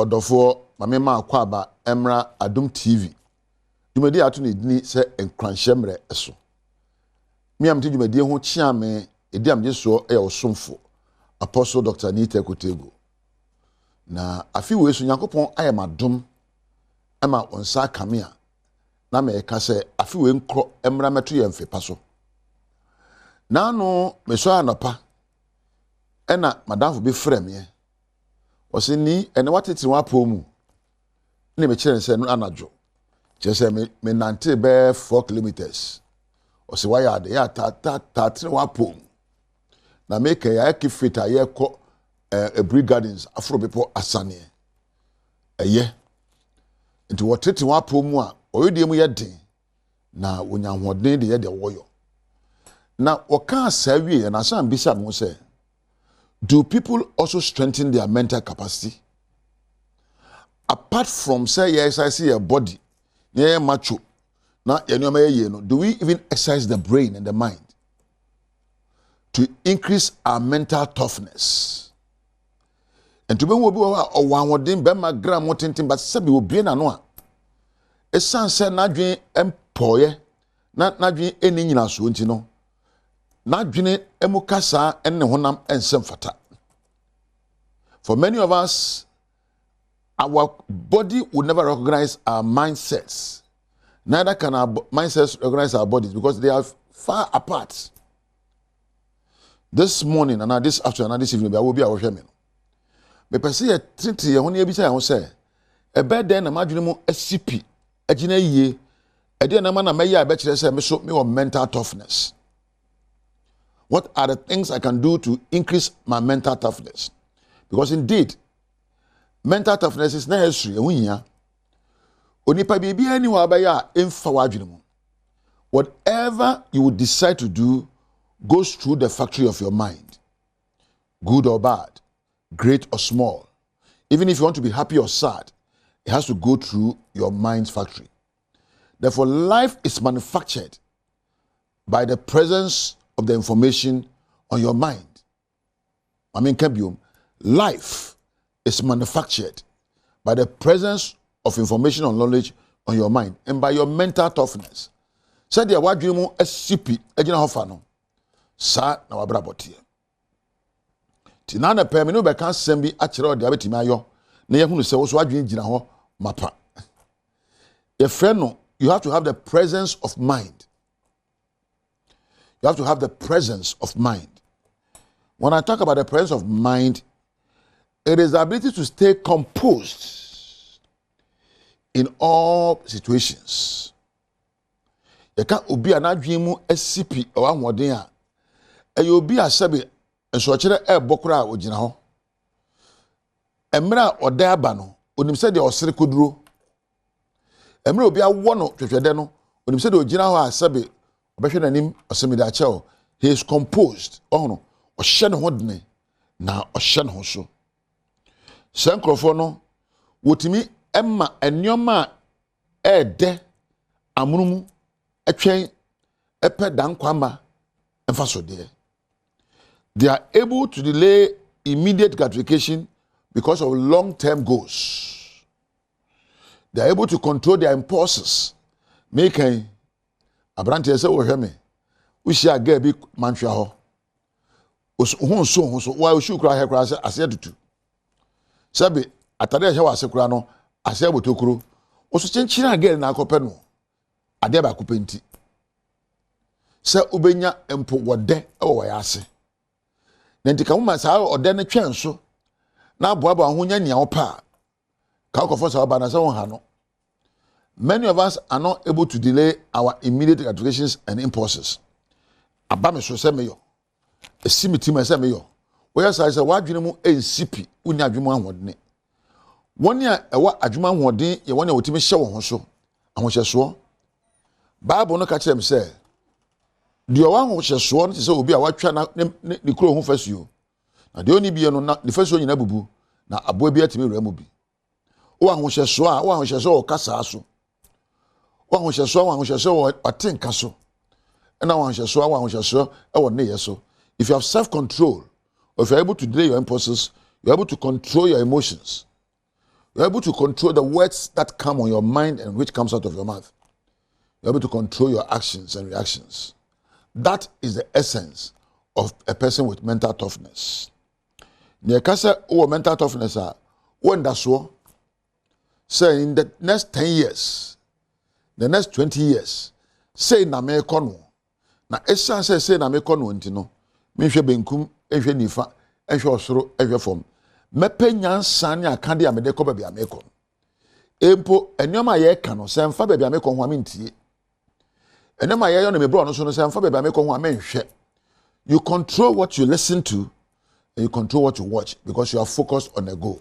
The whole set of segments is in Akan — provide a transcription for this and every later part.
odofo mamema akwaba emra Adom TV. Dwumadi ato ne dini se enkranhyemre eso. Me am ti dwumadi ho chia me edi am jeso e osomfo Apostle Dr. Anita Kotego. Na afi we so Yakopon ayemadom ama onsa kamea na me ka se afi we nkro emra meto ye mfepa so. Na no me so anapa ena madamfo be frem ye. Osi ni ene watete wa pomu. Ne me kire nse no anajo. Kire se me nante be 4 kilometers. Osi wa ya de ya ta tre wa pomu. Na make ya kifita ye ko Ebri Gardens Afro Bepo Asane. Eye. Nti watete wa pomu a oyede mu ye den. Na wonya hoden de ye de woyo. Na waka asawie na san bisa mo se, do people also strengthen their mental capacity? Apart from say yes, I see a body, yeah, macho. Now, do we even exercise the brain and the mind to increase our mental toughness? And to be able to one din be my gram tintin, but sabi will be na no. A son said na dream employe, not dream any nyina so ntino. Na dwene emukasa enne honam ensem fata. For many of us, our body would never recognize our mindsets. Neither can our mindsets recognize our bodies because they are far apart. This morning and this afternoon and this evening, I will be our shaman. Me pese ye trinity ye honi ebisa ye say e be den na madwene mu asipi agina yie e de na ma na meya be kire say me so me mental toughness. What are the things I can do to increase my mental toughness? Because indeed, mental toughness is necessary. Whatever you would decide to do goes through the factory of your mind. Good or bad, great or small. Even if you want to be happy or sad, it has to go through your mind's factory. Therefore, life is manufactured by the presence of the information on your mind. I mean, life is manufactured by the presence of information or knowledge on your mind and by your mental toughness. Said the award dream a sippy, a general hofano. Sa na wabrabotia. Tinana permino be can send be actual diabetimayo. Near who say was what dream jinaho mapa. A friend, no, you have to have the presence of mind. You have to have the presence of mind. When I talk about the presence of mind, it is the ability to stay composed in all situations. You can't be an adrimu SCP or one day. And you'll be a sabi and so a bokra or jinaho. Emra or Dabano, when him said the Osiri Kudru. Emra will be a one to Fedeno, when him said the Jinaho sabi. He is composed. Oh no, Oshen Hodne, now Oshen Hoso. Sancrofono, Wotimi, Emma, and Yoma, de Amumu, a chain, a pet danquamba, and faso dear. They are able to delay immediate gratification because of long-term goals. They are able to control their impulses, making Abrante say wo hweme wo hia ga bi manhwa ho so wa wo shukura he kura ase dutu sabe atade he wa ase kura no ase botokuro wo so chenchira ga na akopɛ no ade ba kopenti se ubenya empo wode wo ya ase na ntika mo sa ode ne twen so na aboabo ahonya nia wo pa ka akofo sa ba na se wo ha no. Many of us are not able to delay our immediate gratifications and impulses. Abame so se meyo. Esimiti me se meyo. Oya sa se wadwene mu ensipi unya adwuma hodne. Woni a ewa adwuma hodne ye woni a wotimi hye wo ho so. Ahohyeso. Bible no ka kire me se de owa ahohyeso no se obi a watwa na ne kuro ho fasuo. Na de oni bie no na ne fasuo nyina bubu na aboa bi atimi wura mu bi. O ahohyeso a o ahohyeso o kasa so. Atinka so. If you have self-control, or if you're able to delay your impulses, you're able to control your emotions. You're able to control the words that come on your mind and which comes out of your mouth. You're able to control your actions and reactions. That is the essence of a person with mental toughness. Nekasa or mental toughness are when that's so. Say in the next 10 years, the next 20 years, say na me kono. Na esa say na me kono ntino. Me hwe benkum, ehwe nifa, ehwe osoro, ehwe fom. Mepe nyansa ne akade a mede ko ba bia me kono. Empo enyoma ye ka no se mfa ba bia me kono ho amintie. Enyoma ye yo no me bro no so no se mfa ba bia me kono ho amenhwe. You control what you listen to and you control what you watch because you are focused on a goal.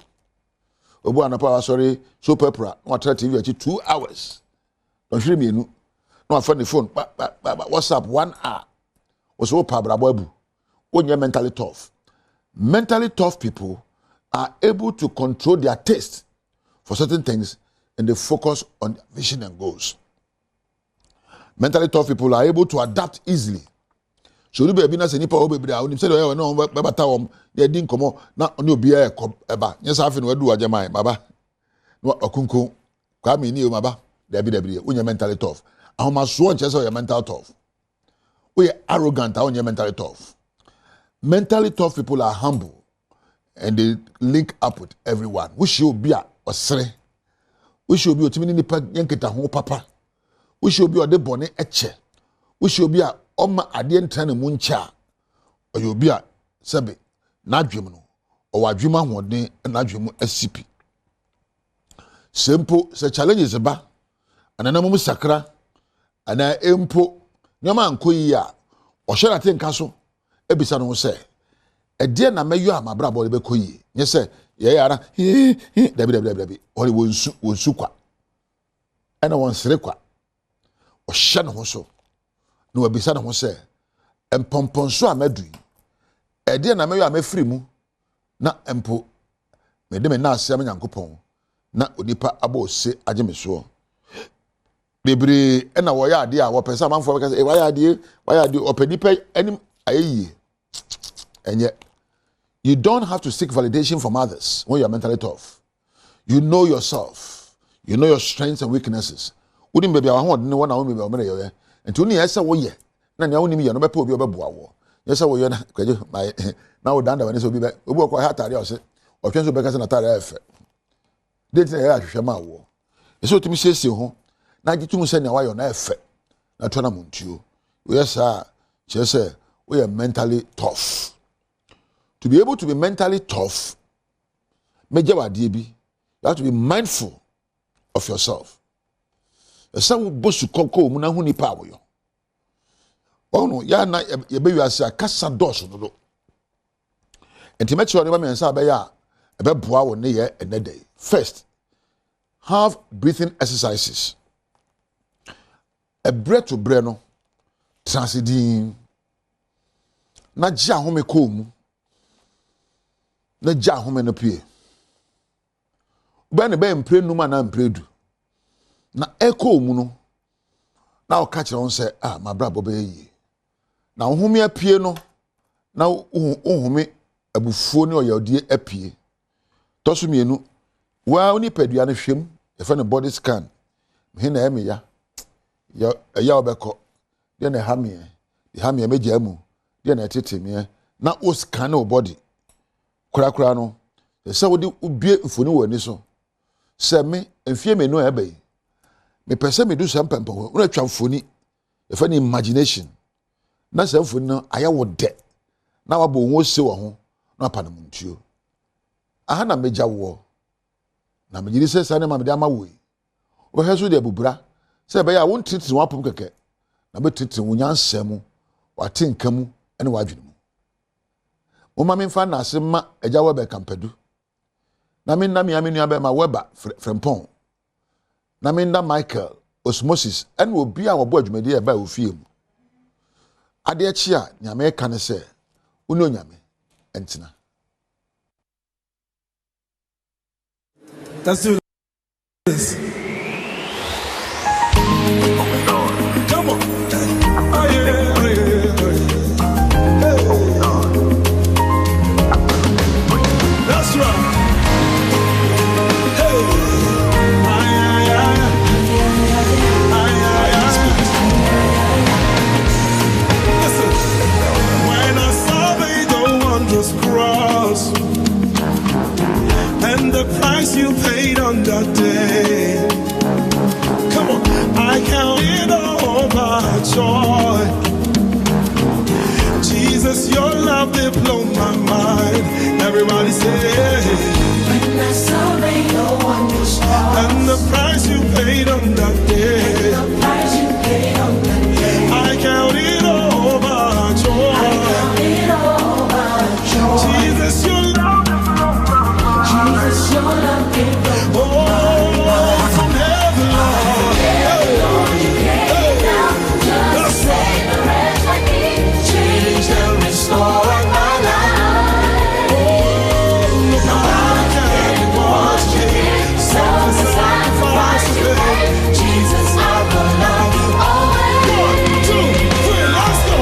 Obu anapa sorry so pepra no try TV achi 2 hours. Don't hear me no. No I find the phone. WhatsApp 1 hour. Also pa brabobu. When you're mentally tough. Mentally tough people are able to control their taste for certain things and they focus on their vision and goals. Mentally tough people are able to adapt easily. So you be na se nipa obebre a onim se do no bebata wom de din komo na oni obi e ko eba nyesa afi no adu ajeman baba no okunkun kwa me ni o baba de bi unya mentally tough ahoma so nche se o mental tough we arrogant a unya mentally tough. Mentally tough people are humble and they link up with everyone. We should be a osre, we should be otimi nipa yanketa ho papa, we should be ode bone eche, we should be a Oma ade ntrane mu ncha oyobi a sebe na adwem no o wadwema hoden na adwem asipi sempo se challenges ba anana mu sakra ana empo nyoma ankoyi a o hwera te nka so ebisa no se ede na meyo amabra bo be koyi nye se ye yara dabi ori wonsu kwa ana wonsere kwa o hye no ho so no wabisa na ho se empomponso amadu ede na meyo amafiri mu na empo mede me na asem nyankopon na onipa aba ose agemeso bebre na wo ya ade a wo pesa manfo be ka e wa ya ade opanipa anim ayeyi enye. You don't have to seek validation from others when you are mentally tough. You know yourself. You know your strengths and weaknesses. Wouldn't be a one one hour maybe a and to me, I say, oh, yeah. Now, only me, no better be a boy. Yes, I will. Now, down there, so be back. We work quite hard, or change because in a tire. Didn't I share my war? So to me, says you, now get to send away on effect. Now, turn on you. Yes, sir. She said, we are mentally tough. To be able to be mentally tough, you have to be mindful of yourself. Some boss to conquer muna huni power yo. Oh no, ya na ye be wiase akasa dos no do. Enti me chiro ne ba me nsa be ya e be boa wo ne ye enede. First, have breathing exercises. A breath to breath no transidin. Na ja home ko mu. Na ja home no pie. Ba ne be mpre numa na mpre du. Na echo mu no na o ka kire on say my brabo be yi na ohumi apie no na ohumi abufuo ne oyode apie toso mienu wa oni padua ne hwem e fa ne body scan me na eme ya obekọ de na ha me meja mu de na tete me na o scan o body kura no se wo de ubie mfoni wo ni so se me mfie me no ebe me pese me do some pempo una twa mfoni e fa ni imagination na se mfoni no aya wo de na wabo wo se wo ho na pa na muntuo aha na meja wo na me giri se sa na ma me de ama wo wo heso de bubura se be ya wo ntiti wo apom keke na be titi wo nyansam wa tenkamu ene wa adwene mu wo ma me mfa na ase ma eja wo be kampadu na me na me amenu abe ma weba frempon na minda Michael osmosis en obi a wobo adwumadi e ba ofie mu ade achi a nyame ka ne se unu nyame entina. Let's do this. Come on. Oh yeah, oh yeah. Hey. That's right. Hey. the price you paid on that day. Come on, I count it all my joy. Jesus, your love did blow my mind. Everybody say, when I survey your wondrous cross, and the price you paid on that day. the price you paid on that day, I count it all my joy. I count it all my joy. Jesus, your love did blow my mind. Jesus, your love did blow my mind. Oh, from heaven, Lord. Lord, you came down just to save a wretch like me. Changed and restored my life. Nobody can wash you. Self-sacrifice you paid. Jesus, I will love you always. 1, 2, 3, let's go.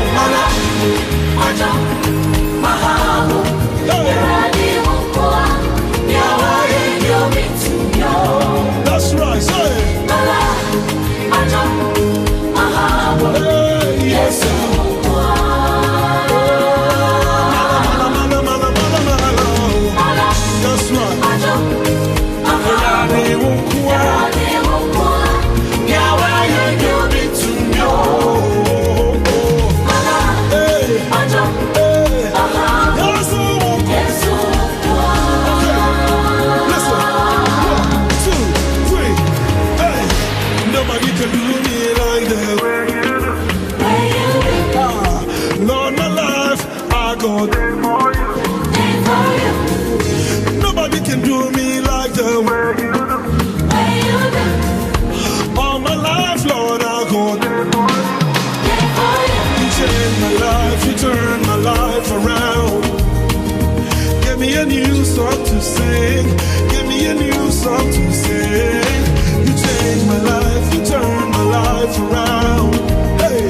My job, my heart, That's right, say it. Hey, yes, sir. That's right. Nobody can do me like the way you do. All my life, Lord, I'll go there for you. You changed my life, you turned my life around. Give me a new song to sing. Give me a new song to sing. You changed my life, you turned my life around. Hey,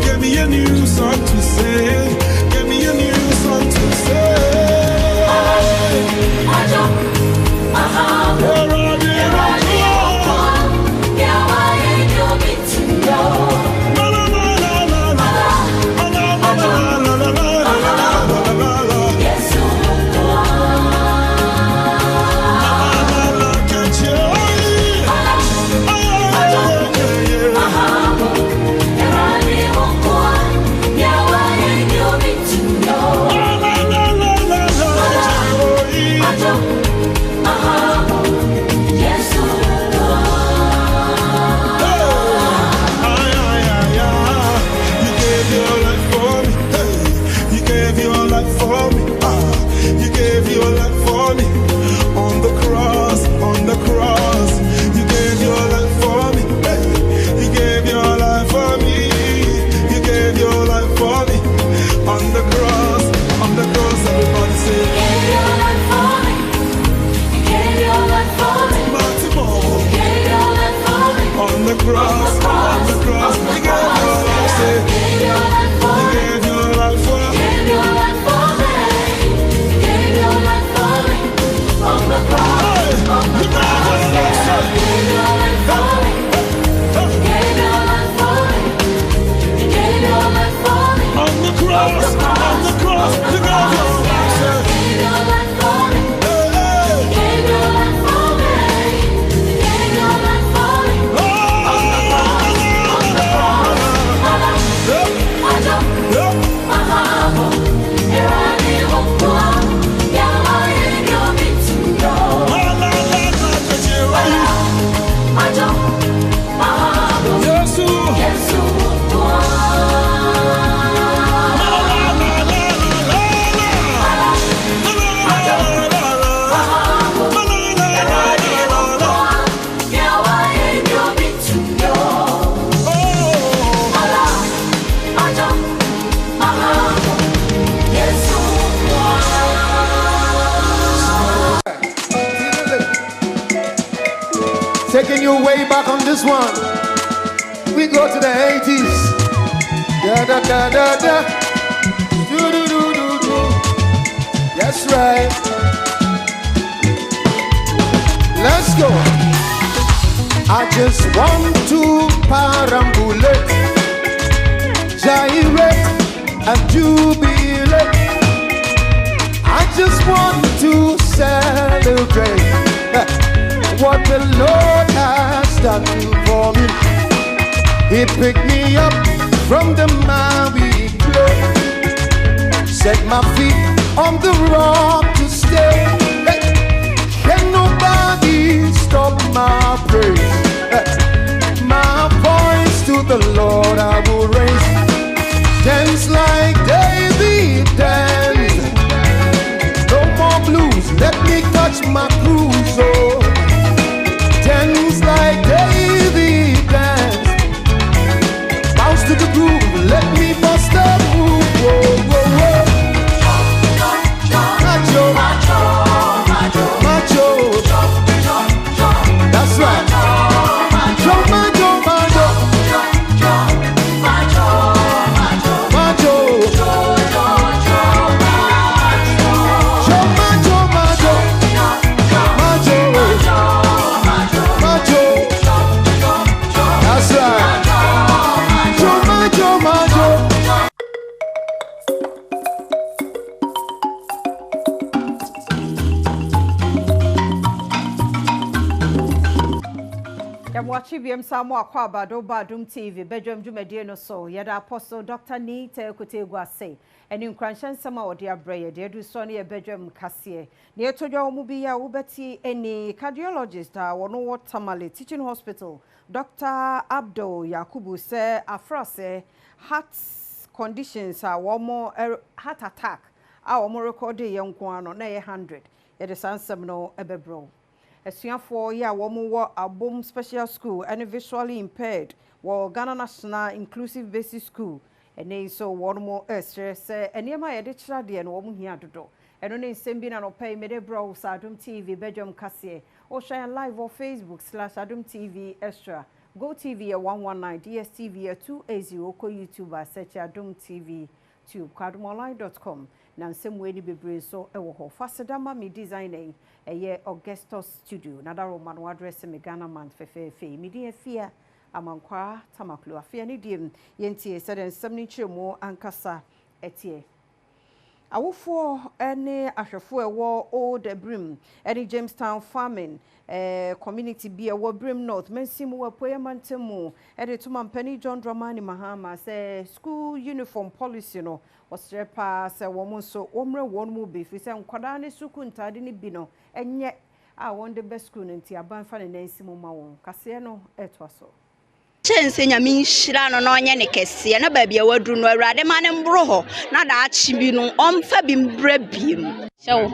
give me a new song to sing. Give me a new song to sing. Taking you way back on this one. We go to the 80s. Da da da da da. Do do do do do. That's right. Let's go. I just want to perambulate, gyrate and jubilate. I just want to celebrate. done for me. He picked me up from the miry clay, set my feet on the rock to stay. Hey, can nobody stop my praise? My voice to the Lord I will raise. Dance like David dance. No more blues, let me touch my cruise. Oh, dance like David dance. Bounce to the groove, let me bust a move. Whoa, whoa, whoa. Macho, macho, macho. That's right. Macho, macho, macho. Watching BM Samuel Badwam TV, Badwam Jumedino so, Yada Apostle Dr. Nita Kutegwa say, and in Cranshan Sama or dear Bray, dear do Sonny a Badwam Cassier. Near to your Mubia Ubeti, any cardiologist, or no what Tamale Teaching Hospital, Dr. Abdo Yakubu say, Afrase, heart conditions are one more heart attack, our more recorded young one on 100, it is Sansamno Ebebro. For year woman war a boom special school and visually impaired war Ghana National Inclusive Basic School and they so one more say and near my editor and woman here to do and only same being an pay made bro Adom TV Badwam Cassier or share live on Facebook /Adom TV Extra Go TV at 119 DSTV at 280 Oko YouTube search Adom TV tube cardomonline.com now same way ni be so e wo ho fasedama me designing eye Augustus studio na da roman address me Ghana man fefe me die afia amankwa tamaklu afia ni diem yentie said ensem ni chiremu ankasa etie awofo ene ahwefo ewo old brim ene Jamestown farming community be a Brim North mensimu wa poyamantemu ede tumampani John Dramani Mahama say school uniform policy no wasrepa say womun so omre wonmu be fi say nkwada ne suku ntade ne bi no enye a won the best school nti abanfa ne nansimu ma won kase no etwaso Chense nyame nhira no onye ne kese na baabia wadru no awurade ma ne mbro ho na da achi bi no omfa bi mbra biem chew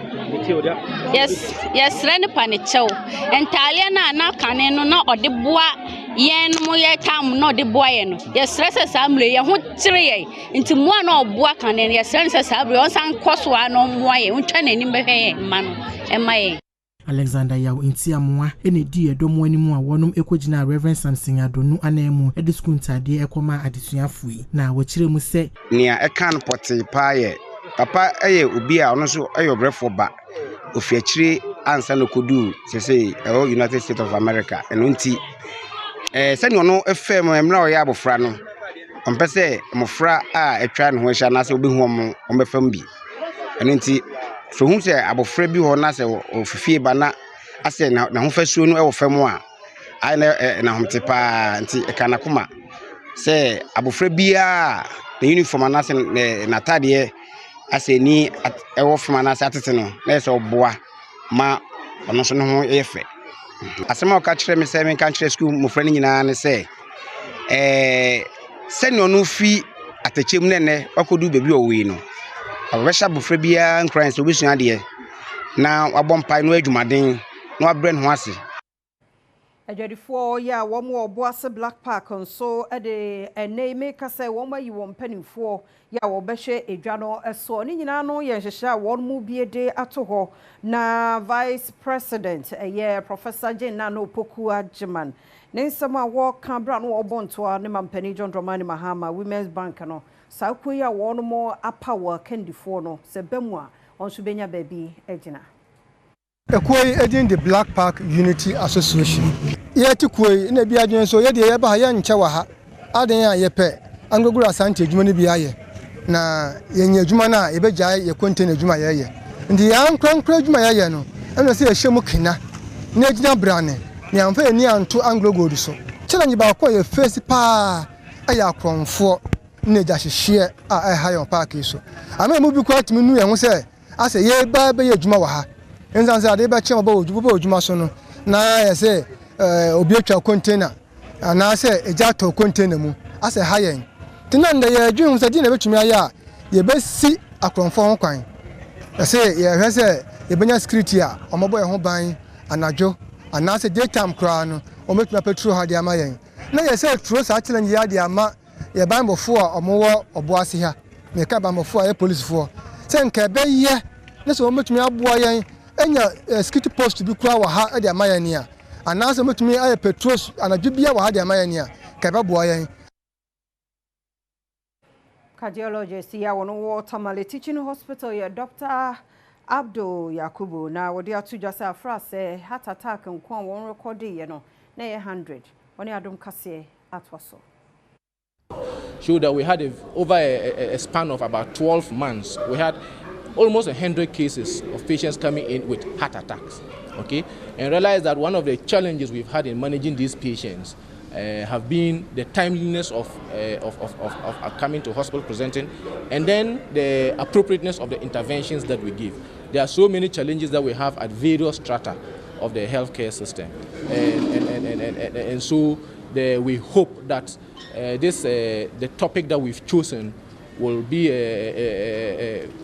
yes rene pane chew entalia na kane no na odeboa yen mo ye tam no odeboa ye no yes rese samle ye ho kire ye nti mo na oboa kane yes rese samle on san koso ano mo ye untwa nanim behwe ma no ema ye Alexander Yaw Intiamwa ene di edomo animu a wonum ekogina Reverend Samson Adonu anemu edi school ntade ekoma adesuafui na wachire mu se nia ekan poti paye papa eye obi a ono so eye obrefo ba ofiachire ansa no kodu sese United States of America eno nti sani ono efem emra o ya abofra no ompese mofra a etwa ne ho hia na se obehu omefam bi eno nti so hu se abofra bi ho na se ofifie ba na ase na ho fasuo no e wo fam a ai na homte pa nti kana kuma se abofra bi a the uniform na se na tade ase ni e wo fam na se atete no na se oboa ma ono so no ho efe asema o ka kire me se me kan kire school mofra ni nyina ne se se no no fi atachem ne akodu bebi owi no abesha bufre bia nkran so besua de na wabompai no adwumaden na wabrɛ ho ase Adwadifo ya womo oboase Black Park nso de eneme kasa womo yi won panimfo ya wo behwe edwa no eso ni nyina no ye nhehye won mu biede ato ho na Vice President Professor Jenna no Poku Agyeman ne nsema wo ka bra no obonto ne mampani John Dramani Mahama Women's Bank no sauko ya won mo apawa kandifo no se bemu a onso benya baabi agina Ekoi edin the Black Park Unity Association. Yeti koi na bia dwen so ye de ye ba ya nche wa ha. Aden ya ye pe angogura asante adwuma ni bia ye. Na ye nya adwuma na ye beja ye contain adwuma ye. Ndi ya nkran adwuma ye no. Ena se ye hyemu kina. Na agina brane. ne amfa ni anto Anglo Gold so challenge ba ko ye face pa aya kronfo ne ja hye a ha yon park so ama mu bi ko atimi nu ye ho se ase ye ba be ye adwuma wa ha ensan se ade ba che ba odwuma so no na ye se obi atwa container ana se eja to container mu ase ha yen tinanda ye adwun se di na betumi aya ye be si akronfo ho kwan ase ye hwe se ye benya security a omobo ye ho ban anajo ana se daytime kra no ometuma petrol ha de ama yen na ye se tro sa challenge ya de ama ye ban bofo a omowo oboase ha me ka ban bofo a ye police fo se nka be ye na se ometumi aboa yen enya security post bi kra wa ha de ama yen a ana se ometumi aye petrol anajo bia wa ha de ama yen a ka be boa yen. Cardiologist ya wono Tamale Teaching Hospital ya Dr. Abdul Yakubu na wodi atu jasa afra se heart attack nkwan won record ye no na ye 100 oni Adom kase atwaso showed that we had over a span of about 12 months we had almost 100 cases of patients coming in with heart attacks, okay, and realized that one of the challenges we've had in managing these patients have been the timeliness of coming to hospital presenting, and then the appropriateness of the interventions that we give. There are so many challenges that we have at various strata of the healthcare system, and so we hope that the topic that we've chosen will be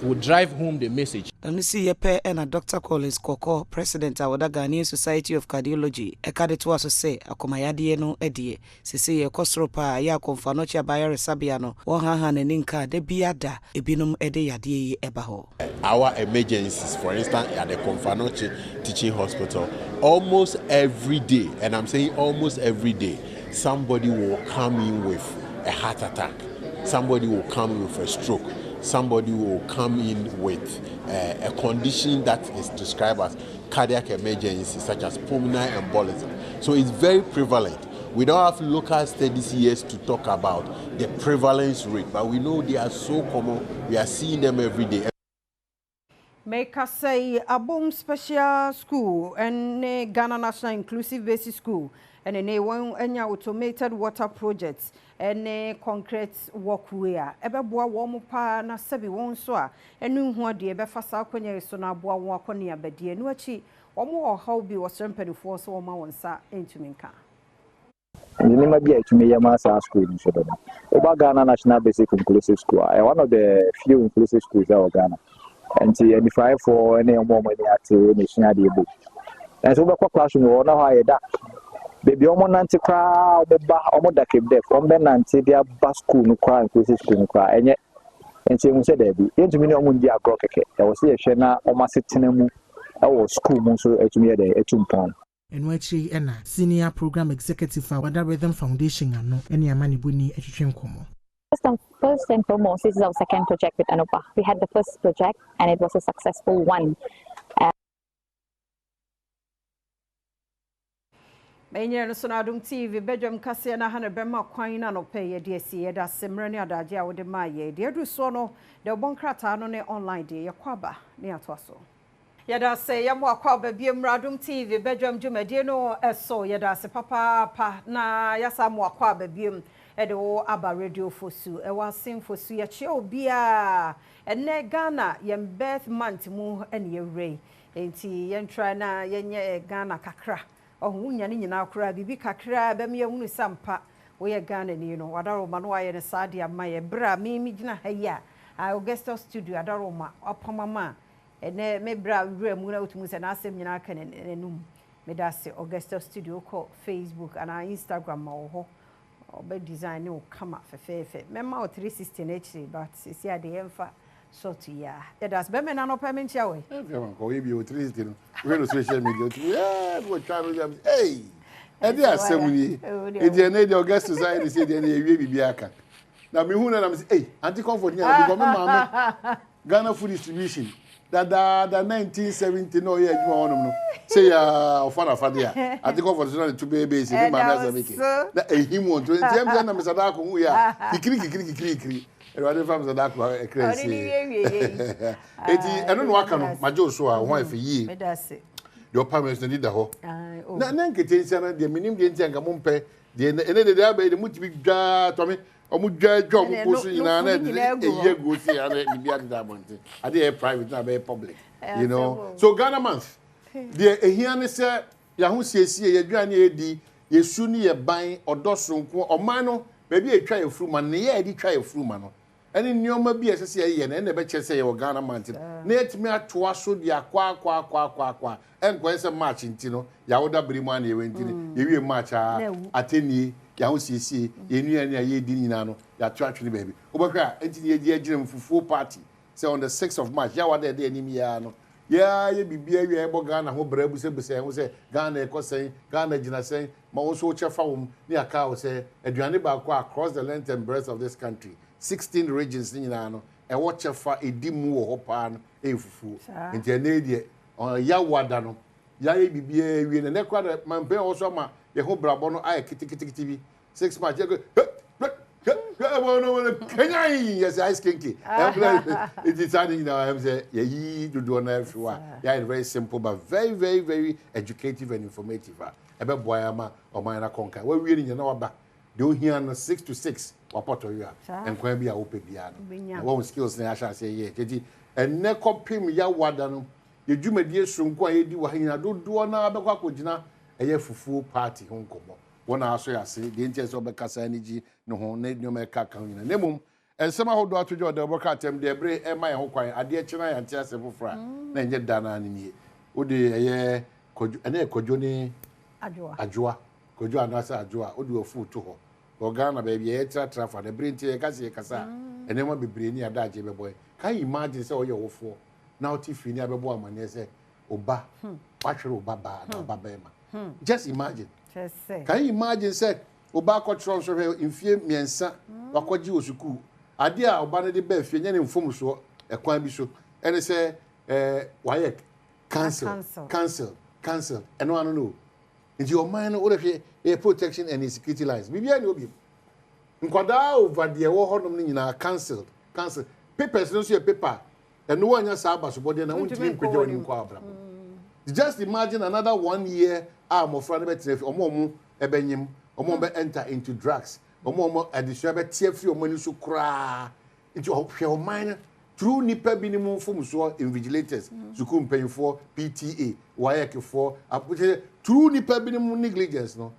will drive home the message. And see yepe and Dr. Collins Koko, President of the Ghanaian Society of Cardiology, a cadet was to say, a comayadi no edie, Sisi Kostropa, ya confanocha bayar Sabiano, 100 and inca de biada, ebinum ede yadi ebaho. Our emergencies, for instance, at the Confanoche Teaching Hospital, almost every day, and I'm saying almost every day, somebody will come in with a heart attack. Somebody will come with a stroke. Somebody will come in with a condition that is described as cardiac emergency, such as pulmonary embolism. So it's very prevalent. We don't have local studies here to talk about the prevalence rate, but we know they are so common. We are seeing them every day. Make us say Adom Special School and Ghana National Inclusive Basic School and any automated water projects and concrete walkway. Ebeboa warm pa na sebi won so a enu hu de ebefasa akonya so na aboa won akonia badie no achi omo how bi was rempedifo so ma wonsa entuminka. Nima bi etumi yama sa school ni so do. Oba Ghana National Basic Inclusive School. One of the few inclusive schools in Ghana. And see any five for any more money at the nation at the book. And so, what classroom or now I that baby almost nanti crowd, almost that keep there from Ben nanti their bus school no cry, inclusive school no cry, and yet, and she said, Debbie, into me on the agrocake. There was here, Shena, almost sitting our school, so at me a 2 pound. And Wachi Enna, Senior Program Executive for Wada Rhythm Foundation, and no any Amani Buni Education Como. First and foremost, this is our second project with Anupa. We had the first project and it was a successful one. Menya no so na Adom TV Badwam kase na hana bema kwan na no pay de sie da semre ne adaje a wode ma ye de adu so no de bonkrata no ne online de ye kwaba ne atoso ye da se ye mo akwaba biem Adom TV Badwam dwumade no eso ye da se papa na yasa mo akwaba biem ede wo aba radio fosu e wasin fosu ye che obia ene Ghana ye birth month mu ene ye rei enti ye ntra na ye nye Ghana kakra ohunya ni nyina akura bibi kakra ba me yehunu sampa wo ye Ghana ni no wadaro ma no aye ne saade ama ye bra mi gina ha ya Augusta studio adaro ma opamama ene me bra wura mu na otumu se na asem nyina aka nenum me da se Augusta studio ko Facebook and Instagram ma wo obe design o kama fefefe mema o 360 na echi but sisi ade yemfa so to ya that's be me na no payment ya we ko we bi o 360 no we no social media we try to hey e dey assembly e dey na dey August design say dey na ewie bibia aka na me hu na me say hey anti comfort nya because me mama Ghana food distribution that 1970 no year adwuma wonom no say ya ofana fade ya anti comfort na to be say me mama say make na ehim won to dem na me sada ko hu ya kikiri Everybody from the dark crazy. Eti eno no aka no majo so a ho afi yi. the apartments need the ho na nkete nsia na de minim de ntia nka mo mpe de ene de abai de muti bi dwa to me omu dwa dwa omu post nyina na eye go si ya na bia de abonte ade e private na be public you know so Ghana month de ehia ne se ya ho siesie ye dwa na edi yesu ni ye ban odosonko oman no ba bi etwa ye fruma ne ye edi twa ye fruma no ene nneoma bi esese ye na ene be kyese ye Ghana month na etimi atoa so de akwa enkwen se match ntino ya woda brimu ana ye wentini ye wie match ateni ya ho siesie ye nua ne ye di nyina no ya twatwe ne baby obakra ntini ye di agire mfufuo party say on the 6th of March ya wada de anim ya no ya ye bibia wi ebo Ghana ho bra buse ho se Ghana e kosen Ghana gina sen ma wo so chefa wo ni aka wo se aduane ba kwa across the length and breadth of this country 16 regions ni nyina no e wo chefa edimu wo ho pa no e fufu nti na edie ya wada no ya ye bibia wi ne kwa da mampe wo so ma ye ho brabo no ay kitikiti bi 6 March ye go Kenya yes ice kinky it is standing now I'm say ye do na everyone yeah very simple but very very very educative and informative ebe boy ma o man na konka we wi ni na waba de o hia no 6 to 6 wapoto you enkwan bi a wo pe bia no one skills na asha say ye teti enne kopim ya wada no ye dwumadie sonko a ye di wa hina do na abekwa kogina eye fufu party ho nkomo wona aso ya se de ntie so be kasa ni gi no ho na nyoma ka kan nyina nemum ensema hodo atojo de boka tem de bre e ma ye ho kwan ade kina ya ntie ase fofora na nye dana ni nie ode eye kojo ene kojo ni ajoa kojo anasa ajoa ode ofu to ho Ghana baby e tra for the bre ntie kasa kasa enema bebre ni ada age be boy can you imagine say oye wofo na otifi ni abebo amane se oba watwere oba ba na oba ba ma just imagine. Can you imagine said oba control so infie miensa wakoji osuku ade a oba ne de ba fie nya ne mfom so ekwan bi so ene say why cancel eno anu no nti your mind o de a protection and security lines bibia ne obi nkwada over there wo honom ni nyina cancel papers no so paper eno wanya sa aba so body na wontimi nkwejo ni nkwa abra just imagine another 1 year mo friend be tire omo ebenyim omo be enter into drugs omo addition be tie free omo ni so kra it hwe o mine through nipa bi ni mu fom so invigilators suku mpanyfo PTA YK for apute through nipa bi ni mu negligence no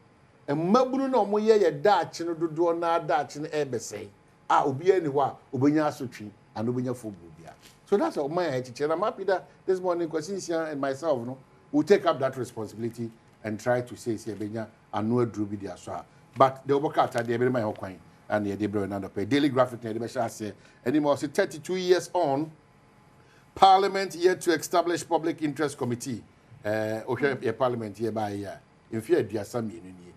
emabunu na omo ye daachi no dodo na daachi no ebesei obi ani ho a obenya asotwi and obenya fo bia so that's all my teacher I'm happy that this morning Kwasinsia and myself no will take up that responsibility and try to say benya anu adru bi dia so but the obokata dey be my hokwan and the debra na pay daily graphic na dey be sha say anymore 32 years on parliament yet to establish public interest committee okay parliament here by year in fear aduasa mienu ni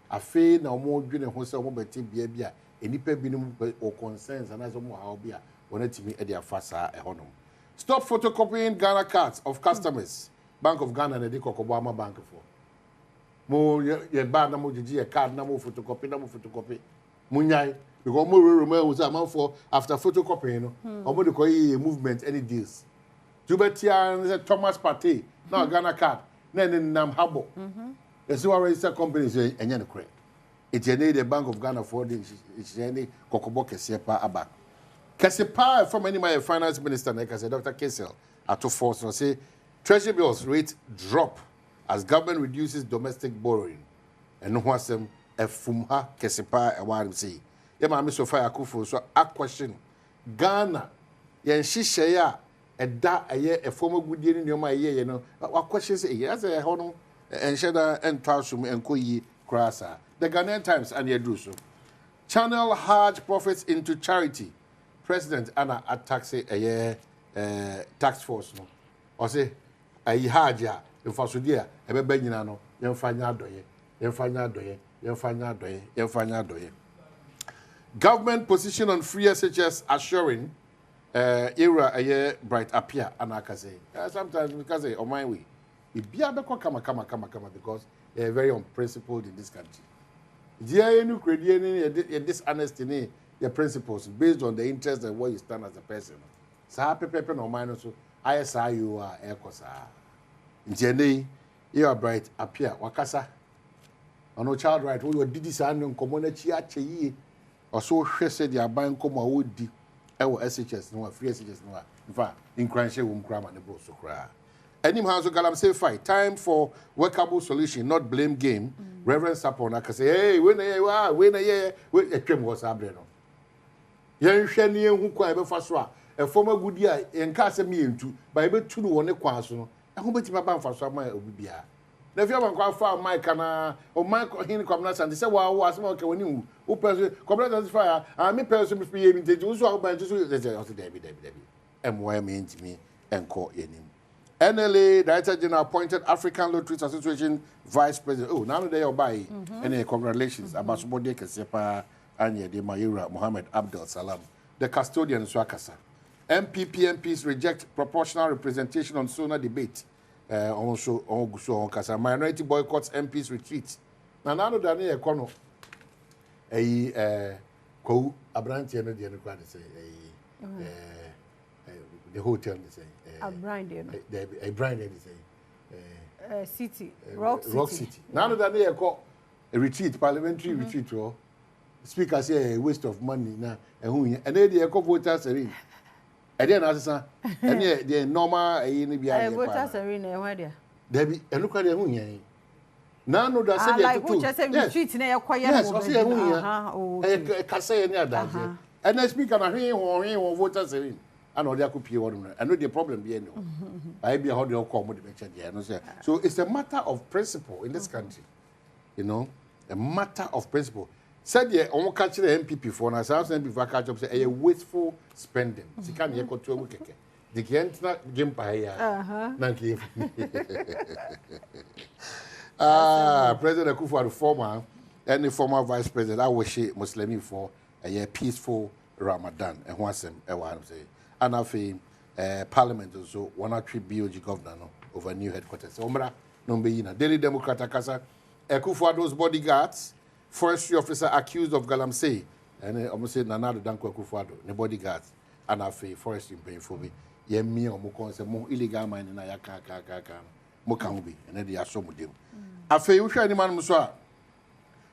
afi na omo dwene ho se omo beti bia bia enipa binim o concerns and as omo ha bia wonatimi e dia fasa e honom stop photocopying Ghana cards of customers Bank of Ghana na dey kokobo ama bank for mo ye ba na mo gigi ye card na mo photocopy munyai because mo remember was am for after photocopying no omo dey call ye movement any deals Tubetia Thomas Partey na Ghana card na nam habo so we register company say enya ne kre it ye the Bank of Ghana for the it kokobo kese pa aba kese pa from any my finance minister na kase Dr. Kesel ato force no say treasury bills rate drop as government reduces domestic borrowing. And no wasem efumha kesepa e wan say. Ye ma me so fa yakufo so a question. Ghana yen hihye ya eda eye efoma gudie ni nyoma eye ye no. Wa question say yes e ho no enheda entwasum enkoyi krasa. The Ghanaian Times and ye do so. Channel CHRAJ profits into charity. President Anna attacks a tax force no. Or say ayi haja infasudia ebeba nyina no yemfanya adoye government position on free SHS assuring era aye bright appear anaka say sometimes because on my way it be abekwa kama because they are very unprincipled in this country dia enu kredi ni dishonest ni your principles based on the interest and where you stand as a person sa pepe no mind so ISIU ekosa Njene you are bright appear wakasa ono child right we did this and nkomo na chi ache yi oso hwe se dia ban nkomo a wodi ewo SHS no free SHS no in fact in cranche wo mkra ma ne bro so kra anim hanso galamsey fight time for workable solution not blame game Reverend Sapon akase hey we na ye we etwem wo sabre no yen hwe ne hu kwa be fa so a efoma gudi a enka asem yentu ba be tu no woni kwa so no eho betima ba mfa so ma obi bia na fia ban kwa fa mic na o mic hin kwamna sante se wa asem o ke woni hu o person kwamna fire me person me ye mi nteji so a ban so o se debi MY me ntimi enko yenim NLA Director General appointed African Lotteries Association Vice President. Oh, now they are by any congratulations about somebody Kesepa Anya de Mayura Mohammed Abdel Salam. The custodian Swakasa. MPs reject proportional representation on SONA debate. Also on Kasa. Minority boycotts MPs retreat. Now that they kono ko abranti no de no kwa say the hotel they say a brand a brand they say city rock city now that they call a retreat parliamentary retreat or speaker say a waste of money na and then they call voters arena and then answer and the normal any be voters arena where there be and look at the hu now no that say like who just say retreat na yakoya no be kasa any other and the speaker na hwe voters arena and all they could pay one. I know the problem be no. I be how they all come with the mention there. No say. So it's a matter of principle in this country. You know, a matter of principle. Said yeah, I won't catch the MPP for now. Some MPP catch up say a wasteful spending. She can't hear go to a week. The can't not game by here. President Akufo-Addo former and the former vice president. I wish Muslimi for a peaceful Ramadan. And once them, I want to say. And afi parliament also one attribute BOG governor no over new headquarters. Omra no be na Daily Democrat akasa Akufo-Addo's bodyguards, forestry officer accused of galamsey and almost say Nana Danko Akufo-Addo ne bodyguards and afi forestry paying for me ye me omo kon say mo illegal mining na ya ka mo kan bi and dey aso mo dem afi wo hwa ni man so a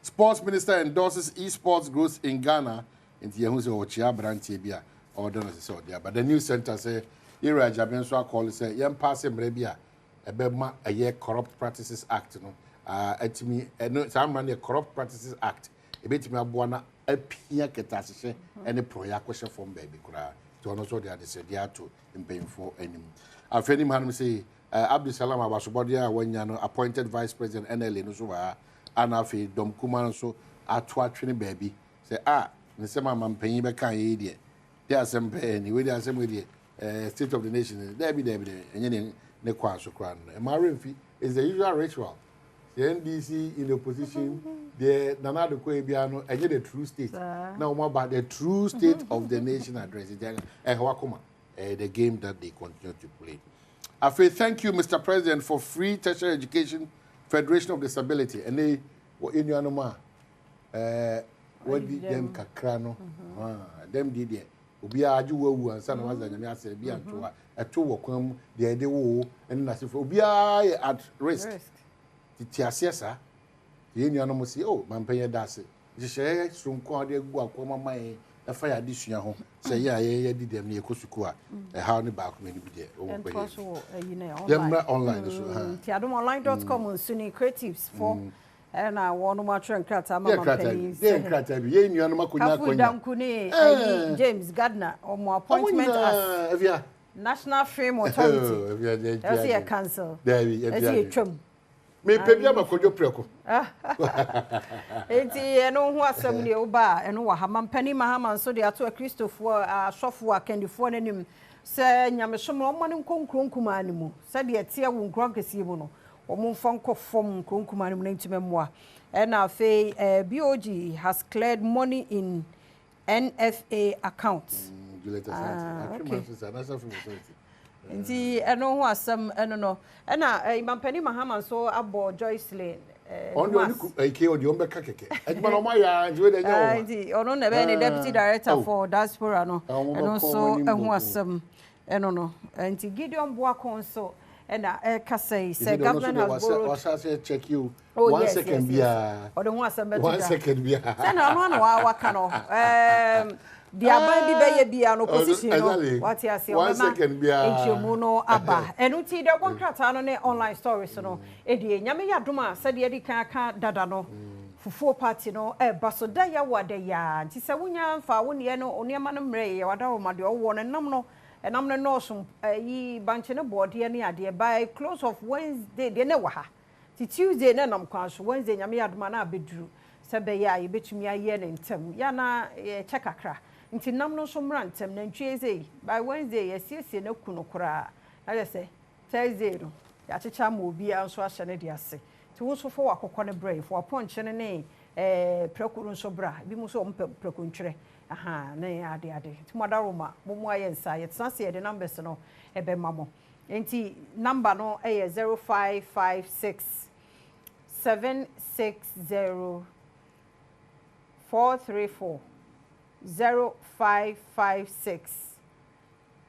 sports minister endorses esports growth in Ghana into ye hu say o chia brantie bia or don't say there, but the news center say CHRAJ Theft call say yam pass mrebia ebema a year corrupt practices act no etimi no some man the corrupt practices act ebetimi aboana apia ketasese any proya kwehye form baby kura to no so they say they to impayful enim afeni man say Abdul Salam abasobodia wanya no appointed vice president NLA no so wa anafi dom kuma so atwa twene baby say ne sema mampanyi be kan ye die there some penny we there some with the state of the nation there be and ne kwa so kran marrying fee is the usual ritual the NDC in the opposition the nana de ko bia no enye the true state now more about the true state of the nation address the game that they continue to play. I say thank you Mr. President for free tertiary education Federation of Disability and they in your normal what did them kakra no them did it obi aju wawu ansa na waza nyame ase bia ntoa eto wo kwam de ede wo ene na sefo obi at risk ti asiesa ye nuano mo si mampenye dase jehye sunko ade gu akoma mai e fa ya disua ho se ye di dem ne ekosuku a ha ne ba akoma ni bi de o mo pe online so ti adomonline.com suni creatives for and I want to match and cut. I'm a James Gardner or more appointment as National Frame Authority. That's a council. That's a trum. May pay up a cojo preco. And no who assembly oba and who Haman Penny Mahaman so they are to a Christopher software can phone him. Say Yamashamo money concrunkumanimu. Said the tia won't grunk a simono. Omo fonko form kunkumani mnenti memoa and afi BOG has cleared money in NFA accounts. Nti eno ho asem eno no na Imampani Mahama so abo Joyce Lane on ike odi on beka keke edima no ma ya njiwe de nyawo nti ono na be ni deputy director for diaspora no eno so eho asem eno no nti Gideon Boakon so and Casey said government has borrowed. Was check you? Oh, 1 yes, second, yes. Or the 1 second. 1 second, Then I don't know what kind of. The Abandi be an opposition. What you say? 1 second, be a Abba. And you see the one cat on online stories. No, Eddie, Yamia Duma said the Eddie can't dadano. For party no, basso daya what they ya. Tisawunya for 1 year no, only a man ray, or Madio one and no. And I'm no some ye bunch in a board here near dear by close of Wednesday, they never ha. Tuesday, then I'm conscious Wednesday, Yamia Mana bedrew. Sabaya, you bet me a year in term. Yana check a cra. Until no some ransom, then Tuesday. By Wednesday, yes, no kunokura. I say, Thursday, Yacham will be also a sanadiase. To also for a coconut brave for a punch and a name, procurun sobra, be most on procuntre. Aha, nay, adi. To Madaroma, Mumway and Say, it's not the numbers no, ebe mammo. Enti number no a 0556 760 434 0556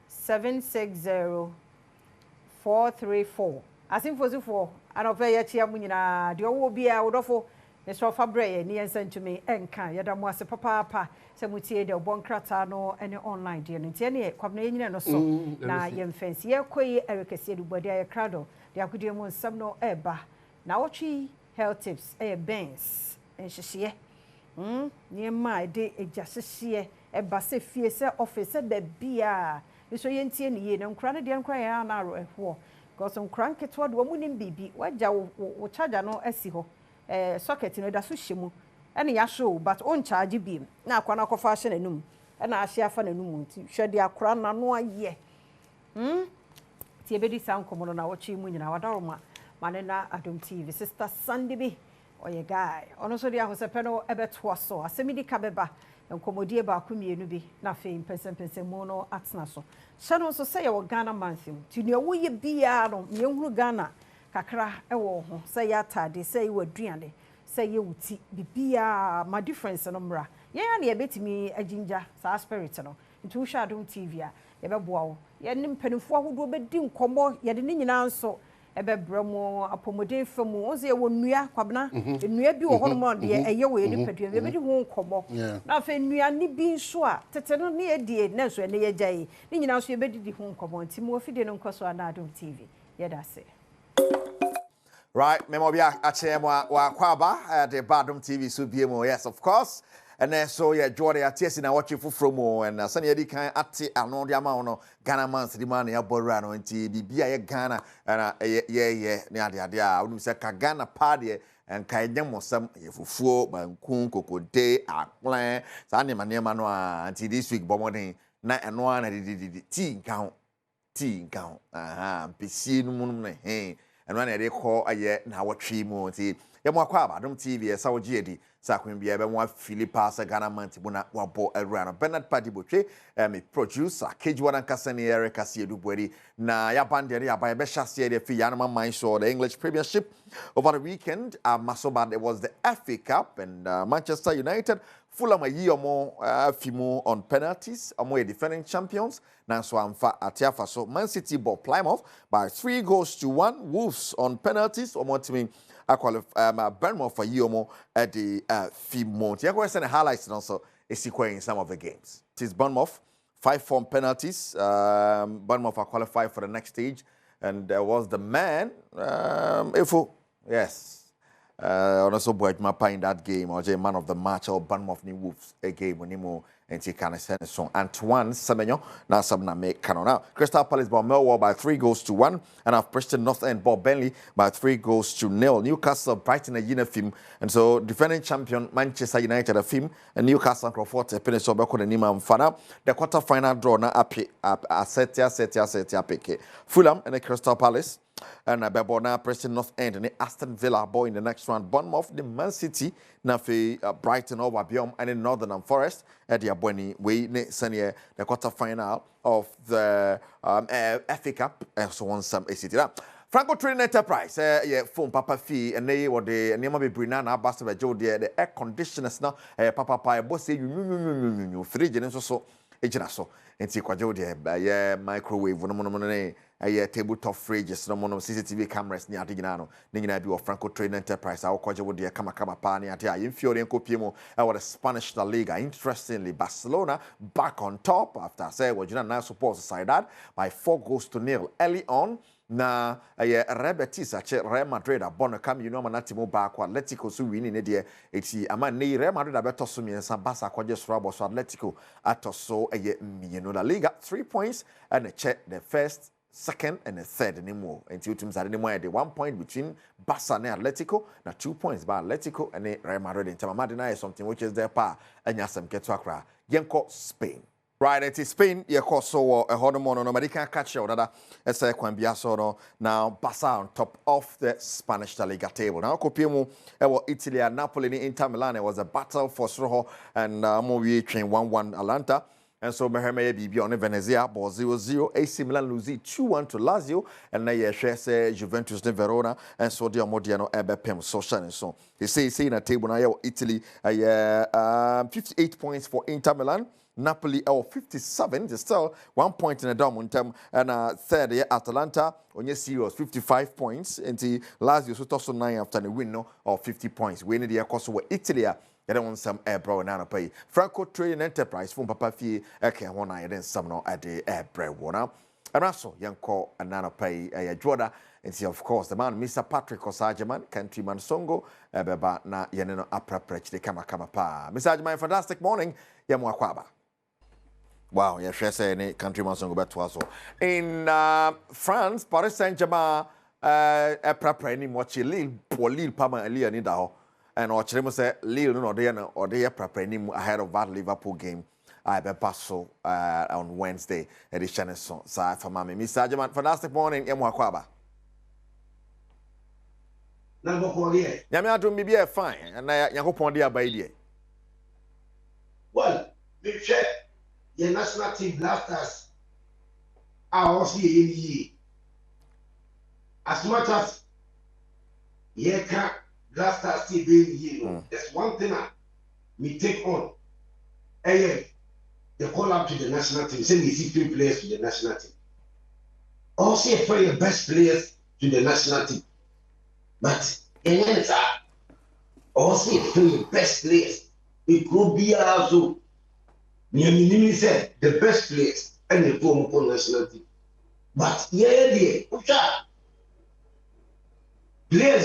760 434. As in for an of a chia munina, the old be out of Mr. Fabre, near sent to me, Enka, Yadam papa, Samuti, the Boncratano, and online dear, and Tierney, Comnanian or so. Now, young fancy, Quay, Erica said, but they are crowd, the Acudium some no eba. Now, she health tips, bands, and she near my day, a just a basse fierce officer, that beer. You so yen tierney, and cranny and cry an arrow and war. Got some crank it toward woman baby, what Jow charge no esiho. Socket in a dasushimu, and ya show, but on charge beam. Now, Quanaco fashion and noom, and I share fan and noom, shed their crown no ye. Tibedi sound common on our chimun in our dorma, Manena Adom TV, Sister Sandy B, or your guy. Also, there was a penal ebet was so, a semi cabeba, and commodia bakumi nubi, nothing, person mono at naso. Shall also say our Ghana manthum, to know who ye be out young Ghana. Kakra ewo ho say yata de say you aduane say you uti bibia my difference no mra ye na ye betimi aginja sa spirit no nti wo hwa Adom TV a ye beboa wo ye nim panifo ahodo bedi nkomo ye de ne nyina nso ebebramo apomoden famu o say wo nnua kwabena nnua bi wo hono mo de eye wo ye ni padua ye bedi ho nkomo na fa nnua ni bi nso a tete no ne ye die na so ne ye gyae ne nyina nso ye bedi di ho nkomo nti mo fide no nkoso na Adom TV ye da say. Right, Memobia Achemwa Kwaba the Badwam TV so BMO, yes, of course. And then so yeah, Jordan Atiesi na watching from and Sunny Eddie can ati ano the amount Ghana man the man ya borano and Bibia Ghana and near the idea. I would say Ghana party and Kaidemo some fufu, Bankun, Coco Day, a plan, Sandy Manemano until this week Bomoding, night and one and tea count. PC no hey. And when they call a year now, what 3 months, Yamwakwa, Adom TV, a Saw GD, Saquin be ever one Philippa Sagana Mantibuna, Wabo, a run, Bernard Paddy Butche, me producer, Cage1 and Cassani, Erica Dubueri, na Yabandia by Beshasia, the Fianama Mysore, the English Premiership. Over the weekend, Masoba, there was the FA Cup and Manchester United. Fulham a year more, Fimo on penalties, among defending champions. Now, so I'm Atiafa. So, Man City bought Plymouth by 3-1. Wolves on penalties, or more to me, I qualify Bournemouth for year more at the Fimo. I'm going to send the highlights and also a sequence in some of the games. It is Bournemouth, 5 penalties. Bournemouth are qualified for the next stage, and there was the man, Ifo, yes. Also, boy, my in that game, or a man of the match, or Bournemouth New Wolves, a game when you and he can send a song. Antoine Semenyo, now some make canon now. Crystal Palace bought Millwall by 3-1, and I've Preston North End bought Burnley by 3-0. Newcastle Brighton a Yina film, and so defending champion Manchester United a film, and Newcastle Crawford a penny so back on the Nima Mfana. The quarter-final draw now Setia Fulham and the Crystal Palace. And Babona Preston North End and Aston Villa boy in the next round. Bournemouth, the Man City, Nafi Brighton over Biom and in Northern Forest at the Abweni way Senior the quarter-final of the FA Cup and so on some ACT. Franco Train Enterprise, phone Papa Fee and they were the name of Brinana Basta Joe the air conditioners now Papa Pie boss say you 3 generations so ejina so enti kwaje de microwave no tabletop fridges no mono CCTV cameras ni ade nyina no ne nyina bi wo Franco Trading Enterprise a wo de kama pa ne ade a yemfiore nkopie mu the Spanish La Liga. Interestingly, Barcelona back on top after say wajina na support side that by 4-0 early on. Na Rebetis ache Real Madrid abono kam you know manati mo back Atletico so win in there eti ama ne Real Madrid abeto so miensa Barca kwaje soro so Atletico atoso La Liga 3 points and check the first, second and the third anymore. Until teams are anymore the 1 point between Barca and Atletico, now 2 points by Atletico and Real Madrid. In Madina is something which is their pa and Yasam Ketwakra. Yenko Spain. Right, it is Spain, yeah, so a hormone no medical catch out that as a Quambiasono now Barca on top of the Spanish La Liga table. Now Copiemo Italy and Napoli in Inter Milan. It was a battle for Sroho and Movi train 1-1 Atlanta. And so Meheme BB on Venezia, ball 0-0. AC Milan losing 2-1 to Lazio. And now you share Juventus de Verona. And so the Modiano Ebe Pem Social and so. They say in a table now Italy 58 points for Inter Milan. Napoli 57, there's still 1 point in the dome in term, and third Atalanta on your serious 55 points, and the Lazio so toss 9 after the win of 50 points. We need the course of Italy. You don't want some air bro and pay. Franco Trading Enterprise from Papa Fee, okay, one I then some no at the air bread water. And also, young call and nana pay a Jordan. And see, of course, the man, Mr. Patrick Osajeman, countryman Songo, Beba na Yeneno Apraprech, the Kama pa. Mr. Ajeman, fantastic morning, Yamuakwaba. Wow, yeah, she say any countryman song about twice. In France, Paris Saint-Germain, prepare ni watch Lille Pama Lille ni da ho. And watch them say Lille no they prepare ni ahead of that Liverpool game. I be paso on Wednesday edition so for mama. Mr. Ajeman, fantastic morning, Emu Akwaba. Number 48. Nyame adom bi be fine. And Yakopon dia ba die. Well, we check the national team blasters are also here. As much as Yeka blasters still being here, there's one thing we take on. And they call up to the national team, send the 16 players to the national team. Also, for your best players to the national team. But also for your best players, it could be also. Niamini said the best players and the former national team. But players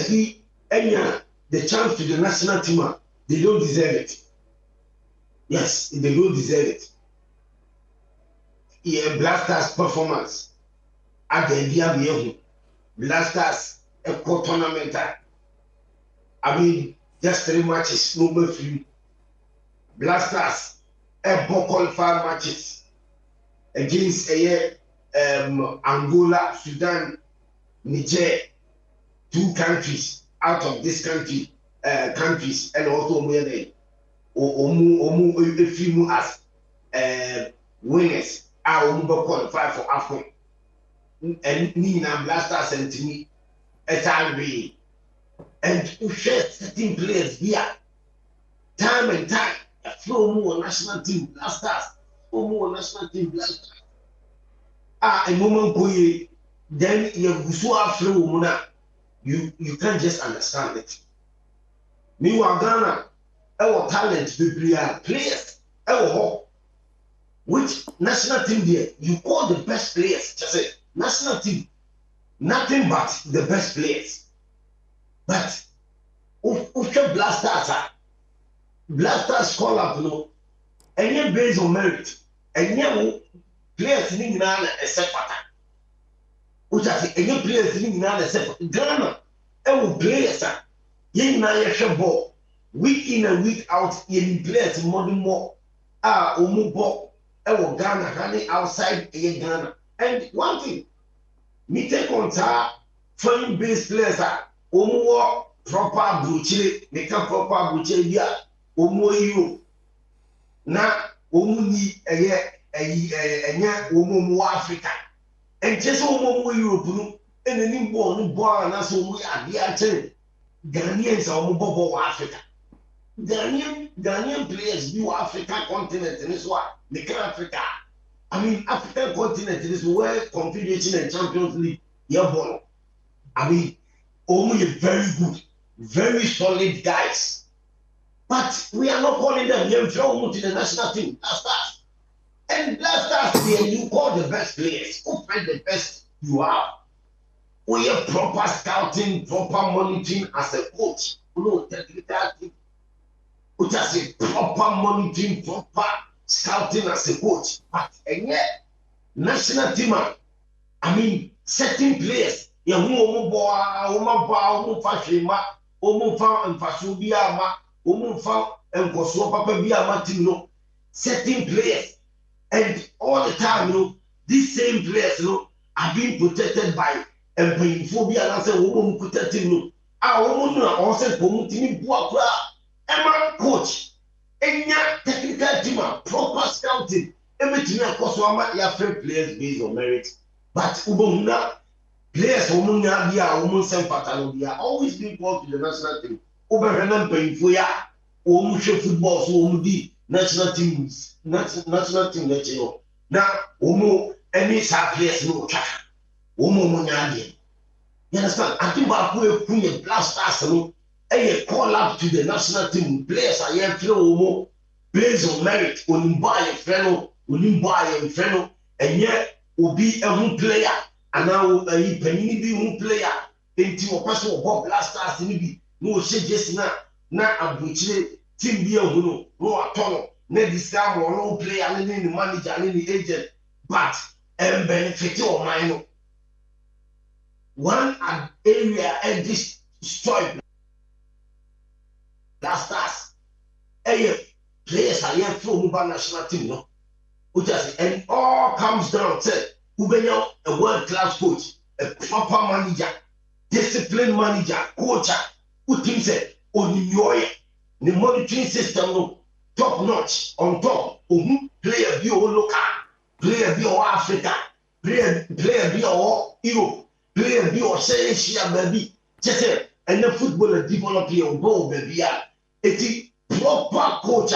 be any the chance to the national team, they don't deserve it. Yes, they don't deserve it. Yeah, Blasters performance at the NDA Blasters a tournament. I mean, just 3 matches, no more free. Blasters qualified matches against Angola, Sudan, Niger, 2 countries out of this country countries, and also where they as winners are qualified for AFCON. And Nina Blasters and to me a time and who share certain players here time and time. Flow more national team blasters, more national team blasters. A moment boy, then you so flow you can't just understand it. Meanwhile, Ghana, our talent, players, our which national team there you call the best players? Just say national team, nothing but the best players. But blasters are. Blasters call up no, and yet based on merit, and yet players in Ghana except which I say, and yet players in Ghana except Ghana, and players are yen na ball week in and week out, yen players more ball, and Ghana running outside Ghana. And one thing, me take on foreign based players are proper bruchile, make a proper bruchile. Omo na omo ni omo Africa and just omo Europe no any ball na so we ade Ghanaians are omo Africa. Ghanaian players view African continent and this one the Africa I mean, African continent is where Confederation and Champions League, I mean, only very good, very solid guys. But we are not calling them. We have drawn to the national team. Black Stars. And Black Stars, you call the best players. Who find the best you have? We have proper scouting, proper monitoring as a coach. No technical team. We just say proper monitoring, proper scouting as a coach. But and yet, national team, I mean, certain players. Ya huo fa hwema, fa mfaso bi ama, fa enkoso papa bi ama team no. Certain players, and all the time, these same players, are being protected by employee and say woman protecting no. Woman na also promoting bua kra. Coach, enya technical team, proper scouting. Everything akoso ama ya fair players based on merit. But ubona players women are women send pattern are always being called to the national team. Over and paying for ya, football, so national teams, national team that you know. Now, any side players no track. You understand? I think about who Black Stars call up to the national team. Players are here through based on merit, on buy a friend, and yet will be a player. And now a penny player, into a person of Black Stars, no shit, na abuchire team bi ehunu no atono na discount no player and the manager and the agent, but benefit or mine. One area and destroy Black Stars. Players are here from national team, no? Which is, and all comes down to a world-class coach, a proper manager, disciplined manager, coach, who thinks that the monitoring system, top notch, on top, player be all local, player be all Africa, player be all Europe, player be all Asia, baby. Just say, and the footballer develop your ball, baby. It's proper coach,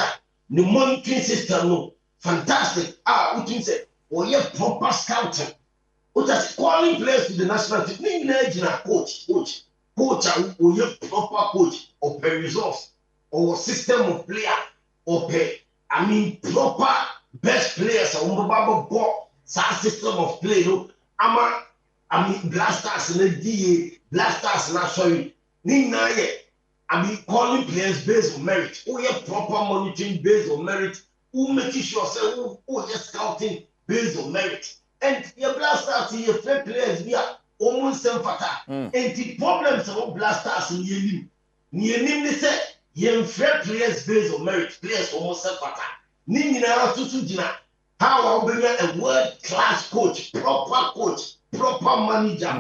the monitoring system, fantastic. Who thinks that? Or you have proper scouting. Or just calling players to the national team. Coach, or you have proper coach, or pay resource, or system of player, or pay, proper best players, or ball, system of play. Black Stars in the DA, Black Stars not sorry. Calling players based on merit. Or you have proper monitoring based on merit. Who making sure say who just scouting based on merit. And your Black Stars, your fair players, we are almost same factor. And the problems of Black Stars in Yenim. Yenim, they say, your fair players based on merit, players almost same factor. Nina to how I'll bring a world-class coach, proper manager.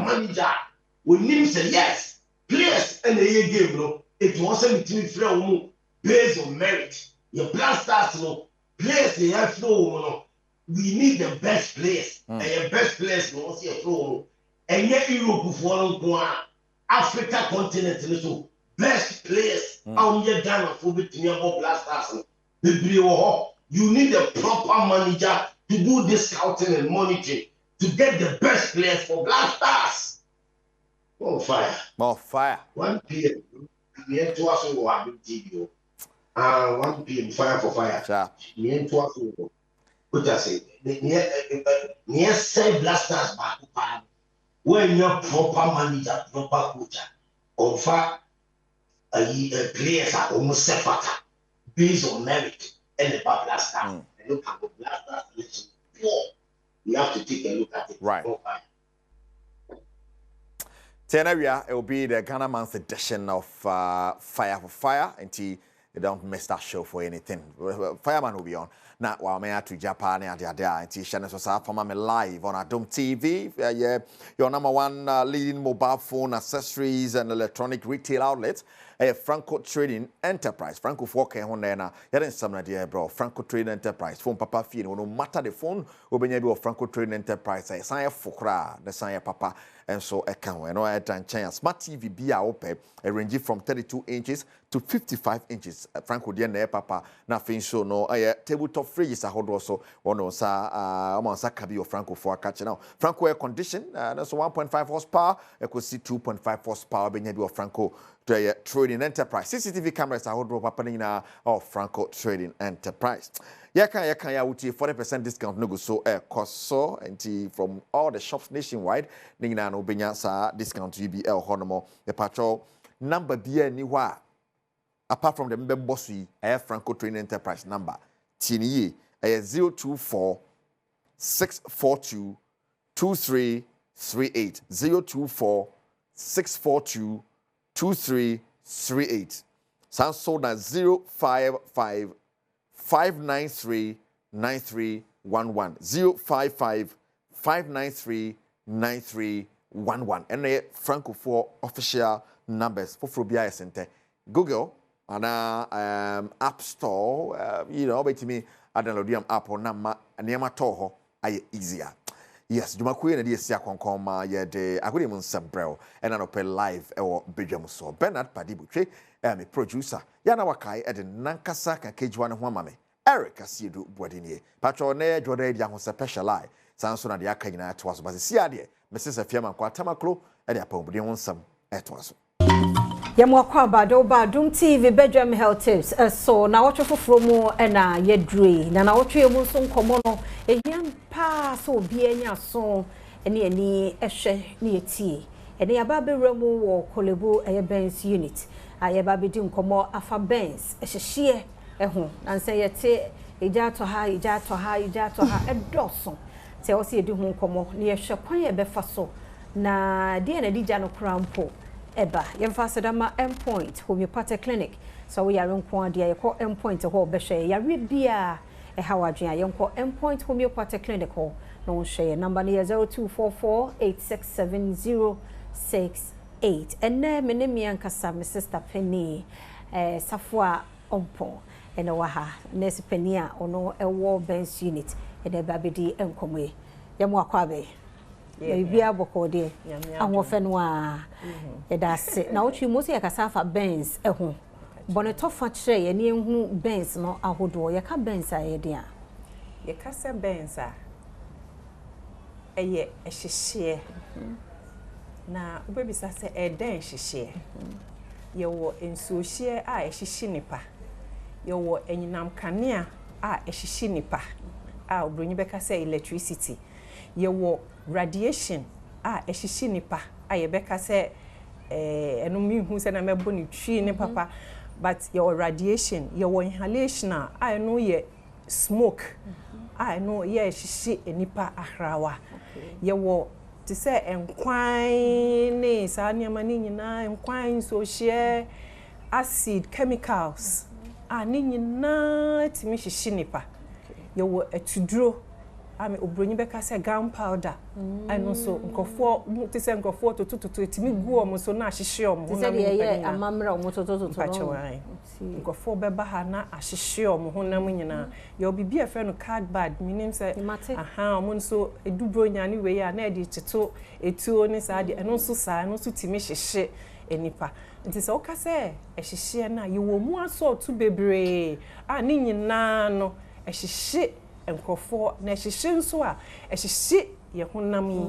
When Nim say yes, players and the year game, it wasn't between fair based on merit. Your Black Stars, players they have flow. We need the best players. And the best players will see a flow. And yet Europe for Africa continent so best players out here Ghana for between your Black Stars. You need a proper manager to do this scouting and monitoring to get the best players for Black Stars. More fire. 1 p.m. We have to ask you Adom TV. 1 p.m. fire for fire. We have to ask you. What I say? Near say Black Stars back. When you're proper manager, proper coach, on fire, players are almost separate based on merit and the Black Stars. And look at the Black Stars. You have to take a look at it. Right. Tenavia, it will be the Ghana Month edition of Fire for Fire. And you don't miss that show for anything. Fireman will be on. Now, while me to Japan and the other, and channel so for me live on Adom TV. Your number one leading mobile phone accessories and electronic retail outlet. Franco Trading Enterprise. Franco Foke on there now. You're in some idea, bro. Franco Trading Enterprise. Phone Papa Fee. No matter the phone, we be able Franco Trading Enterprise. Say sign Fokra, the sign Papa. and so ɛka ho ɛno ɛda nkyɛn smart TV bi a wopɛ range from 32 inches to 55 inches Franco deɛ na papa na afei nso no tabletop fridges ahodoɔ so wɔn sa ɔmo ka bi o Franco for akache now Franco air condition that's 1.5 horsepower ekosi 2.5 horsepower benya bi o Franco trading enterprise CCTV cameras ahodoɔ papa na Franco trading enterprise yaka ya wuti 40% discount no go so cost so and from all the shops nationwide nina no benya sa discount UBL honomo the patrol number bia ni wa apart from the member boss Franco Trading Enterprise number tiniye 024 642 2338 024 642 2338 sound sold at 055 593 9311 055 593 9311 and Franco for official numbers for Frobia Center Google and App Store bet me I download app or nama and yama toho aye easier. Yes, Juma Queen and yes, Yakonkoma, yet I could even Sabrel and an open live or Bijam so Bernard Padibuche, a producer, Yana Wakai at the Nankasa and Cage 1 Wamame, Eric Asidu Boadini, Patrone, Jode Yaho special eye, Sanson and the Akina twas, but the Siadia, Mrs. Fiaman Quatamaklo, and the Apple some at was. Yamwakwa Badom TV Badwam health tips so na watcho foforo mu na yedre na watcho emu so nkomo no ehia pa so obi anya so ani ehwe na yetie ene yaba bewramu wo Kolebu Benz unit ayaba bedi nkomo afa Benz ehyehye eho na nse yete eja to ha edoso se o se edi hu nkomo na yehwe kwan ye befa so na de na dija no krampo eba yemfa sedama endpoint homeopathic clinic so we are nko ade ye endpoint ho behwe yare bia hawadwen ayenko endpoint homeopathic clinic ho no share number 0244867068 enne menemi ankasa me sister Penny safua ompo ene waha nurse Penny a ono ewo Benz unit ene babedi enkomo yemo akwabe bia bokode ahofenwa edase na ochi mosi yakasafa Benz eho boneto fa kire ye ne hu Benz no ahodo ye ka Benz ayede a ye kasa Benz a eye ehyehye na ubebisa se eden hyehye ye wo ensuohye a ehyehye nipa ye wo enyinam kanea a ehyehye nipa a obronyi beka se electricity ye wo radiation a ehyehye nipa a ye beka se eno mi hu se na mebo ni twi ne papa but your radiation your inhalation a no ye smoke a no ye ehyehye nipa ahrawa ye wo ti se enkwan ne sa niama ni nyina enkwan so share acid chemicals a ni nyina ti mi hyehye nipa ye wo etuduro ame obronyi beka se gunpowder ano so nkofo ti se nkofo tototo etimi gu omo so na ahyehye omo ti se de ye amamra omo tototo no nkofo beba ha na ahyehye omo honam nyina ye obibi afa no cardboard minim se aha omo so edubronya ne we ya na edi tito etuo ne sa de eno so sa no so timi hyehye enipa nti se oka se ehyehye na ye wo mu aso to bebre a ne nyina no ehyehye enkofo na ehyehye nso a ehyehye ye honam yi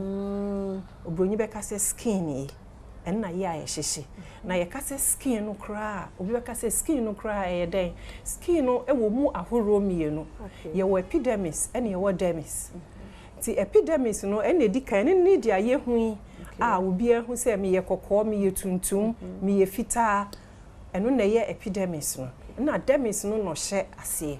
obronyi beka se skin yi enna ye a ehyehye na ye ka se skin no kra obi beka se skin no kra ye den skin no ewo mu ahoro mienu ye wo epidermis ene ye wo dermis ti epidermis no ene di kan ne di aye hu a obi ehu se me ye kokko me ye tuntum me ye fita eno na ye epidermis no na dermis no no hye ase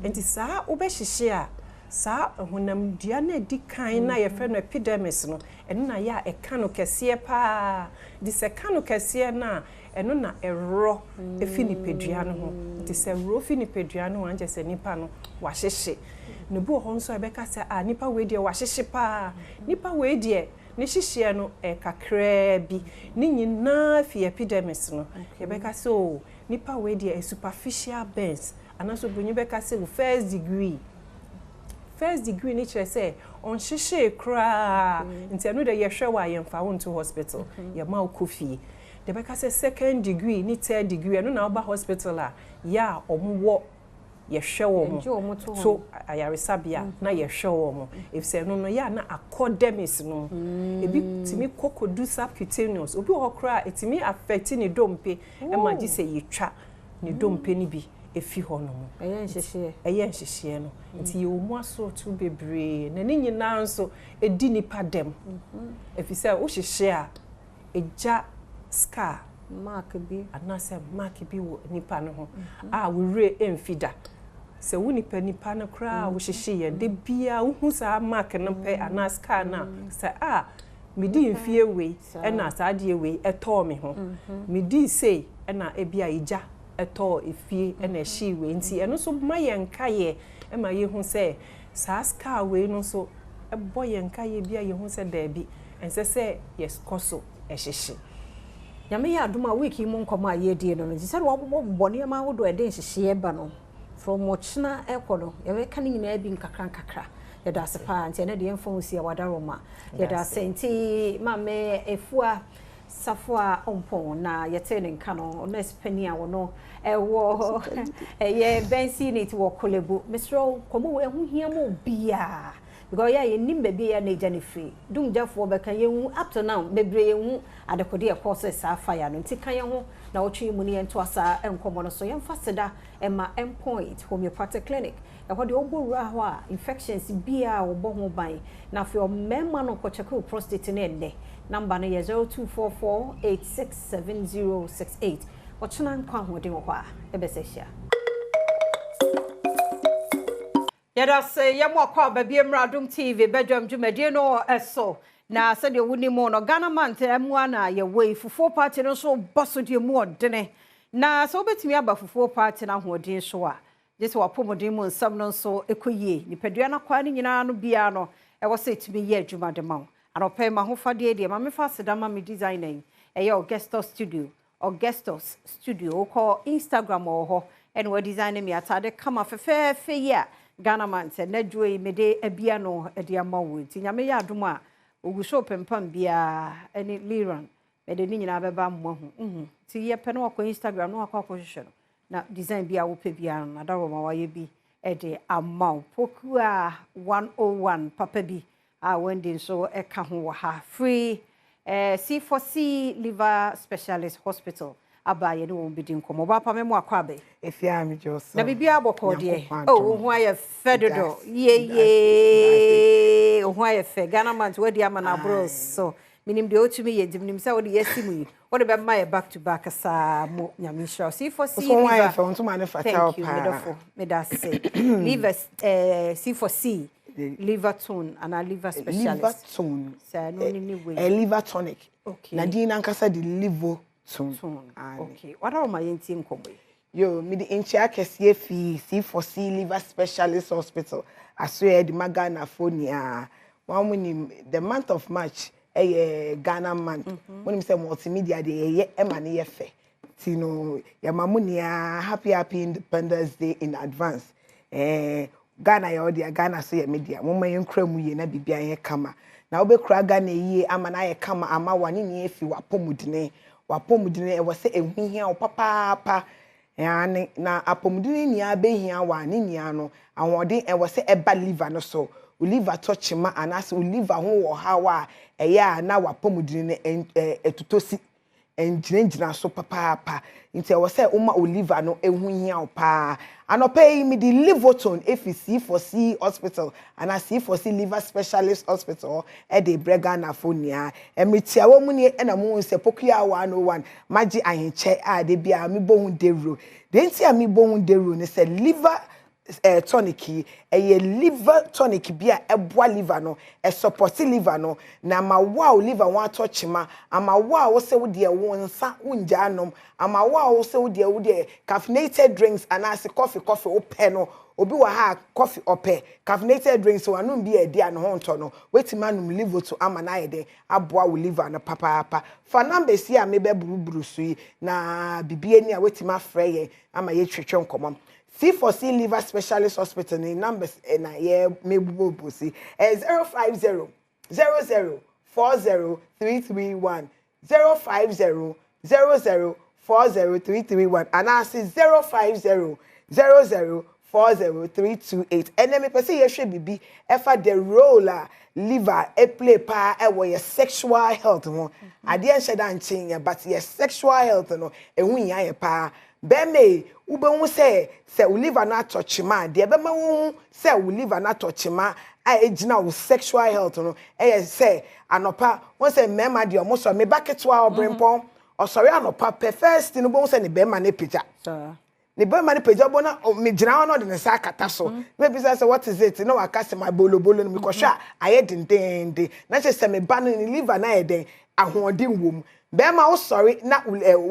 enti saa obehyehyɛ a saa honam dua na di kan na ye fɛ no epidermis no eno na ya eka no kɛseɛ pa di se ka no kɛseɛ na eno na ɛrɔ efi ni pedua no ho enti se ro fi ni pedua no anje se nipa no wa hyehye ne bu ho nso ebeka se a nipa we die wa hyehye pa nipa we die ne hyehye no kakra bi ni nyina fi epidermis no ebeka se o nipa we die superficial burns anaso bunyi beka se first first degree ni chere say on hihye kra nti anu de ye hwe wa ye mfa won to hospital ye ma kofi de be ka say second degree ni third degree anu na oba hospital a ya omuwo ye hwe wo mo so ayaresabia na ye hwe wo mo if say no ya na academics no ebi timi kokodu subcutaneous obi ho kra etimi affect ni dompe e ma gi say yetwa ni dompe ni bi efi ho no mo eye nhihye no nti ye omu aso to bebre na ni nyina nso edi nipa dem efi say wo hihye a eja scar mark bi anase mark bi wo nipa no ho a wo re emfida se wo nipa no kra wo hihye ye de bia wo hu sa mark no pe anas scar na say midi mfie we na sa de we eto me ho midi say na ebia ija eto efie na ehyi we nti eno so ma ye nka ye ma ye hu say sa scar we no so ebo ye nka ye bia ye hu say da bi ense say yes koso ehihye nyame ya adoma week mu nkoma ye die no no se wo bobone ma wo do eden hihye ba no from mochna ekono ye we kan nyina bi nkakra ye da se pa nti ene de enfo si wadaroma ye da senti mame efua safua ompon na ye tene nka no na spania wo no ewo ye bensi ni ti wo kolebu misro komo we hu hia mo bia because ye nimbe bia ya na jane free dum jafo be kan ye hu up to now bebre ye hu adekode e course sa fire no nti kan ye hu na wo twi mu ne ento asa enkomo no so ye mfaseda ema endpoint homeopathic clinic e ho de obowura ho a infections bia wo bo ho ban na fe o mema no ko check prostate ne ende number no ye 0244867068 ochuna nkwa ho de ho a e be se hia yada se yamo akwa babie mra Adom TV Badwam dwumadie no eso na se de wuni mo no Ghana man emu ana ye wei fufuo party no so bosso de mu odene na so betimi aba fufuo party na hoodin so a jese wapomodin mu nsam no so ekoyie nipadua na kwa ni nyina no bia no e wo se etimi ye adwuma de ma anope ma ho fade de ma me fa sedama me designer e Augustus studio ko Instagram ho and we design me atade kama fefe ya Ghana man se nadwe mede abia no de amawo ti nyame ya adom a oguso pempam bia eni liran mede ni nyina beba mo ho ti ye pe no ko Instagram no akwa hwehwe no na design bia wo pe bia na da wo ma wa ye bi e de amaw poku a 101 papa bi a wendin so e ka ho ha free C4C liver specialist hospital abaye no won bidin komo ba pa memo akwabe efia mi joso na bibia aboko de ho aye fedodo ye ho aye fe Ghana man to wadi amana bros so minim de otumi ye dimnim sa wodi yesimu yi wodi be ma back to back sa mo nyame sha C4C so aye fe onto ma ne fatal pa me da say liver C4C liver tone and a liver specialist liver tone say no ni way a liver tonic okay na di na nkasa di liver tone okay what are my yenti nkomo yo me di enchi akese fi C4C liver specialist hospital aso di Ghana fonia one the month of March Ghana month when say multimedia de ema ne yefe ti no ya mamunia happy Independence Day in advance Ghana ya odi Ghana so ya media mumma yenkra mu ye na bibia ye kama na obekura Ghana yie ama na ye kama ama wani ne efi wapomudine e wose ehihia opapapa na apomudine ni abehia wa ne nia no awode e wose eba liver no so liver touchima anase liver ho wo hawa eya na wapomudine etutosi enjinjina so papa nti e wose uma liver no ehuhia opa anope mi di livoton C4C hospital and C4C liver specialist hospital e de brega na fonia emitia wo mu ne na mu se pokuya 101 magi ahenche a de bia mi bohu dero de nti a mi bohu dero ne se liver tonic liver tonic bia eboa liver no support liver no na ma wow liver wa touchima ama wow se wo de wo nsa unja anom ama wow se wo de caffeinated drinks and as coffee ope no obi wa ha coffee ope caffeinated drinks wa no bia de an ho nto no wetima num liver to ama na ye de aboa wo liver no papa fa number si a me be buruburu sui na bibie ni a wetima frɛ ye ama ye twetwe nkomom C4C Liver Specialist Hospital in numbers na ye mebubo si 050 00 40 331 050 00 40 331 and I say 050 00 40328 and then me pese ye hwe bibi efa the role liver e play pa e wo your sexual health ho ade en sheda nchen but your sexual health no ehun ya ye pa be me ube hu se liver na touchima de be ma hu se liver na touchima a ejina wo sexual health no e say anopa won se mema de omo so me baketwa obrempon osori anopa first no bo hu se ne be ma na pija the boy mani peja bona me gina no de nsa akata so maybe say what is it no aka se my bolo no because aye den na che me ba no ni liver na eden ahoden wom be ma wo sorry na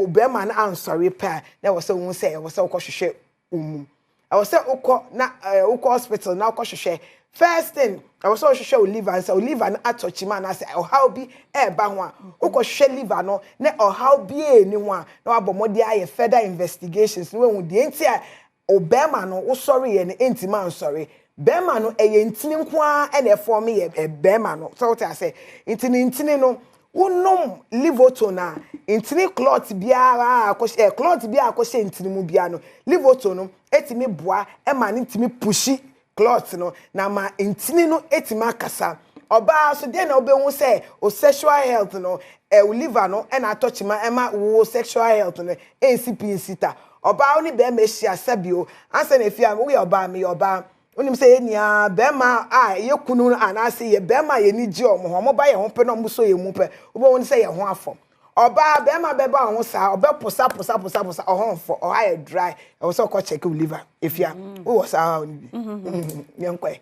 be ma na an sorry pa na wo se won say wo se wo hwehwe umum I was say ukọ na ukọ hospital na ukọ hwehwe first thing I was so hwehwe liver so liver na atochi man na say how bi e ba ho a ukọ hwehwe liver no na how bi eni ho a na abomode aye further investigations no hu de enti a obema no wo sorry ye ne enti man sorry bema no eye ntini nko a na form ye bema no so what I say ntini no unom livoto na intini clot biara akose clot bia akose intini mu bia no livoto no etimi boa e ma ne intimi pushi clot no na ma intini no etimi akasa oba so de na obehu se o sexual health no liver no e na touch ma e ma wo sexual health no ncp sita oba oni be me hia sabio anse na fia we oba me oba onim say enia bema ye kunu anase ye bema ye ni gi omo ba ye ho pe no muso ye mu pe obo won say ye ho afom oba bema beba ho sa obe posa ohonfo o ha dry e wo so ko check liver efia wo was how ni yankwe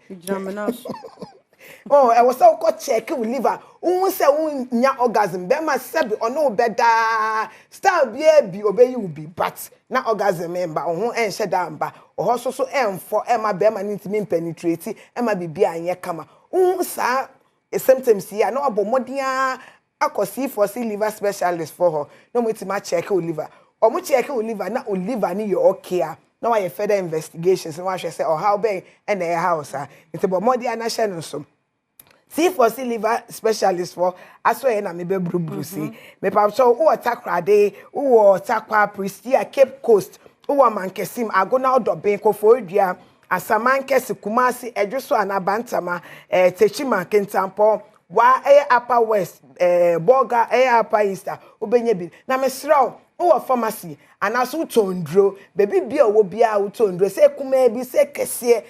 oh e wo so ko check liver won say won nya orgasm bema sabi ono beda star bi obeyi ubi but na orgasm member ho enhye da mba oho so emfo ema be ma ntimi penetrate ema bibia anye kama sa symptoms ya na obomodia akosi for see liver specialist for her no mutima check liver o mu check liver na liver ni your okay na why further investigations na why say oh how be and the house nti bomodia na hye no so see for see liver specialist for aso na me be brubrusi me pa so o takrade o takwa pristia Cape Coast o mankesim agona odoben kofo dua asamankesi kumasi edwoso anabantama techima kentampo wa upper west boga upper east obenye bi na mesraw o pharmacy anaso tondro baby bia wo bia wo tondro se kuma bi se kese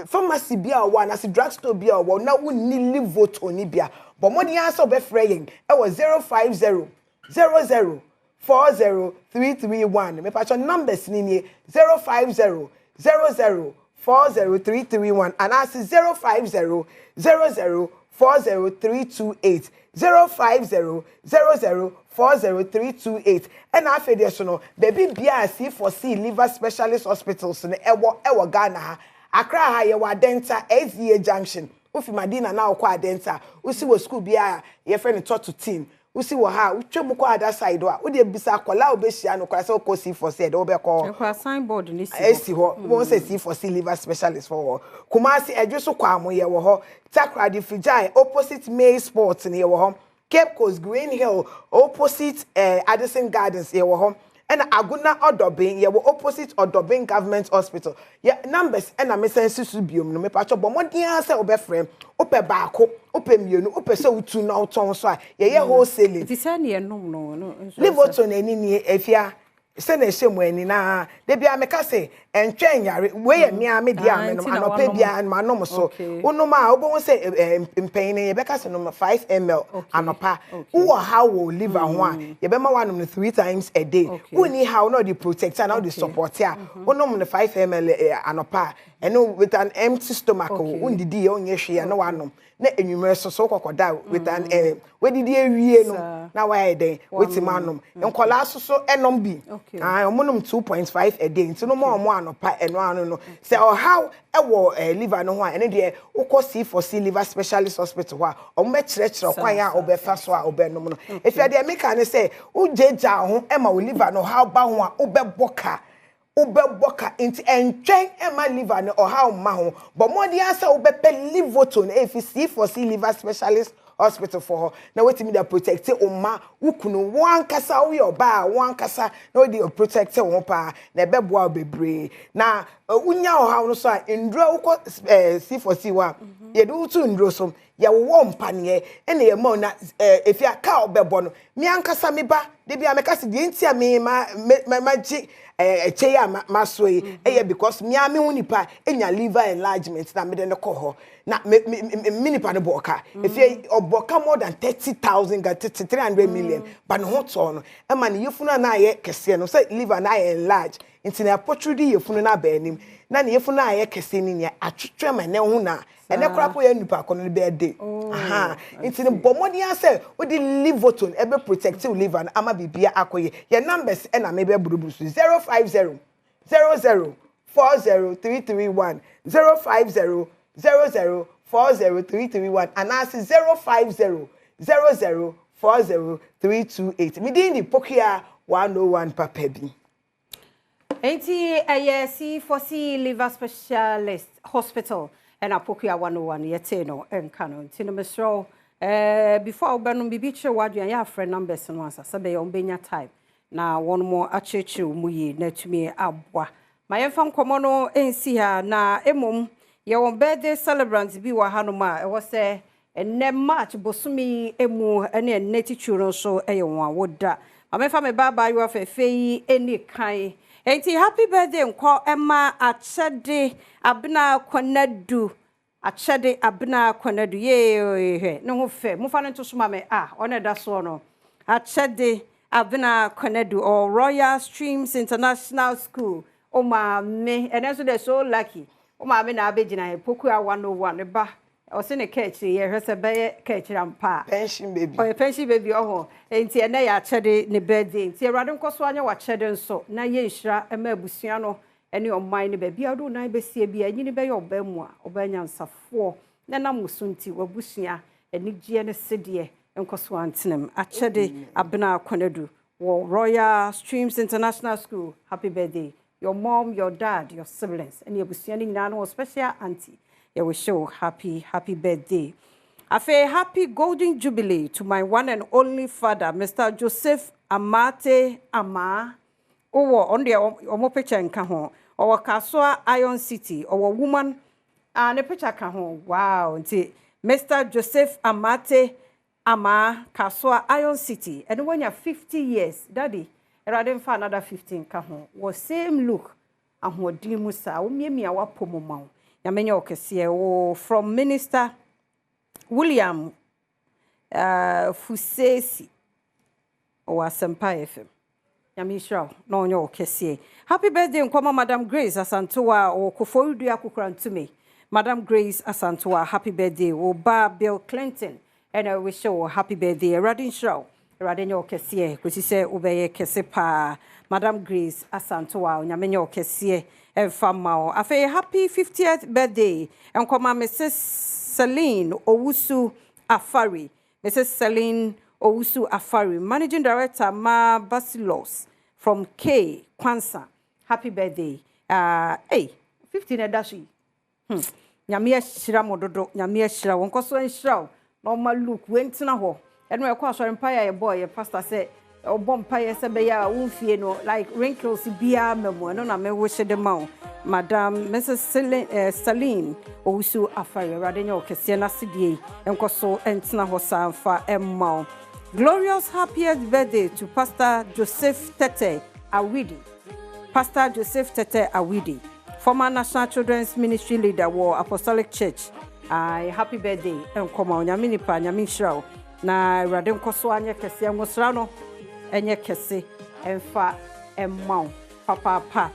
pharmacy bia wo anaso drugstore bia wo na wo ni livoto ni bia bomodi answer be fraying e was 050 00 40331 me patch numbers ni 050 00 40331 and as 050 00 40328 050 00 40328 and after this no baby bia C4C liver specialist hospitals no ewo Ghana ha Accra ha ye wa Denta SDA junction ufi Madina na okwa Denta usi wo school bia ye friend to 10 usi wo ha utwem ko ada side wa wo de bisa akola obehia no kwase ko C4C de wo be ko ekwa signboard ni si ho wo se C4C liver specialist for Kumasi edwoso kwa mo ye wo ho CHRAJ Theft opposite May Sports ni ye wo ho Cape Coast Green Hill opposite Addison Gardens ye wo ho and Aguna Odobin ye wo opposite Odobin Government Hospital ye numbers and me sense su biom no me pacho bomodian se obefrem ope baako ope mienu ope se utu na uton so a ye wholesale ti se ne enum no livoto na ni ni efia se na ehemu ani na de bia me ka se entwen yare we ye mia me dia me no anope bia ma no so unuma obo won se mpain ye be ka se no 5 ml anopa wo how wo liver ho a ye be ma wanom no 3 times a day woni how no the protect and how the support ya unum no 5 ml anopa and with an empty stomach undidi ye onye hwe na wanom na enwumer so kokoda with an we didi ewie no na why den wetimanom enkola so enom bi omonum 2.5 a day nti no mo anopa eno anu no say how ewo liver no ho ene de ukọ C4C liver specialist hospital ho omo be kire kwan ya obefa so a obenom no if you dey make an say ujeja ho e ma liver no how ba ho a obeboka ubeboka inti entwen ema liver ne oha ma ho but more dey answer ubepe livoton if you for see liver specialist hospital for her na wetimi dey protect oma wukunu wan kasa wo oba wan kasa na dey protect wo pa na beboa bebre na unya oha no so a ndro wo see for see wa ye do tu ndro so ye wo mpane ene ye ma na efi aka obebo no mi ankasa me ba de bia me kasa de ntia me ma ji echeya masoi because me ame hunipa enya liver enlargement na me de no ko na minipa no boka if oboka more than 30,000 got 300 million but no hot on e ma ne yefunu na aye kese no say liver na enlarge nti na portrude yefunu na ba anim na ne yefunu aye kese ni ne atwetwe ma ne ho na ene krapo ya nipa kono be de aha nti ne bomodi answer we the livoton ebe protective liver na ama bibia akoye your numbers e na me be burubusu 050 00 40331 050 00 40331 and as 050 00 40328 me din di pokia 101 papa bi enti ayesi for see liver specialist hospital and apokia 101 yete no enka no enti no mesro before obenum bibi kire wadwan ya friend numbers no ansa sabe yo mbenya type na one more acheche umuyi na tumi abwa mayemfa nkomo no ensi ha na emom ye won birthday celebrants bi wa hanoma e wo se enne march bosumi emu ene enneti churo so eye won awoda mayemfa me baba yo afefe eni kan enti happy birthday nko ema achede abna konadu achede abna konadu ye no ho fe mu fa no to soma me one da so no achede abna konadu or Royal Streams International School o ma me and so they so lucky o ma me na abegina Pokua 101 ba o se ne catchy ye hwese be catchy ampa pension baby o pension baby o enti ene ya chede ne birthday enti erade nkoso anya wa chede nso na ye nhira ema abusua no ene omman ne ba bia do na besie bia nyini be ye obamu a obanya nsafo na na musunti wabusua ene gie ne sede nkoso antenem achede abna konadu wo Royal Streams International School happy birthday your mom your dad your siblings and your busiani nano special auntie you will show happy birthday afa happy golden jubilee to my one and only father Mr. Joseph Amate Ama owo on the omo picture nka ho owo Kaswa Iron City owo woman ne picture ka ho wow nti Mr. Joseph Amate Ama Kaswa Iron City and when you're 50 years daddy erade mfa another 15 ka ho wo same look ahodin musa wo miemia wapomoma ya menya okese wo from Minister William Fusesi o Asempa FM ya mishra na onye okese happy birthday nkoma Madam Grace Asantoa o Koforudu akukura ntume Madam Grace Asantoa happy birthday o ba Bill Clinton and I wish you happy birthday Radin Show Radin okese kwesi ubeye kese pa Madam Grace Asantoa onyamenye okese emfama o afa happy 50th birthday enkoma Mrs. Celine Owusu Afari Mrs. Celine Owusu Afari Managing Director Ma Basilos from K Kwansa happy birthday 15 edashi nyame ahira mododo nyame ahira wonkoso ahira normal look wentina ho eno ekwa asore empire ye boy ye pastor say obom empire se be ya wonfie no like wrinkles bia memo no na me wohye de ma Madam Mrs. Celine Owusu Afari radenya okese na sidie enkoso entina ho sanfa emma glorious happiest birthday to Pastor Joseph Tete Awidi Pastor Joseph Tete Awidi former National Children's Ministry leader war Apostolic Church happy birthday enkoma onyamini pa nyami shraw na rade nkoso anya kese ngosra no enye kese emfa emma papa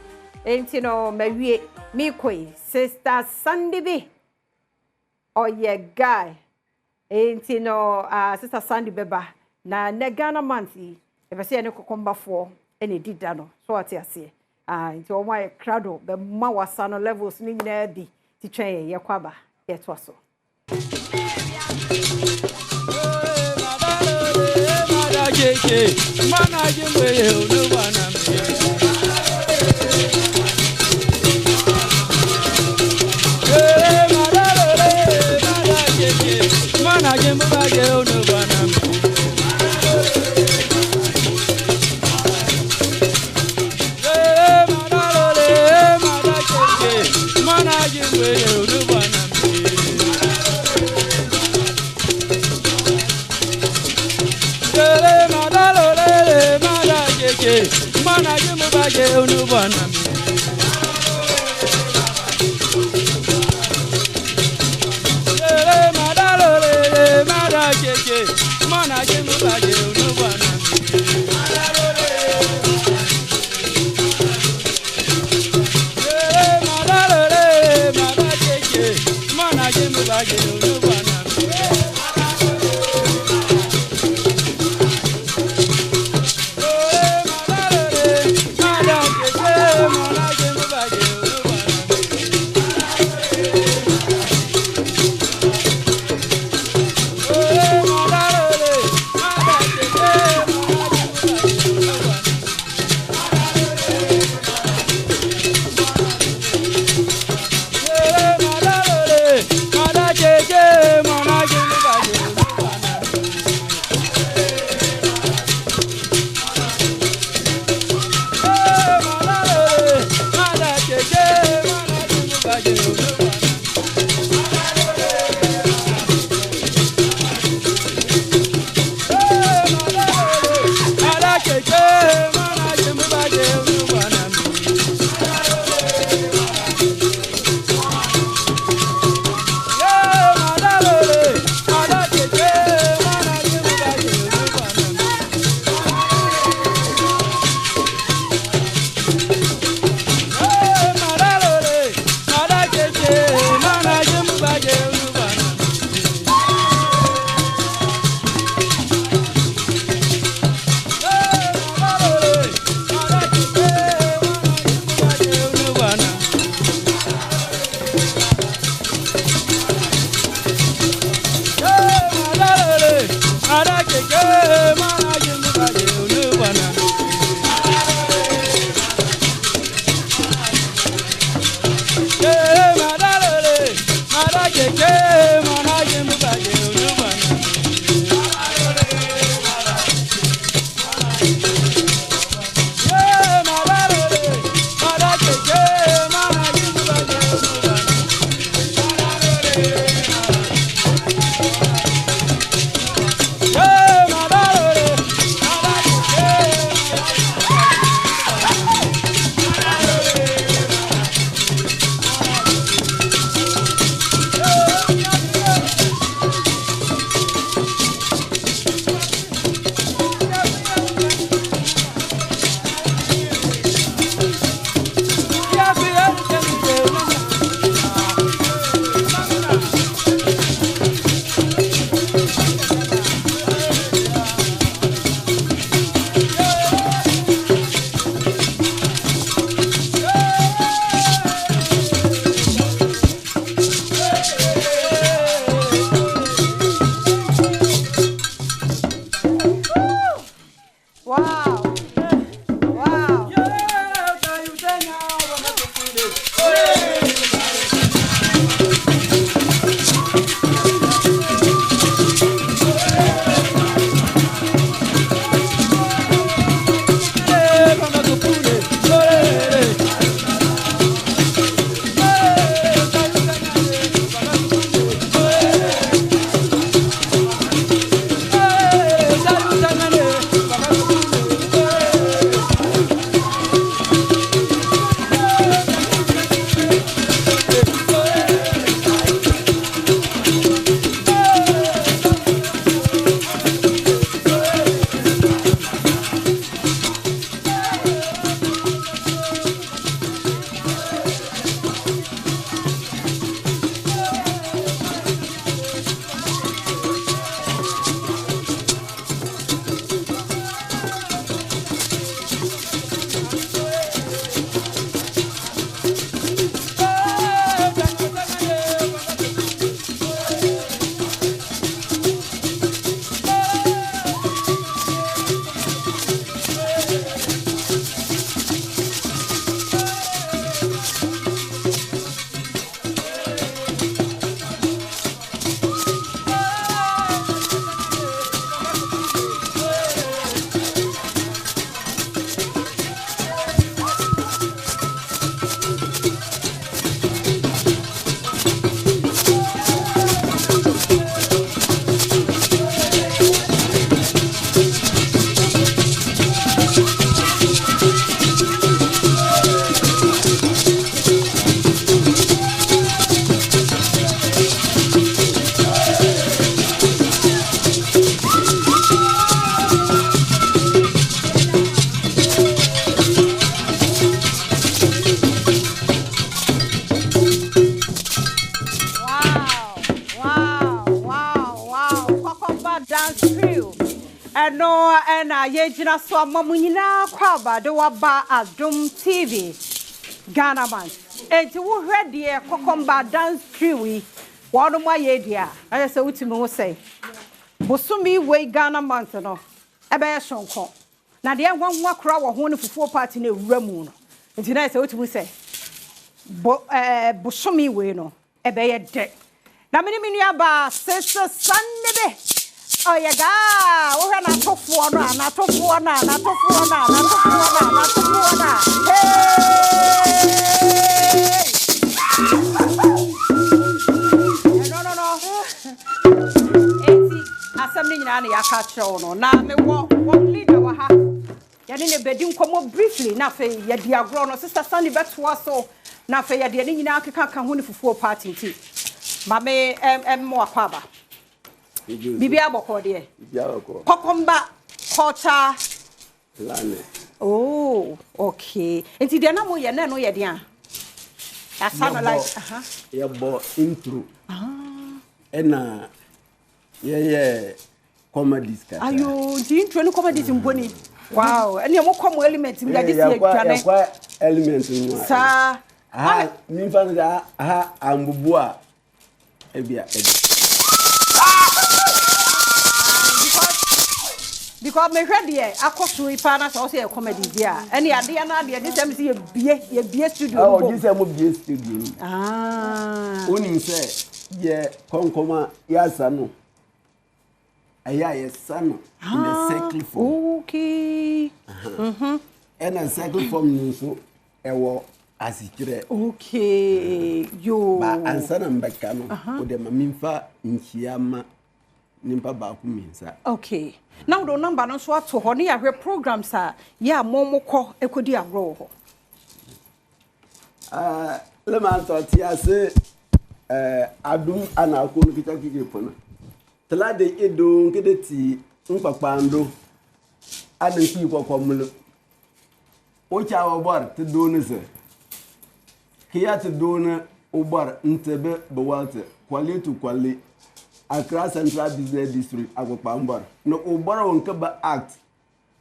enti no mawie mikoi sister Sandy bi oye guy enti no sister Sandy beba na negana manti ebese ene kokombafo ene dida no so ati ase enti o my crowd be ma wasa no levels ni nyina bi ti twen ye kwaba ye to so mana baje unu bana mi. Lele madalo lele madacheche, mana je mu baje unu bana mi. Lele madalo lele madacheche, mana je mu baje unu bana mi. eno ena yegyina so amamunyina kwaba de waba Adom TV Ghana man enti wo hwede kokomba dance crew wonu ma yedia na se wutimi wo sei bosumi we Ghana man no ebe shonko na de nwanwa kora wo ho ne fufuo party na ewura mu no enti na se wutimi sei bosumi we no ebe ye de na mini aba sister Sunday oh yeah, ga. Oh, na tofu na. Hey! No. Eti asem ni nyina na yaka no. Na me wo leader wa ha. Ya ne bedi nkomo briefly na fe ya di agro no sister Sunday betwa so na fe ya de ni nyina akeka ka ho ne fufuo party ti. Ma me mo akwaba. Bibi aboko de. Kokomba culture planet. Oh, okay. Enti de na mo ye na no ye de a. Asana like Ya bo intro. Ena ye comedy ska. Ayo, di intro ni comedy mboni. Wow, eni mo komo element mi gadi si edwane. Ya kwa element nwa. Sa mi fa da ambubu a ebia because me hwede e akoso ipa na so say comedy dia ene ade na ade de sem say ye bie studio oh you say mo bie studio oni say ye konkoma ya sano aya ye sano in the cycle form okay and a cycle form ni so ewo asikire okay yo ba ansana mbeka no o de mamimfa nchiama nimpa ba ku minsa okay now the number no so ato ho ne ya hwe programs a ya momokọ ekodi agro ho le man to ti ase adum ana ko no kita kike pona tla de edo nkede ti nkpakpando adan ki kokomlo o cha wo bor te do ne se kiya te do ne o bor ntebe bewate kwale to kwale Accra Central Business District agopambar no oboro wonka ba act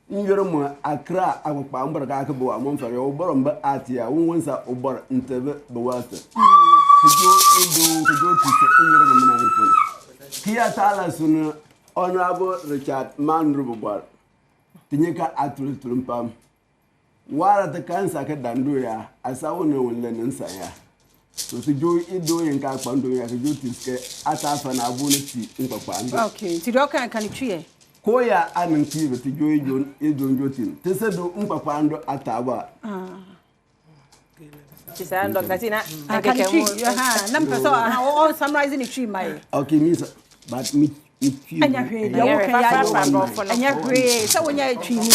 nyeremo Accra agopambar ka bo amon fere oboro ba act ya wonsa oboro ntebe bewate kujo tise nyeremo na ifo kiya tala sunu honorable Richard Mandrububar tinyeka atultumpam wara ta kansa ka dando ya asawo ne wolle nsa ya so to jo ido yen ka kpando ya jo tiske atafa na abuniti nkpakpando okay ti do kan twie ko ya ananti be ti jo ido tin te se do nkpakpando ataba ti sa ndo katina kan twie na mpeso on summarizing the tree mai okay me but me twie anya hwe ya wo kan ya anya hwe se wonya twie ni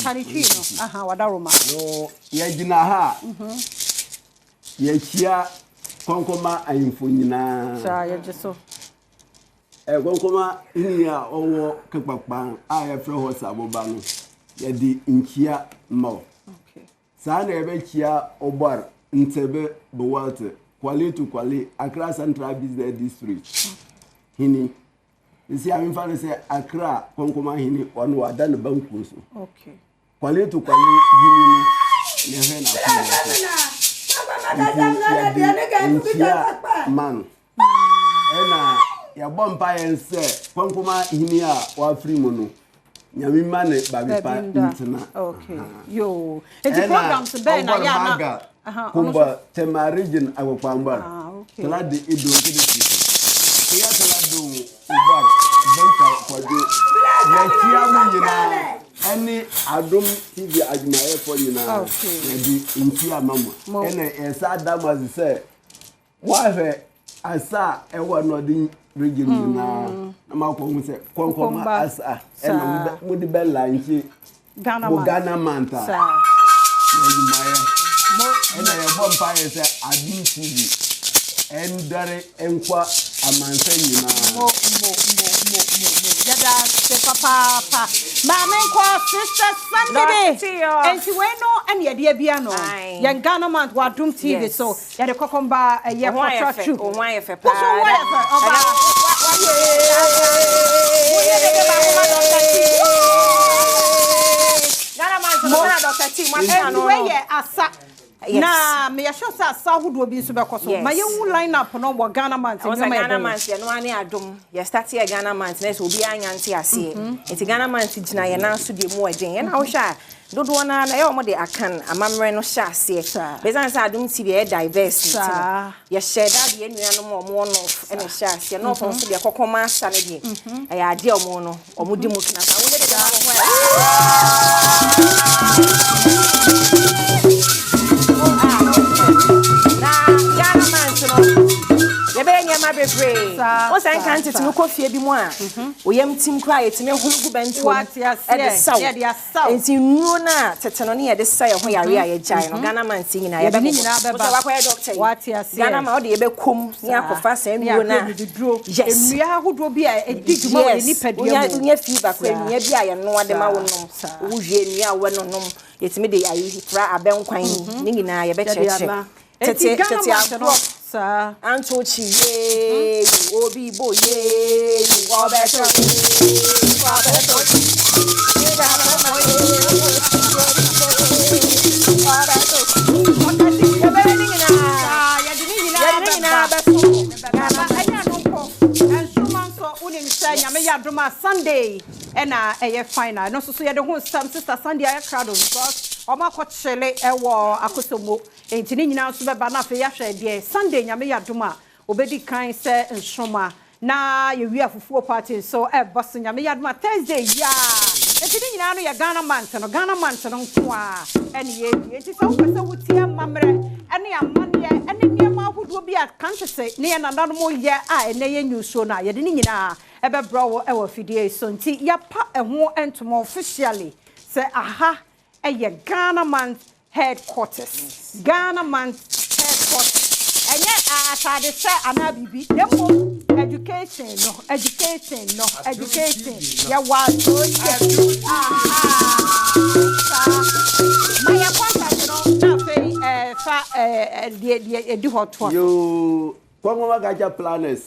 Tani no wadaroma no ya gina ha ya kia konkoma ayimfo nyina sa ya jeso konkoma inia owo kekpakpan a ya fre ho saboba no ya di nkia mo okay sa na ebe kia obor ntebe bewate kwale to kwale Accra Central Business District hini isi amin fa se Accra konkoma hini onu wada ne banku so okay kwale to kwale hini ni he na man ena ya bompa yense konkoma hini a wa free mu no nyami mane babipa ntina okay yo eti programs be na ya na kumba tema region agopamba okay tla de edo kede ya tla do ubar banka kwajo ya kiya mu nyina ani Adom TV adwumaye fo nyina na di nkia mama ene esa damazi se wa asa ewo no di region nyina na makọ mu se konkoma asa ene mu di bella nchi Ghana manta adwumaye ene ye bompa ye se Adom TV endare enkwa amansa nyina yada se papa mama kwa sister Sunday and she went no and ye dia bia no ye Ghana man wa Adom TV so ye de kokomba ye portrait true o wan ye fe pa Na me yasho sa sahudo bi nso bekoso ma yehu line up no wo Ghana man te Ghana man se no ani adom ye start here Ghana man na so obi anya nte ase enti Ghana man ti gina ye na so de mu eden ye na wo hwa dodo na ye o mo de akan amamre no hwa ase bezan sa Adom TV ye diverse ye share that ye nua no mo no e na hwa ase no fon so de kokoma asa ne de e ya de o mo no o mo di mu kina sa wo de de o san kan tete no kofie bi mu a o yam tim kra yetime hunu gu bento e de saw enti nuo na tete no ne ye de saw ye ho yare a ye jai no Ghana man ti nyina ye be ba wa kwa doctor Ghana man o de ye be kom ni akofa san nuo na yes nnua hodo bi a ediguma wo ni padua mu nya fever kwa nnua bi a ye no ade ma wo nom wo hwie nnua wo no nom yetime de ayi fra abenkwan ni nyina ye be cheche tete akro sa Antochi ye obi bo ye obeto Sunday and a final no so ye the whole sister Sunday I crowd because o ma ko chele e wo akosomo enti ni nyina so be ba na fe ya hwe de Sunday nyame ya doma obedi kan se nsoma na ye wi afufuo party so e boss nyame ya doma Thursday ya enti ni nyina no ye Ghana man no nko a ene ye enti so pese wutie mamre ene amane ene niema ahodo bi a kan tese ne ye nanda no mo ye a ene ye nyuso na ye de ni nyina ebe bro e wo fidie so nti ya pa eho entomo officially se aha eye Ghana man headquarters Ghana man headquarters enye atade se ana bibi demo education ya wa so my contact no na fe fa di hot one yo Kongo Gaja planners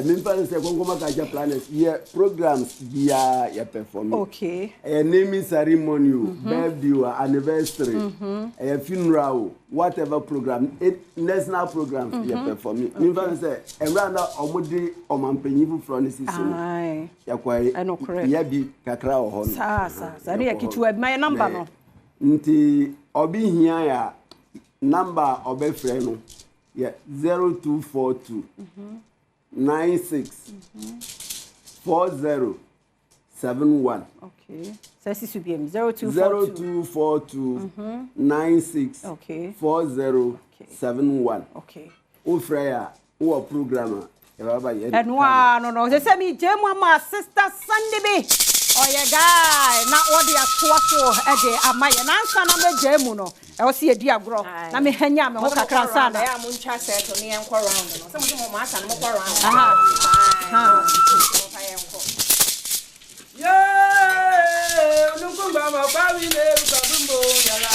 Mimpa se Kongo Gaja planners here programs via ya perform. Okay. Naming ceremony, birthday, anniversary, funeral, whatever program, national programs ya perform. Mimpa se emranda omudi omampenyifu from season. Ai. Ya kwai. I know correct. Ya bi kakra ohon. Sa ne yakitu my number no. Nti obi hia ya number obe frɛ no yeah 0242 96 4071 okay so this will be 0242 96 okay 4071 okay o frɛ ya o program e baba ye no say me jemu ma sister Sunday be oye guy na odi atoa so e de amaye na nsa na megemu no e o se edi agro na me hanya me ho kakra sa na ya mu ntwa set no yen kwa round no se mo ma asa no kwa round yeah unungumba mabawi le ukadumbo yala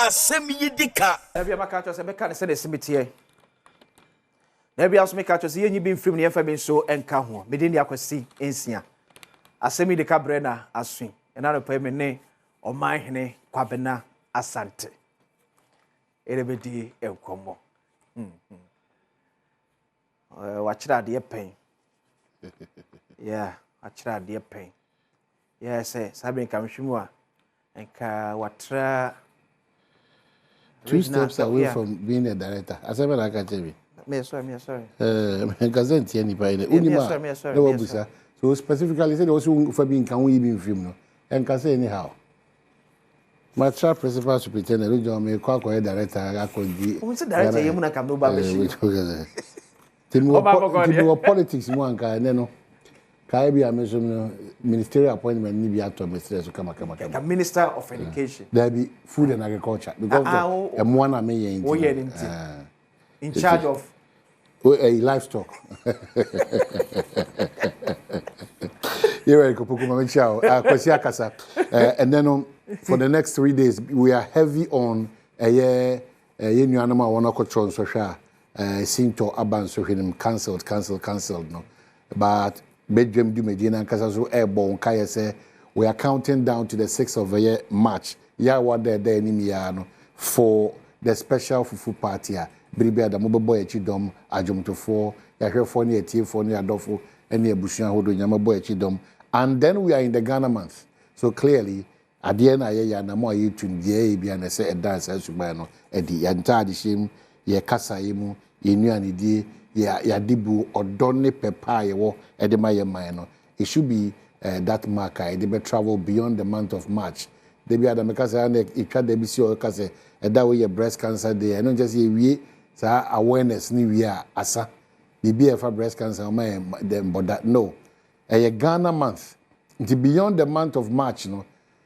asɛm yi dika Ebi amaka to se beka ne se simitiye na ebi aso meka to se yenyi bi mfrim ne yefa bi nso enka ho mede ni akwasi ensia asɛm yi dika bre na asui ena no pa me ne ɔman hene kwabena asante erebedi enkomo wachira de pen yeah wachira de pen yeah say sabe nka mhwimu a nka watra 2 steps away from being a director. I said, I can't tell you. Me sorry. Gazette, any by the Unima. So specifically, said also for being can we be film, and can say anyhow. My child principal superintendent, John, may call a director. I could be. Who's the director? You want to come to Babashi? Politics, one kind, you know. Kaibi a ministerial appointment ni bi ato minister so kama. The Minister of Education. There be food and agriculture because the one na me in charge of livestock. Here ko pokuma me chao kwasi akasa and then for the next 3 days we are heavy on ye nuanama wona ko tron so hwa sinto aban so hwenim cancelled no but Badwam do Medina nkasa so airborne kaya say we are counting down to the 6th of March. Yeah, what there no for the special fufu party. Bribia da mobile boy chidom ajum to 4 ya hwefo ne etiefo ne adofo ene abusuan hodo nyama boy chidom and then we are in the Ghana month. So clearly adie na ye na mo ayi tundie bia na say e dance asuba no e di ya ntade shim ye kasa yimu ye nuane die ya dibu odone pepa yewo edema ye man no it should be that marker they be travel beyond the month of March they be ada meka say na itwa da bi si o ka say eda we breast cancer day and not just ye wie sa awareness ni wie asa bibi e fa breast cancer man them but that no a Ghana month beyond the month of March no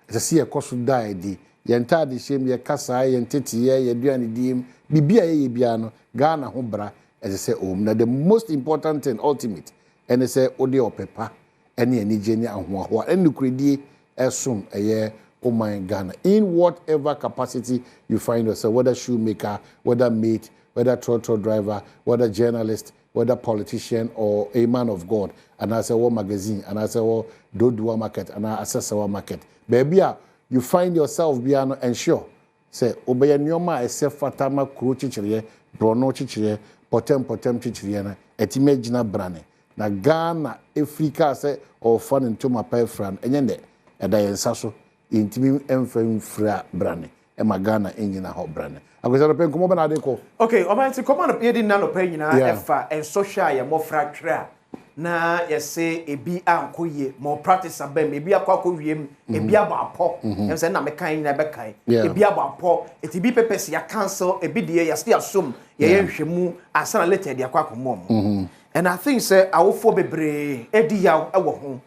it's a see a cost die di ye ntade shem ye kasa ye ntete ye duane dim bibi a ye bia no Ghana ho bra as I say, now the most important thing, ultimate, and I say, Ode Pepa, any Jenny and Hua, and the credi assume a year, oh my Ghana, in whatever capacity you find yourself, whether shoemaker, whether mate, whether trotro driver, whether journalist, whether politician or a man of God, and I say, what magazine, and I say, what do market, and I assess our market. Baby, you find yourself, Biano, and sure, say, Obey Nyoma, a self fatama, crew chichire, Brono chichire, potem chichire na etime gina brane na Ghana Africa say or fun into my pay fran enyende eda yensa so intimi emfam fra brane e ma Ghana engina ho brane akwesa pe nkomo bana de ko okay o man ti komo na ye di na no pe nyina efa en social ye mo fra twa na ye say ebi ankoye mo practice abem ebi akwa wiem ebi abapo em say na me kan na be kan ebi abapo etibi pepes ya cancel ebi de ya still assume ye hwemu asana later de akwa komom and I think say awofo bebre edi yaw ewo ho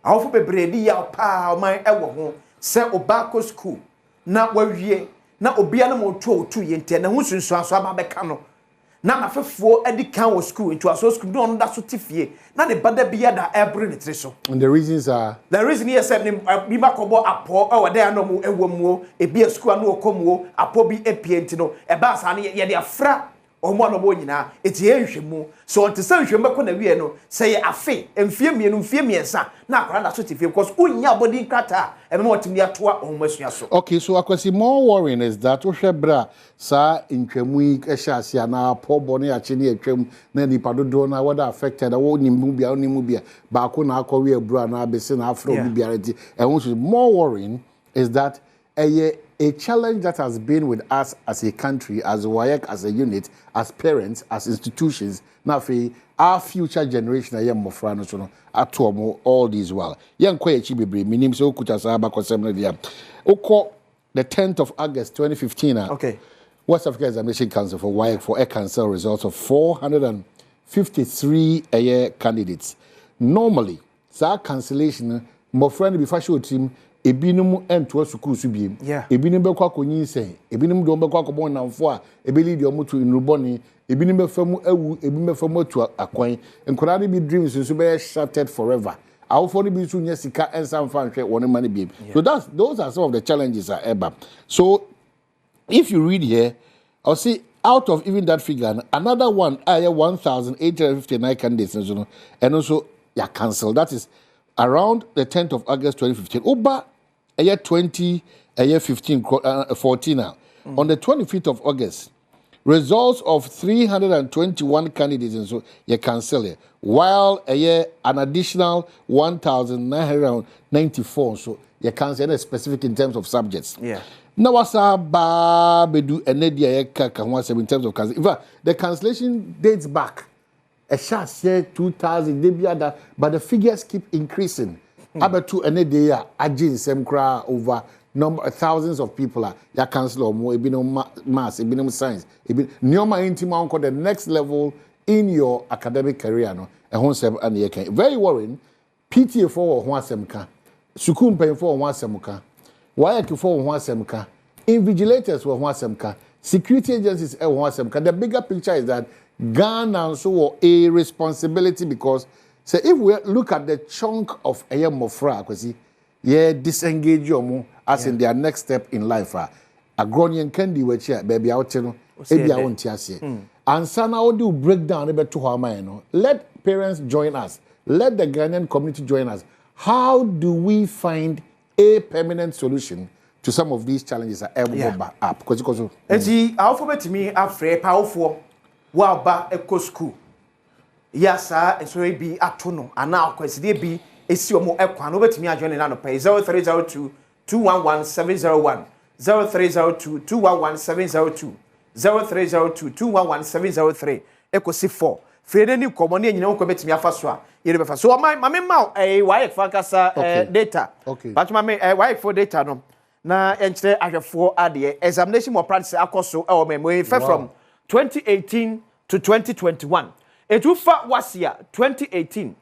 awofo bebre edi yaw pa man ewo ho say obako school na wawie na obia na mo twa otu ye nte na hu sunsu aso aba be ka no na mafefo edi kan wo school into aso school no da so tifie na ne bada bia da every ne so and the reasons are the reason here said bi makobo apo e wode anom ewom ebi school anu okomuo apo bi epie no e ba sa ne ye de afra omo anobo nyina eti ehwemu so onte se nhwem ko na wie no se ye afe emfie mienu mfie miensa na akora da so tifie because unya body krata e me otimi atoa omo asua so. Okay, so akwasi more worrying is that wo hwebra sa ntwamu yi ehya ase na pobo ne ache ne atwam na nipa dodo na whether affected wo nimu bia ba ko na akọwe abura na abese na afro bia reti and what is more worrying is that a challenge that has been with us as a country, as WAEC, as a unit, as parents, as institutions. Now, our future generation, I am Mofrano, so atomo all these well. Young Koye Chibibre, minim so kutasaba kosemna Oko the 10th of August 2015. Okay. West Africa Examination Council for WAEC for cancel results of 453 candidates. Normally, that cancellation, Mofrano before show team. Ebinum ento school su biem ebinum be kwa konyin sen ebinum do be kwa ko bon namfo a ebeli di omutu inruboni ebinum be famu awu ebinum be famu atu akwan nkora ne bi dreams so be shattered forever awfo ne bi su nya sika ensan fa nhwe woni mane biem so those are some of the challenges are eba so if you read here, I'll see out of even that figure, another one, 1,859 candidates, and also you cancelled. That is around the 10th of August 2015. Oba, a year 20, a year 14 now. On the 25th of August, results of 321 candidates, and so you cancel it. While a year, an additional 1,994, so you cancel it specific in terms of subjects. Yeah. Now, what's up, Bedu, and Nadia in terms of cancellation? In fact, the cancellation dates back. A shot said 2,000, but the figures keep increasing. About 2 and a day, Ajin Semkra over thousands of people are cancel or more, mass, science, Nyoma intima on the next level in your academic career. No, and very worrying. PTA for one semka, Sukum paying for one semka, YQ for one semka, invigilators for one semka, security agencies one semka. The bigger picture is that Ghana also a responsibility because say if we look at the chunk of Mofra, because disengage your more as in their next step in life. Agronian candy which baby out no ebi I want and sana how do break down about to how let parents join us, let the Ghanaian community join us. How do we find a permanent solution to some of these challenges that ever up? Because the alphabet me afre powerful ba eco school. Yes, and so be atono and now kwesi be esi omo ekwa no betimi adwene na no pay 0302 211701 0302 211702 0302 211703 ekosi 4 frede ni komo ne nyina ko betimi afa so a yere befa so mame ma why fakasa data but mame why for data no na enchire ahwefo ade examination more practice akoso e o memory from 2018 to 2021 etufa wasia 2018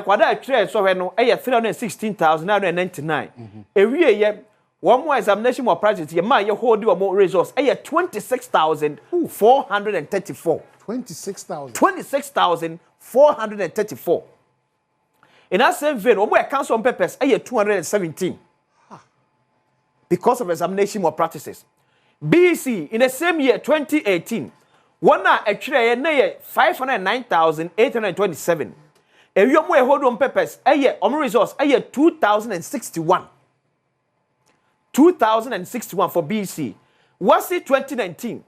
kwada atire so hwe no 316,999 ewie ye one more examination more practice ye man ye hold your more results 26,434 26,434 in that same vein one more council on papers 217 because of examination more practices. BC in the same year 2018 one atire ye 509,827 if you hold on papers, results 2,061. 2,061 for BC. What's it 2019?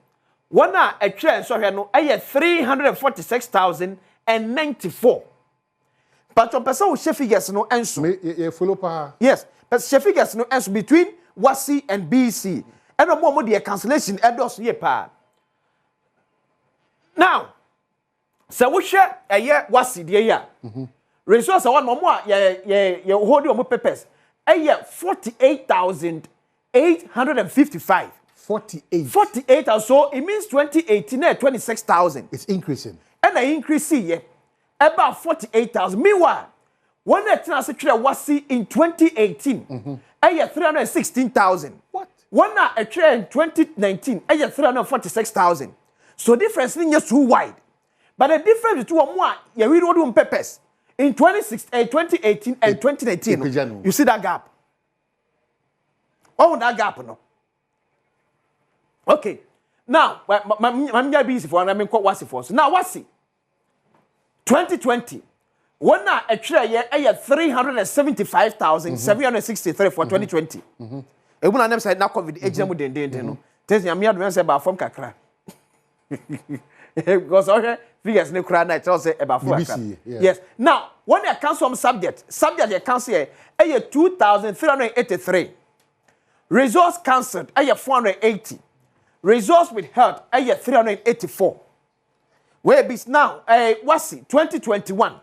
One a trend so here no 346,094. But on person she figures no answer. Follow pa. Yes, but she figures no answer between WASI and BC. And no more the cancellation edos ye pa. Now so we share a year WASI the year. Resource one more ye hold your papers. A year 48,855. 48 or so it means 2018 26,000. It's increasing. And the increase here about 48,000. Meanwhile, one that transfer was in 2018 a year 316,000. What? One that a trade in 2019 a year 346,000. So difference is just too wide. But the difference between one you read all the papers in 2018 and 2019. You see that gap? Oh, that gap no. Okay. Now, I'm busy for I mean what's it for? So now what's it? 2020. One now a year 375,763 for 2020. Even I never said now COVID exam den no. Tell me I say about from kakra. Because okay figures no cry night tell say about for kakra. Yes. Now, when they cancel some subject they cancel here 2,383. Results cancelled 480. Results with health 384. Where be now what's it 2021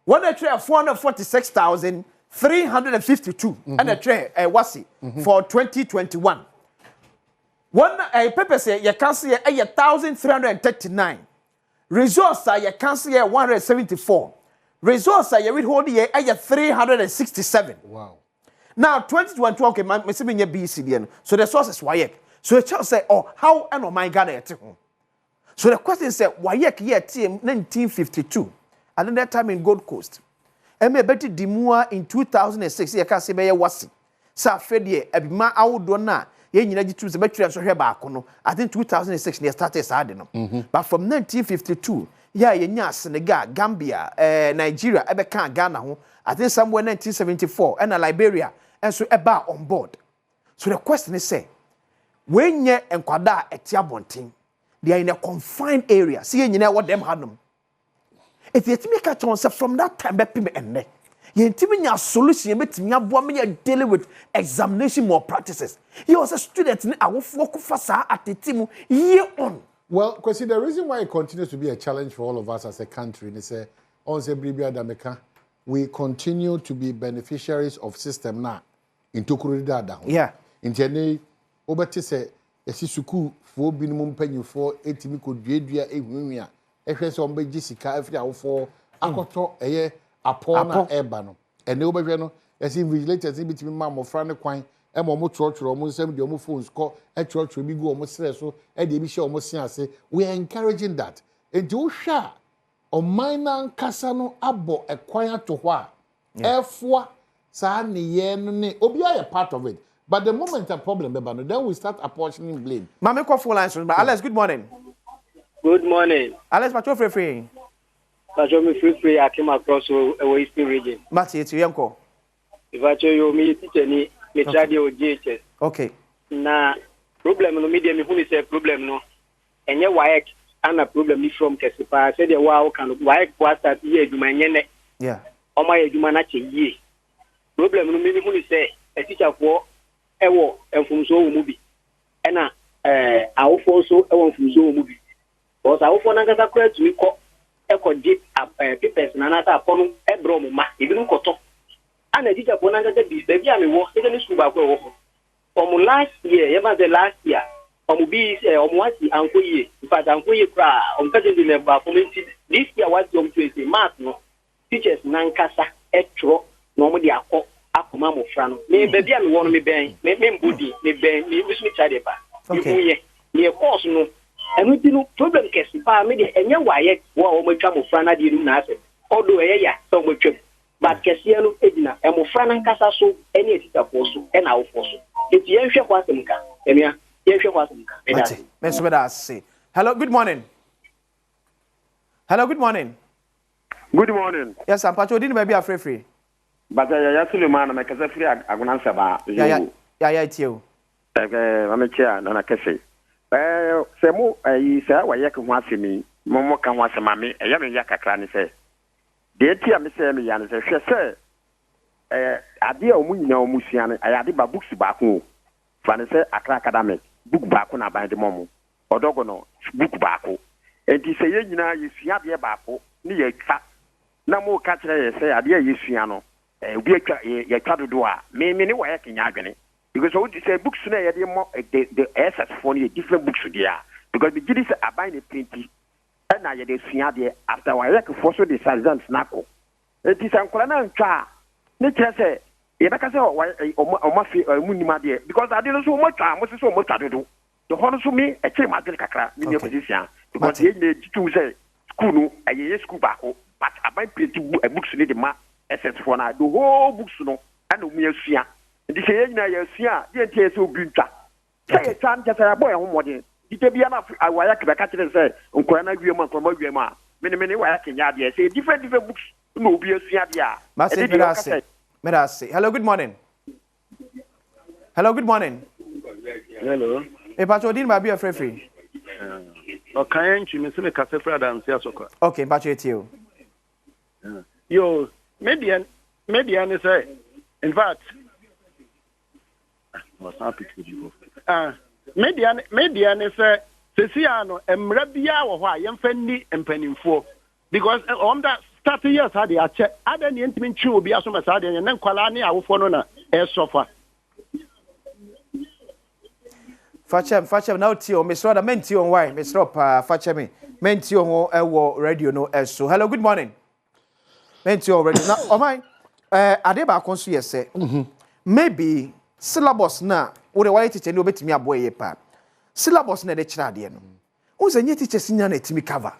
one a tray 446,352 and a tray what's it for 2021 one paper say you cancel 1,339 results are you cancel 174 results are you withhold 367. Wow. Now 2021 okay me say me BC so the source is why so the child say oh how and my Ghana at home. So the question is, why year 1952, and that time in Gold Coast, and me betty Dimua in 2006. You can see me wasi. Sa Fredie, ebima awudona ye nyina gitu se betwa so hwe baako no I think 2006 they started sad no but from 1952 yeah ye nya Senegal Gambia Nigeria ebeka Ghana ho I think somewhere 1974 and Liberia and so eba on board so the question is say when ye enkwada etia bonten they are in a confined area see ye nyina what them hanum if you make a chance from that time bepi me enne ye ntimi nya solution betimi aboa me deal with examination more practices he was a student ni awofo kofa saa atetimu year on. Well, because the reason why it continues to be a challenge for all of us as a country is on the Bribia Dameka, we continue to be beneficiaries of system now in Tokurida down. Yeah. In Jenny, Obati say, a Sisuku, 4 minimum penny for 80 could be a wimia, a on Jessica, every hour for Akoto, a year, upon Ebano. And nobody, as in vigilators in between Mamma, Frank Quine. E mo church almost same the phones call a church we go almost so e dey be sure almost say we are encouraging that and you sha o minor kasano abo e kwan to ho a efo sa ne ye no ne obi are part of it but the moment a problem be no then we start apportioning blame. Mama call full answers but Alex, good morning. Good morning. Alex, pacho free. Pacho me free I came across a Eastern region. Mati eti yanko. If I show you me teacher ni me trade o GHS. Okay. Na problem no media me huni say problem no. Enye WAEC ana problem ni from Kesipa say the wow kan WAEC was start here adwuma nye ne. Yeah. Omo ye adwuma na che yie. Problem no me huni say a teacher for ewo enfumso wo mu bi. Ena awofo so ewo enfumso wo mu bi. Because awofo na ngasa kra tumi ko ekodi papers na na ta pono ebro mu ma ebi nkoto. And teacher for Nanga be baby, I mean, what is school back from last year, ever the last year, be uncle ye, but uncle ye cry, person in the this year was young to say, Mark, no teachers Nankasa, Etro, normally I call Akumamo Frano. Maybe I want me bang, me booty, me bang, me wish me chadepa. Okay, near course, no, and we do problem case, maybe and your wire, what we come of Frana didn't answer, although so much. But Kesiano Edina, and Mofran Casa so any teacher also, and our force. It's Yensha Wasimka, and Yensha Wasimka. Mr. say. Hello, good morning. Hello, good morning. Good morning. Yes, I'm Pacho, didn't maybe a free. But I actually man, I can say I can answer about you. Yeah, it's you. I'm a chair, and I can say. Semo, I say, why you can watch me, Momo can watch mammy, a young Yakakran say. The tia me say me yan say ade o mu nyina o mu sua I ade ba books back ho fan say Accra academic book back na ban de momo odogo no book back enti say ye nyina ye sua de back ne ye twa na mo ka kire ye say ade ye sua no obi atwa ye twa dodo a me ne wa ye kenya adwene because what say books na ye de mo the SS for ne different books there because the gidi say aban ne printi na ye de sua de after wa ye for so the sergeant snako it is ankola na ntwa ne kire say ye beka say o ma fi munima de because ade no so mo twa mo so mo twa dodo the hono so me e kire ma de kakra ni position because ye ne titu say school no ye school back but aban printi books ni de ma SS for na the whole books no and o mu asua ndi say ye nyina ye asua de ntie say obi ntwa say twa ntia say boy ho modern ite bia na awaya kebeka kire say nkora na wiema nkoma wiema mene waya kenya de say different books no obi asua dia Merasi. Hello, good morning. Hello, good morning. Hello. E pacho din ba bi free. Okay, nchi me se me kase fra dance asokwa. Okay, pacho etio. Yo, media ni say in fact was happy to you. Media ni say sesiano emra bia wo ho a yemfa ni empanimfo because on that 30 years had the ache ada ni ntimi nchi obi aso masa de ne nkwala ne awofo no na e sofa Fachem now tio Mr. Da menti on why Mr. Pa fachem menti on ho ewo radio no eso. Hello, good morning. Menti on radio. Now oh my ade ba kon so yese. Maybe syllabus na wo de why teacher ni obetimi aboye ye pa. Syllabus na de kira ade no. Wo se nye teacher sinya na etimi cover.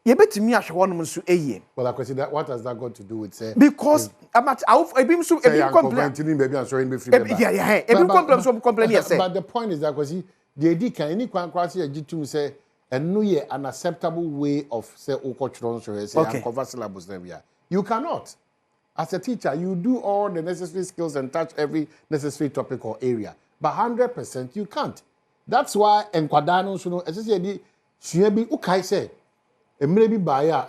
ye betimi ahwe wonom nso eye. Well, I consider what has that got to do with say? Because ebim so ebim complain. Baby, I'm sorry, be free. Yeah. Ebim complain so complain here say. But the point is that because the idea can any kwasi agitum say and no ye an acceptable way of say cultural say and cover syllabus there. You cannot. As a teacher, you do all the necessary skills and touch every necessary topic or area. But 100% you can't. That's why enkwadano so no especially suabi ukai say emre bi ba ya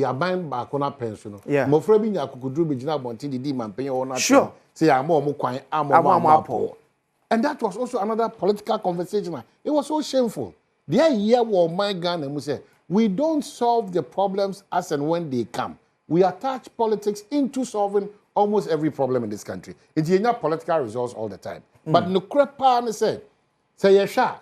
aban ba kona pension no mofra bi nya akukuduru bi gina bonti di mampenye wona sure say amo mo kwan amo. And that was also another political conversation. It was so shameful. The year wo my Ghana mu say we don't solve the problems as and when they come. We attach politics into solving almost every problem in this country. It's not political results all the time. But no crepa ne say yesha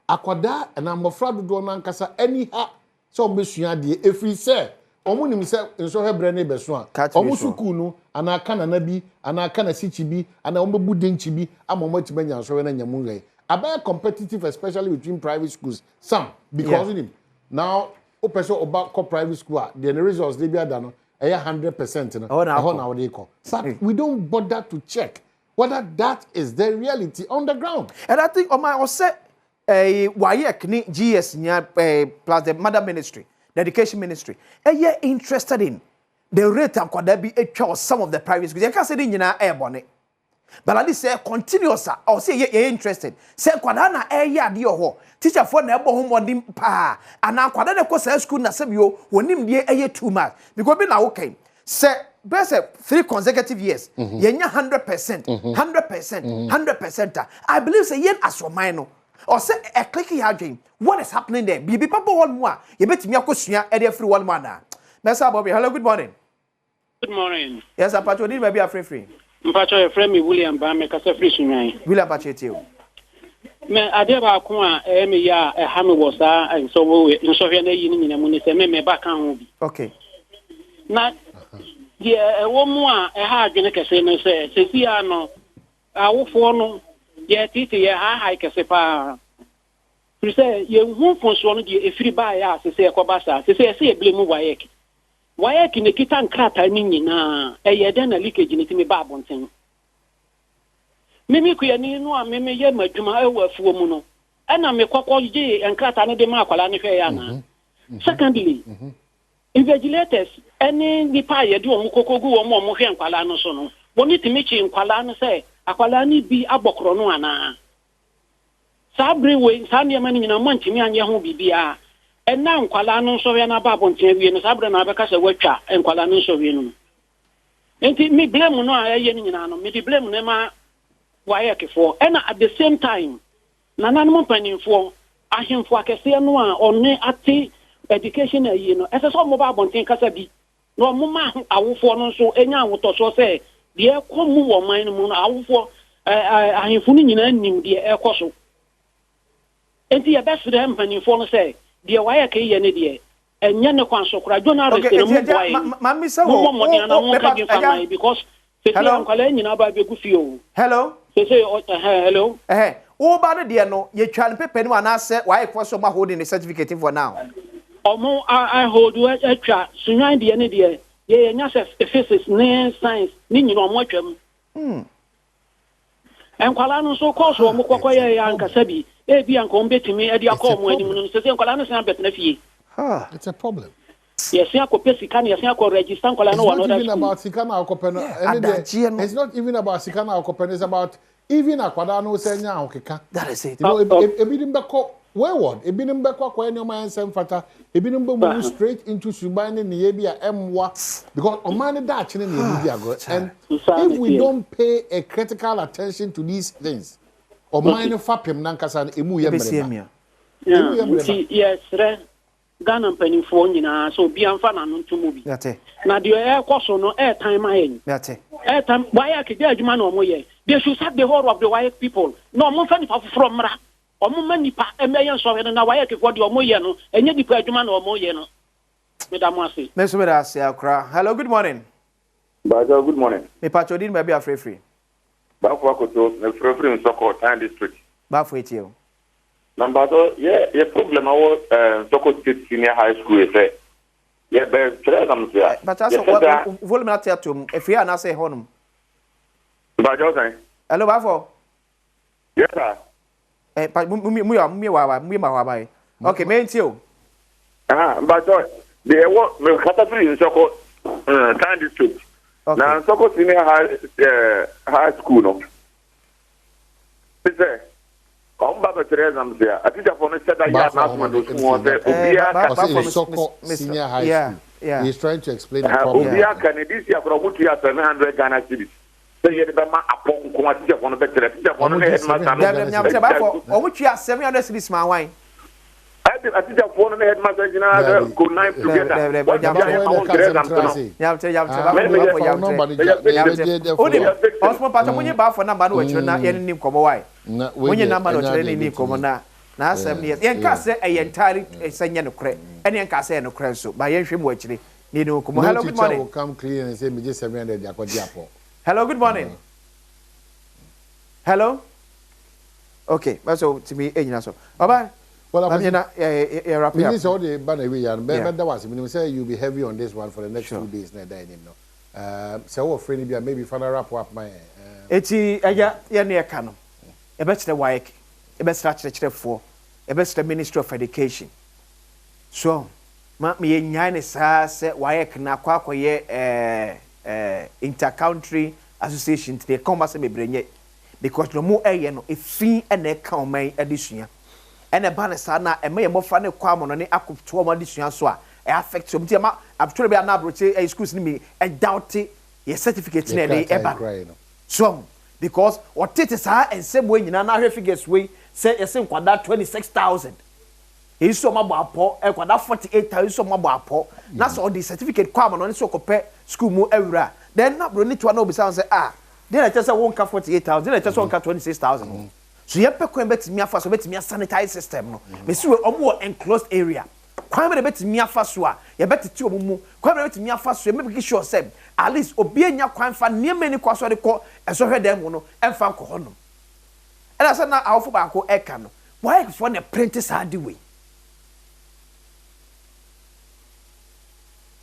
akwada and amofra do no ankasa anyha so besua de efri say omunim say nso hebre ne beso a omu suku no ana aka na bi ana aka na sichi bi ana ombebu denchi bi amomati banya so na nyamu ngai about competitive especially between private schools some because in him now o person about private school the results they be adano 100% no they call. So we don't bother to check whether that is the reality on the ground. And I think I say wayek ni GS nya plus the mother ministry, the education ministry. You're interested in the rate and could be a some of the private schools. You can't say nyina airborne. But at least say continuous or say you're interested. Say kwadana ya di ho. Teacher for na ebo ho modin pa. Ana kwadana ko say school na sebio wonim die eye too much. Because be na okay. Say best 3 consecutive years. Yenya 100%, 100%. I believe say yen asomai no. Or say a clicky harding. What is happening there? Be papa one more. You bet me akosua e dey free one man na. Mr. Bobby, hello, good morning. Good morning. Yes, Apache, need maybe a free. Mpacho your friend me William ba me kasa free sunyan. William Apache tio. Me ade ba ko a me ya ha me wo sa so we so hwe na yi ni nyina mu ni se me ba kan ho bi. Okay. Na ye wo mu a ha adwene kese no se si ano awofo no ye titi ye ha kese pa. Prise ye hu fonso no de efiri ba ya se ekoba sa se e blemu wayek. Wayek ne kita nkrata ni nyina eye den na leakage ni timi ba bonten. Mimi kuyani no a meme ye madwuma ewa afuo mu no. Ana me kwakwo je nkrata ne de ma akwala ne hwe ya na. Secondly, invigilators any nipa ye de omu kokogu omu hwe nkwala no so no. Boni timi chi nkwala no se akwala ni bi abokro no ana. Sabre we sane mani nyina mantimi anye ho bibia. Ena nkwala no so hwe na ba bonten wie no sabre na abeka se watwa nkwala no so wie no. Enti me blame no a ye nyina no me di blame ne ma wayek for and at the same time nananum paninfo ahemfo akese no a onne ate education ayi no ese so mo ba bonten kasa bi no mo ma awofo no so enya awoto so se de ekomu wo man no mu no awofo ahemfo ni nyina nim de ekoso enti ya best dem paninfo no se de wayek ye ne de enya ne kwan so kura jonal rest no mo boy mami se wo because hello hello hello wo ba no de no ye twa ne pepe no ana se why for ma holding the certificate for now omo I hold we atwa sunwan de ne de ye nya se physics ne science ni nyina omo atwam enkwala no so course omo kokko ye ya nkasa bi e bi anko mbetimi e de akọ omo anim no se enkwala no se abet na fie it's a problem. Yes, I could pay Sikana, yes, I could register. It's not even about Sikana Okopeno. It's not even about Sikana Okopeno. It's about even Aquadano Senya Okeka. That is it. You know, a bit bako wayward. A bit bako kwa any man sem fata. A bit move straight into Subani Niebia M1 because Omani Dutch in the and if we don't pay a critical attention to these things, Omani Fapim Nankasan Emu Yemia. Yes, Ghana penifo nyina so bi amfa na no ntumu bi na de e kwaso no e time ahen e time why akide adwuma na omo ye they should sack the whole of the white people no omo fa nipa from mra omo manipa emeyen so he na why akiko de omo ye no enye nipa adwuma na omo ye no madam ase me so me da ase akra hello good morning Bajo good morning me pacho din ba bia free ba ko akoto na free in Soko Town district ba fo etio number 2 yeah problem our Soko State Senior High School is Yeah, but that's what volume not tell to if you are not say honum. But okay. Hello, Bafo. Yes, sir. Okay, main you. But they want me category in Soko Town District. Now Soko Senior High School, no. Come back to Teresa there. I think for me said that you are not going to Senior High School. Yeah. He's trying to explain the problem. Obia can this year from which you are 700 Ghana cedis. So you have upon Commander for the better teacher for the headmaster. Or which you are 700 cedis, my wine. I think the phone and headmaster good night together. Na asem ne yen ka se entire senya no kre ene yen ka se no kre so ba yen hwem wachire ni no komo. Hello, good morning. Come clean and say me just 700 akodi apo. Hello, good morning. Hello. Okay, so to me enyina so baba. Well, I'm na wrap up. This all the banner we are but that was me say you be heavy on this one for the next 2 days na die no. So what friend be maybe final wrap up my eti eja ye na e ka no. E be kire waik. E be stra kire for. E be stra Ministry of Education. So ma me nyai ne sa se waik na kwakoye intercountry association they come as me brenye because no mo eye no efi e na ka o man adisua ene ba ne sa na e me mofa ne kwa mo no ne akoto o adisua so a e affect o ma abtore be na abroche schools ni me e doubt your certificate na e ba so because what it is ha ensem we nyina na hwe figures we say yesen kwada 26,000 e so ma bo apo e kwada 48,000 so ma bo apo na so the certificate kwa mo no so kopɛ school mu awura then na bro ni to na obi say they let us won ka 48,000 they let us won ka 26,000 so ye pe kwan betimi afa so betimi sanitize system no me si we omo enclosed area kwan be betimi afa so a ye betiti omumu kwan be betimi afa so me be sure say at least obi anya kwan fa niam ni kwa so de ko eso hwe dem no emfa nko ho no ela say na awfo ba ko eka no why for na print sad way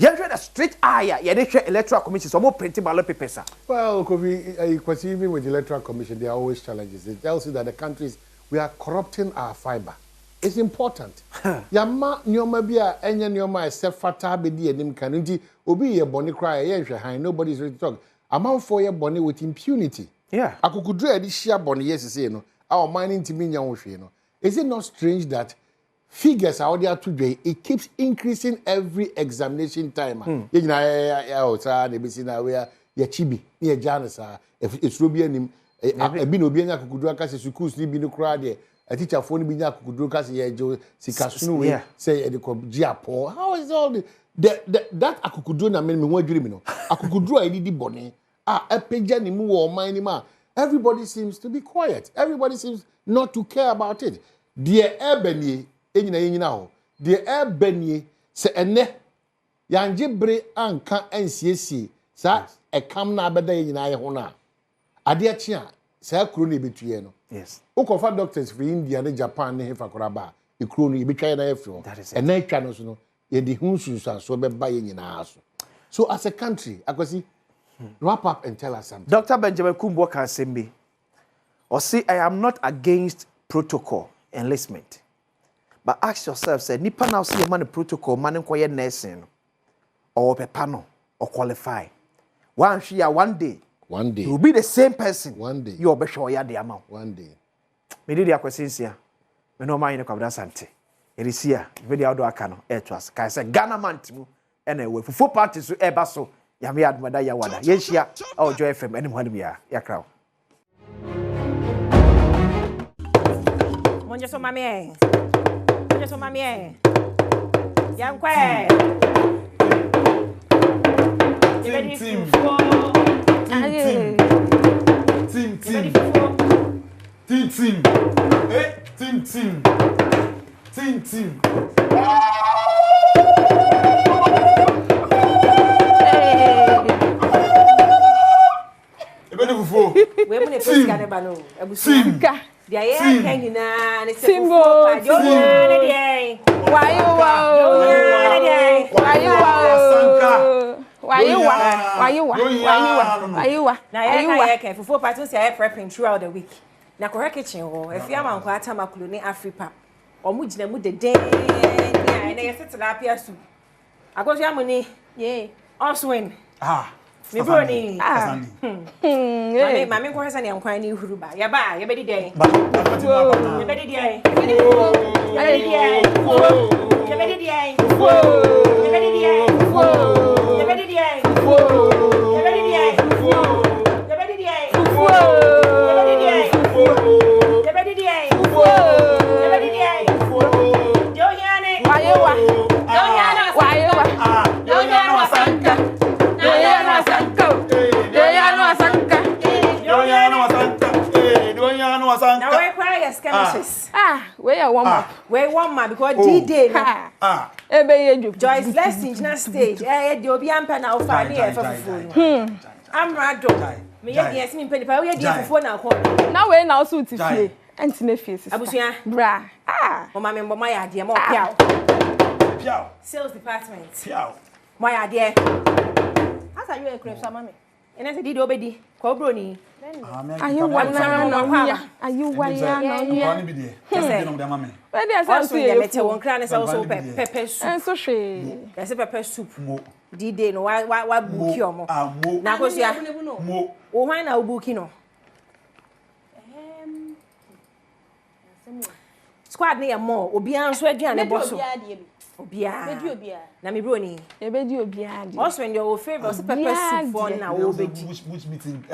you the street eye you dey electoral commission so more printing ballot papers. Well, even with the electoral commission there are always challenges. It tells you that the countries we are corrupting our fiber. It's important. Yama nyoma bia enya nyoma except fata be di enim kanunti obi ye boni cry ye hwe han nobody is ready to talk. Amount for ye boni with impunity. Yeah. Akukudru edi share boni yes say no. Our mining timi nya wo hwe no. Is it not strange that figures are there today? It keeps increasing every examination time. You know, they be seen where ye chibi, ye janisa. If it's Ruby and him, be no be anya kukudru akase schools ni bi no kra there. A teacher phone be nya kukudru akase ye jo sikasunu say e de ko giapo. How is all that akukudru na me ho adwiri mi no. Akukudru a didi bone. Epeja ni mu wo man ni ma. Everybody seems to be quiet. Everybody seems not to care about it. Dear Ebony enyina ho de ebanie se ene yanje bre anka ansiesie sa ekam na abeda enyina ye ho na ade achi a sa kuro na ebetuye no yes ukofa doctors for India and Japan ne hefa koraba e kuro no ebetwa na efro ena etwa no so no ye de hunsusu so beba ye nyina so as a country akwasi wrap up and tell us something. Dr. Benjamin Kumbo can say me or say I am not against protocol enlistment. But ask yourself, say, nipa now see a man protocol, man inquire nursing, or pepano, or qualify. One day, you will be the same person. One day, you will be sure you are the amount. One day, me did the questions here. Me no mind the kabda sante. It is here. Very outdoor cano. To us. Can say Ghana man timu. Anyway, for 4 parties to eba so. Yami admada ya wada. Yes, ya. Oh, Joy FM. Anyone we are. Ya crowd. Monja so mami. So mami yang kwe team ebeni fufu we mo ne post ka ne ba no abusuka dia ye kan nyina ne se Simbo, fufu pa jo nyina ne dia why you Na ya ka fufu party say I prepping throughout the week. Na correct kitchen ho. If you am kwa atama kulu ni Afripa. Omu gina mu de den. Ya na yesi tilapia soup. Akoso ya muni. Yeah. Oswin. Me broni. Mami ko hesa ne nkwan ni huru ba. Ya ba, ya bedi den. Ya bedi den. Ya bedi den. Ya bedi den. Where one more? Where one more because D-Day. Joyce Blessing na stage. The obi ampa na ofa ni e fa fufu. I'm rado. Me yes me mpeni pa we dey fufu na ko. Na we na so tifie. Anti na fie sister. Abusua. Bra. O ma me mbo ma ya de ma o piao. Piao. Sales department. Piao. Ma ya de. Asa you e crepes mama me. Ene se di obedi. Ko bro ni. Ayu wana no. Ayu wana no. Just no dem mama. Where dey say so you mete won kra ne say so pepper soup. So hwe. Dey say pepper soup. D-Day no wa buki omo. Na ko sia. Mo. O hwan na buki no. Squad ne mo obi an so aduane boso. Obia. Na me bro ni. E be di obia di. Also when your favorite pepper soup for na wo be di. Bush meeting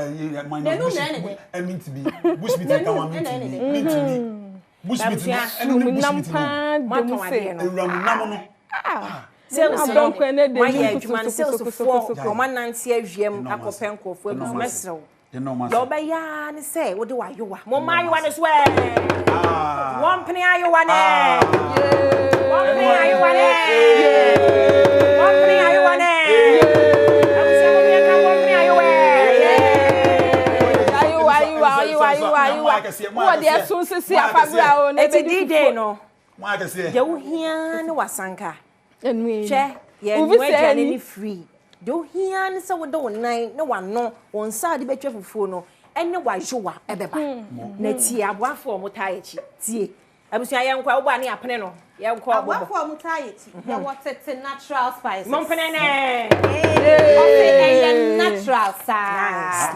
my bush meeting to be. Bush meeting come meeting. Bush meeting and bush meeting. Sales don't my human sales for commandant ahwem akopen kofo ebu mesrew. Yo be ya ne say wo de wa yo wa. Mo ma yo wa ne so one penny ayo wa ne. One penny ayo wa ne. One penny ayo wa ne. Abusia mo me kan one penny ayo wa. Ayo. Wo de so sisi afabra o na be D-Day no. Mo aka se. Je wo hia ne wasanka. Enwe. Che, ye nwe jane ni free. Do hia ne se wo do nan ne wano won sa de betwa fufuo no ene wa jowa ebeba. Na tie aboafo mo ta echi. Tie. Abusia ye nkwa wo ba ne apene no. Ye nkwa bo. Aboafo mo ta echi. Ye what natural spices. Mo pene ne. Okay, natural sa.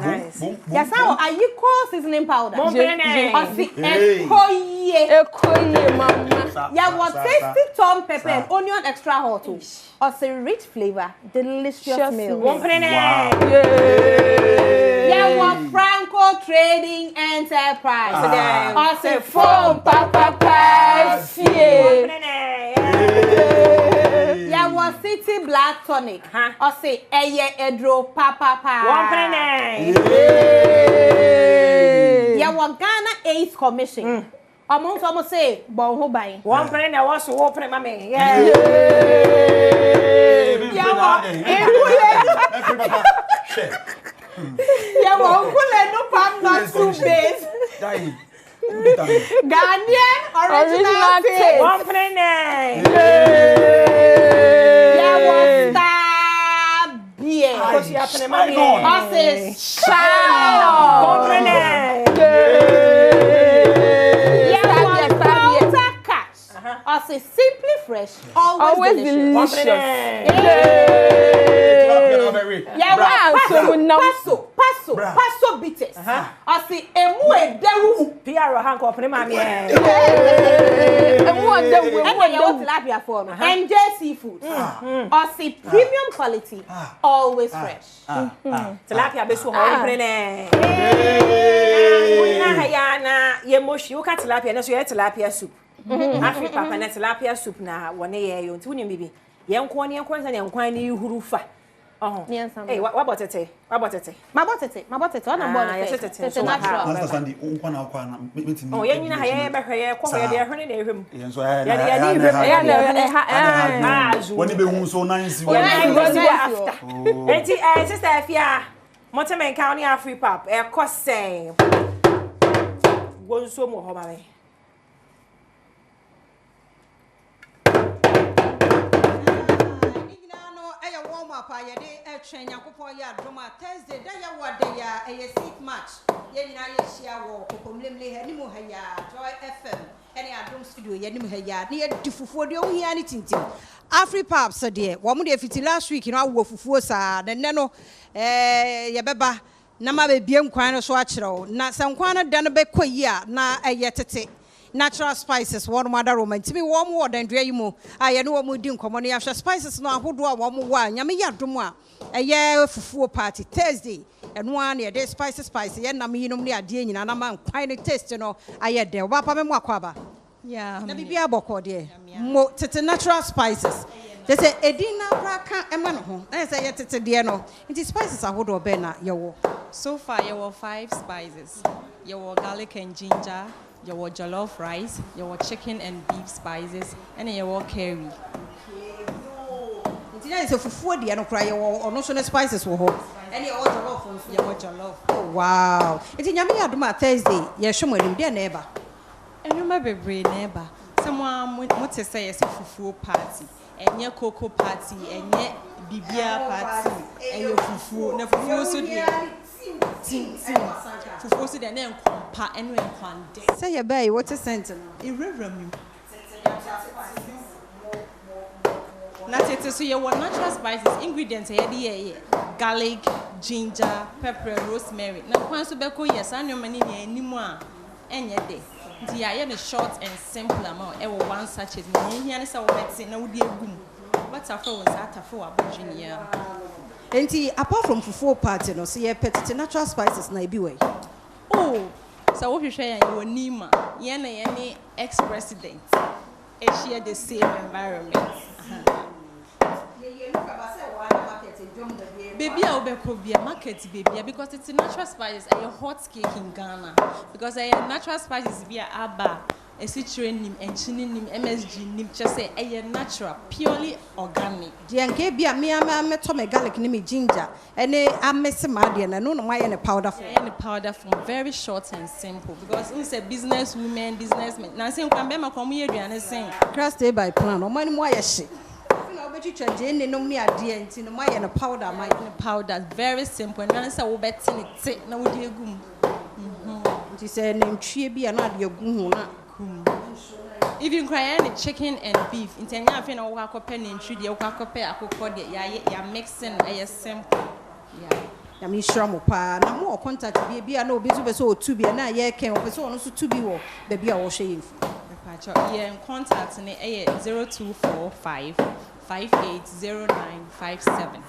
Nice. Yes, how are you call seasoning powder? Mo pene ne. Ekoye mama. Ya what tasty tom pepper and onion extra hot. Also rich flavor, delicious meal. Mo pene ne. Ya what Franco Trading Enterprise. Also phone papa pie. Ya what City Black Tonic. Also eye edro papa pie. Ya what Ghana AIDS Commission. Among some say, bon ho buy. One penny na was wo penny mama. Yeah. Ya wa kule no pam not soup base. Ghanaian original taste. One penny. Ya wa star beer. Because you happen to mama. Horses shout. One penny. Also simply fresh, always delicious. Paso bitters. Also emu ederu. PR hank up ne mama. Emu ederu. Emu tilapia for no. NJ seafood. Also premium quality, always fresh. Tilapia be so ho ne. Na ya na ye moshi wo ka tilapia na so ye tilapia soup. Africa papa na tilapia soup na wone ye yo nti wonim bibi ye nko ne nko nsa ne nkwan ne huru fa eh wa botete ma botete ona bo ne tete natural understand nkwa na akwa na metimi ye nyina ha ye behwe ye ko ye de hwene na ehwem ye nso ya woni be hu so nansi woni after enti sister afia motemen ka oni Africa pap e ko sen wonso mo ho ba me papa ye de etwen yakopon ya doma Thursday da ya wode ya seat match ye nyina ye hia wo kokomlemle ha ni mu ha ya Joy FM ene Adom studio ye ni mu ha ya ne ye difufuo de wo hia ni tintim Afripap so de wo mu de fiti last week no awo fufuo sa ne no ye beba na ma be biem kwan no so a kire na sankwan no da no be koyi a na eye tete natural spices one mother roman timi wo mo odandua yi mu aye no wo mu di nkomo no ya spices no ahodo a wo mo wa nyame ya dom a eye fufuo party Thursday eno an ye de spices ye nam yinom ne ade nyina na man kwan no taste no aye de wo papa me mo akwaba yeah na bibia bokọ de mo tete natural spices they say edina braka ema no ho na say ye tete de no it spices ahodo be na ye wo so far ye wo 5 spices ye wo garlic and ginger your jollof rice, your chicken and beef spices, and your curry. Today is a fufu de no cry or no spices wo ho. Any all jollof your jollof. Oh wow. It's nyame adoma Thursday. Ye shomo dem na eba. Enuma bebre na eba. Someone what to say is a fufu party. Enye cocoa party, enye bibia party, enye fufu. Na fufu so de fufu so de na enkompa enu enkwande. Say ye bay what is sentin? Irrevram. Na tete so ye what natural spices ingredients ye de garlic, ginger, pepper, rosemary. Na kwan so be ko yes anoma ni animu a enye de. Nti ya the short and simple amount. Ewo one sachet. Ni hia ne say wo beti na wo de egum. What after was that after abodwin. Enti apart from fufu party no so ye petite natural spices na ebi way. Oh, so what you share your Nima, ye na ye ex-president. E share the same environment. Baby, I'll be a market baby because it's a natural spices and a hot cake in Ghana. Because a natural spices be a abba, a citrus nim and chinin nim MSG nim just say a natural, purely organic. Dianke be a me met me garlic nim ginger and a mess madian and no why any powder for any powder from very short and simple because it's a business woman, businessman. Now saying can be my community and saying cross day by plan or money more shit. Powder very simple and then say we betting it na we dey gum nti say na ntwie bi na de gum na even cry any chicken and beef intenya afi na wo akopɛ na ntwie de wo akopɛ akokɔ de ya mixing na simple yeah na me sure mo pa na mo contact bi na obi so be so otu bi na ye ken obi so ono so tu bi wo ba bi a wo hwe yin yeah contact ne 0245 580957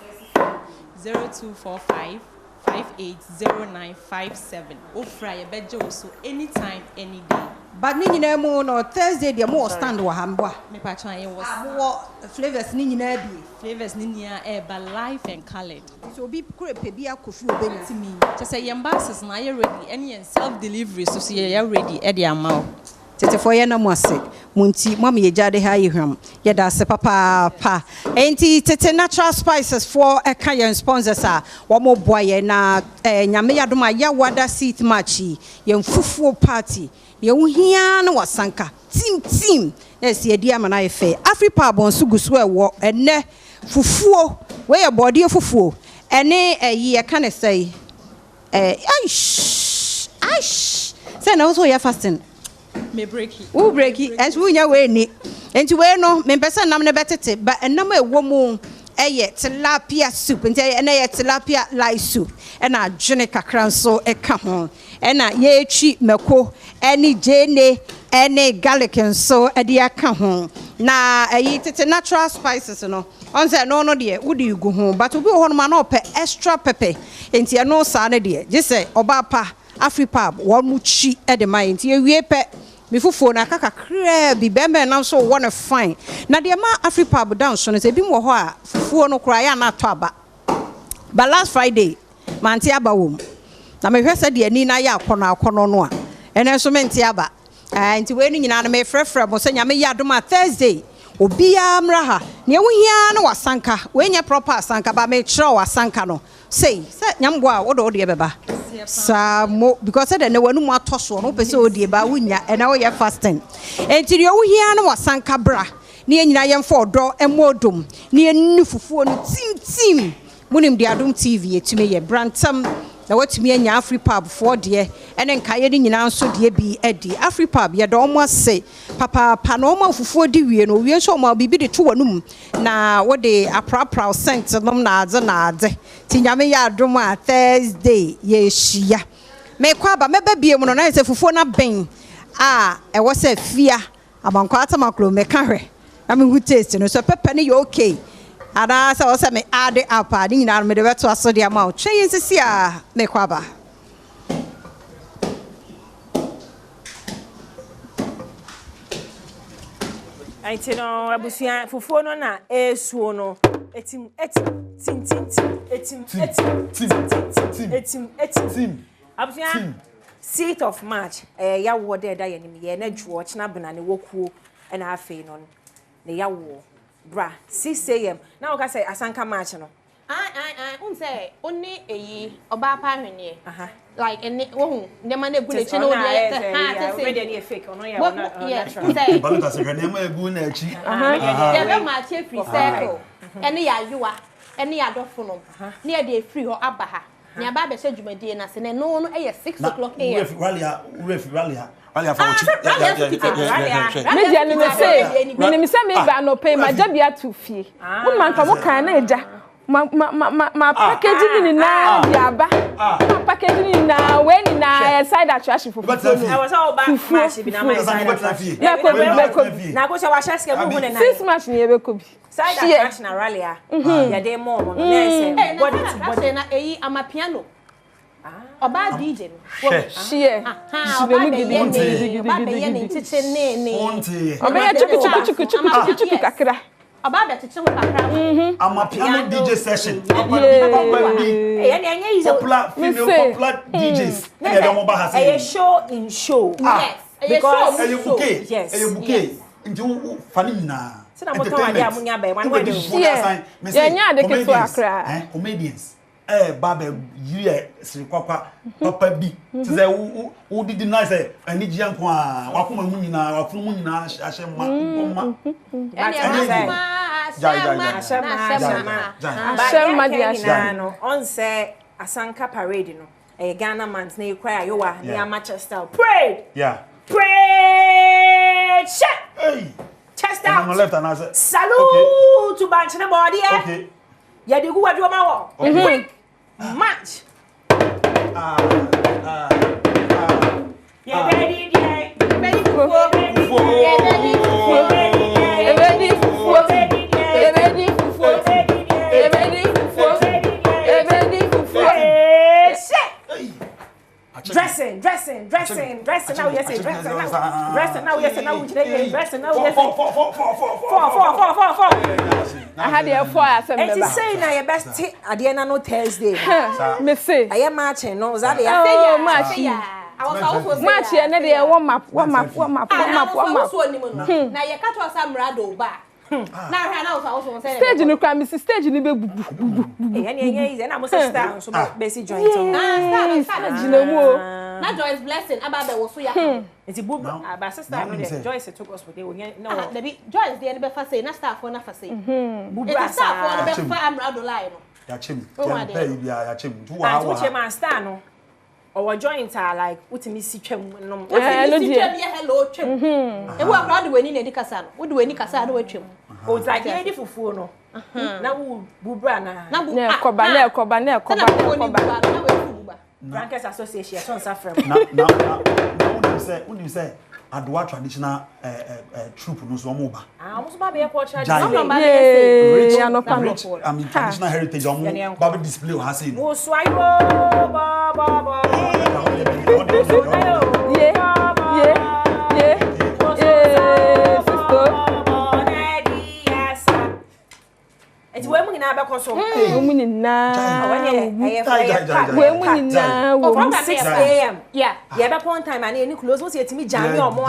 0245 580957 ofra ye beje so anytime any day but ni nyina mu no Thursday de mo stand wa hamba me pa chan ye was mo flavors ni nyina bi flavors ni nya ba life and colored so obi kure pe bi akofi obeni me just say yambasses na ye ready any self delivery so ye ready e de amount tete for ye na mo ase munti mama ye jade ha ye hwam ye da se papa pa enti tete natural spices for e kan ye sponsors a wo mo boa ye na nyame yadoma ya wada seat match ye mfufuo party ye uhia na wasanka team yes ye dia mana ye fe Afripa bonsu gusu e wo ene fufuo we ye body fufuo ene ye kan e say aish say na so ye fasting me break it and we nya we ni enti we no me pese nam ne betete ba enam ewo mu eye tilapia soup enti ene ye tilapia live soup ena adwene kakra nso eka ho ena ye etwi meko eni jene eni garlic nso e de aka ho na eyi tete natural spices no on say no de wudi gu ho but obi ho no ma no pe extra pepper enti eno sa ne de je say oba pa Afripap won mu chi e de mai enti ewie pe me fufuo na kaka kra bi bembe na so won fine na de ma Afripap down so no say bi mo ho a fufuo no kra ya na to aba but last Friday manti aba wom na me hwese de ani na ya akono no a ene so menti aba enti we ni nyina na me frefre mo se nyame ya doma Thursday obi amra ha ne wo hia na wasanka we nya proper asanka ba me kire wasanka no say nyambo a wo do de beba Samo because the ne wanu mu atoso no pese odie ba wunya e na wo ye fasting enti de wo hia na wasanka bra ne nyina yɛmfa ɔdɔ ɛmɔdom ne yɛnu fufuo no tim munim de Adom TV etumi yɛ brantam na watumi anya Afripub for de ene nkaye ni nyina nso de bi edi Afripub ye do mo ase papa no ma fufuo di wie no wie so ma bibi de to wanum na wo de aprapra scent nom na adze ti nyame ya Adom a Thursday ye hia me kwa ba meba bie mu no na se fufuo na ben e wo se fia abankwa atamakro me ka hwe na me hu taste no so pepe ne yo okay Ada sa osa me ade apa ni nyina me de beto aso de ama o twen sisi a me kwaba Aiti no abusia fufuo no na esuo no etim abusia 6th of March ya wo de da ye ni ye na dwo china bena ne wokuo na afi no ne ya wo bra 6 a.m. Now I say asanka match no. Say only eyi oba pa hwene. Like ne man egu le chi no de ready any fake or no ya natural. Say Baluka say ne man egu na chi. Ya be ma che free circle. Ene ya yuwa, ene ya dofo no. Ne ya de free ho aba ha. Ne aba be se dwumadie na se ne no 6 o'clock a.m. Rally media ni me say me ba no pay ma jabia to fie wo man ka mo kan na eja ma package ni na ya ba ma package ni na we ni na side attrash fufu I was all back match bi na my side attrash na go say wa share ske mu na 6 match ni e be ko bi side attrash na rally ya dey more no na say body to body na eyi ama piano Oba DJ share Oba be ye ni tete ne Oba ya chuku kakra Oba be tete ho kakra I'm a piano DJ session popular DJs e don ba ha say show in show yes because you bouquet you bouquet nti fani nyina sina mo tawa dia munya ba wan wa ya nya de keto akra comedians Baba, you are papa B. Say, who did nice? I need young one. Wakuma Munina, Wakumuna, Ashema. On say Asanka parade, no. A Ghana man's name cry, you are near Manchester. Pray! Yeah. Pray! Check! Chest out! On left and I said, salute to bunch in the body. Okay. Yeah, you go at your mouth. Quick! Match. Yeah, ready, Dressing. Now yes, dressing. Now yes, dressing. Four. I had the 4 assembly. And to say now your best at the end of Thursday. Me say I am matching. No, that they are match. And then they are warm up. Now you cut us some rado back. Now I also say stage no crime stage ni be bubu. And I must start so basic joint. Start jinemu. Na Joyce blessing about the so ya. It's bubu about sister no Joyce took us with no. The Joyce dey be fa say na staff for na fa say. Bubu staff for be fa amrado line no. Ya chim. Ya chim. And which man star no. Our joints are like utimi si twam no. Si twam ye hello twam. E wo abrado weni na edikasa no. Wo de weni kasa na watwam. O like ye di fufuo no. Na wo bubra na. Na koba. Na we fuba. Rankers Association so safra. Na when you say Adwa traditional troop no so mo ba. Almost ba be culture. I mean traditional heritage omo ba be display o ha say no. Wo so ayo ba. It's where we na be conso. We na. From 6 a.m. Yeah. Yeah, be point time and any close we see etimi jam me omo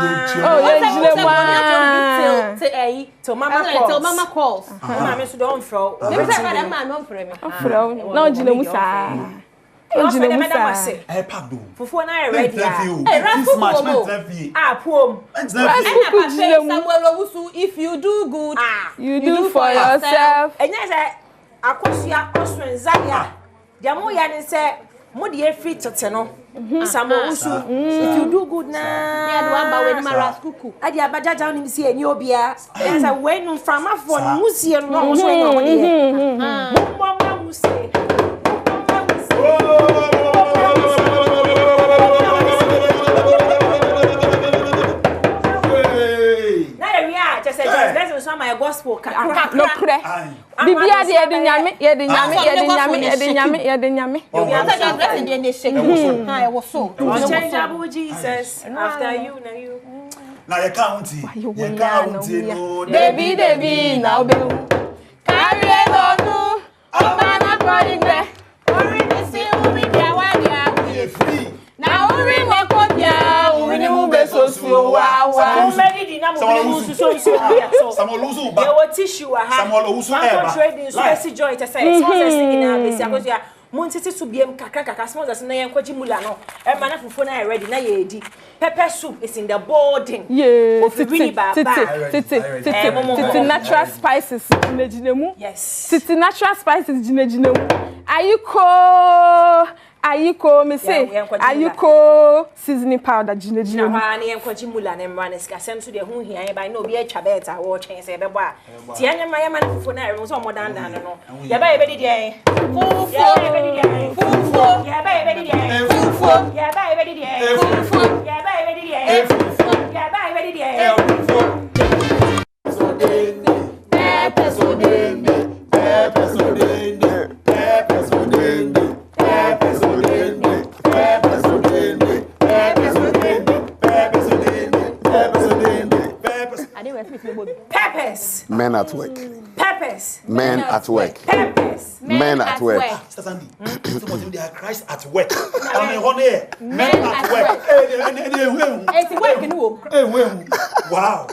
till mama calls. Mama me so don fro. Never say that man don fro me. Fro. Na jile mu sa. Ojina musa. Eh pado. Fufu na ready. Eh Rafu Pom. Samuel Owusu, if you do good, you do for yourself. Enya say akosua osrenzalia. Dia mo ya ne say mo de free tete no. Samuel Owusu, if you do good na. Ya do amba we mara skuku. Adi abajaja ni si eni obia. Enya say we no from afọ no musie no mo so no mo de. Mo musie. My gospel no kure bibia de nyame unchangeable Jesus after you na you count no Debbie now be carry on obana prodigy ori ni si umi bia wa dia free na ori me ko dia ori ni mu be so wa Samuel Owusu ba. There were tissue aha. Samuel Owusu eba. Trading so joy to say. So singing na be akoso ya. Montete to biem kakra small as na yen kwaji mula no. E ma na fufu na ready na ye edi. Pepper soup is in the boarding. Yeah. Titi natural spices jinejinemu. Yes. Titi natural spices jinejinemu. Ayiko me say ayiko seasoning powder jinejinemu. Na na yen kwaji mula na mra na sika sem to de hu hia e ba na obi a twa beta wo twen se bebo a. Ti anya ma na fufu na re so mo dan no. Ya ba ye be di de. Fufu. Ya ba ye be di de. Fufu. Ya ba ye be di de. Fufu. Ya ba ye be di de. Fufu. Ya ba ye be di de. Fufu. Ya ba ye be di de. Fufu. Peppers. Men at work. Peppers. Men at work. Peppers. Men at work. Sister Sandy, they are Christ at work. Men at work. It's work in home. Wow.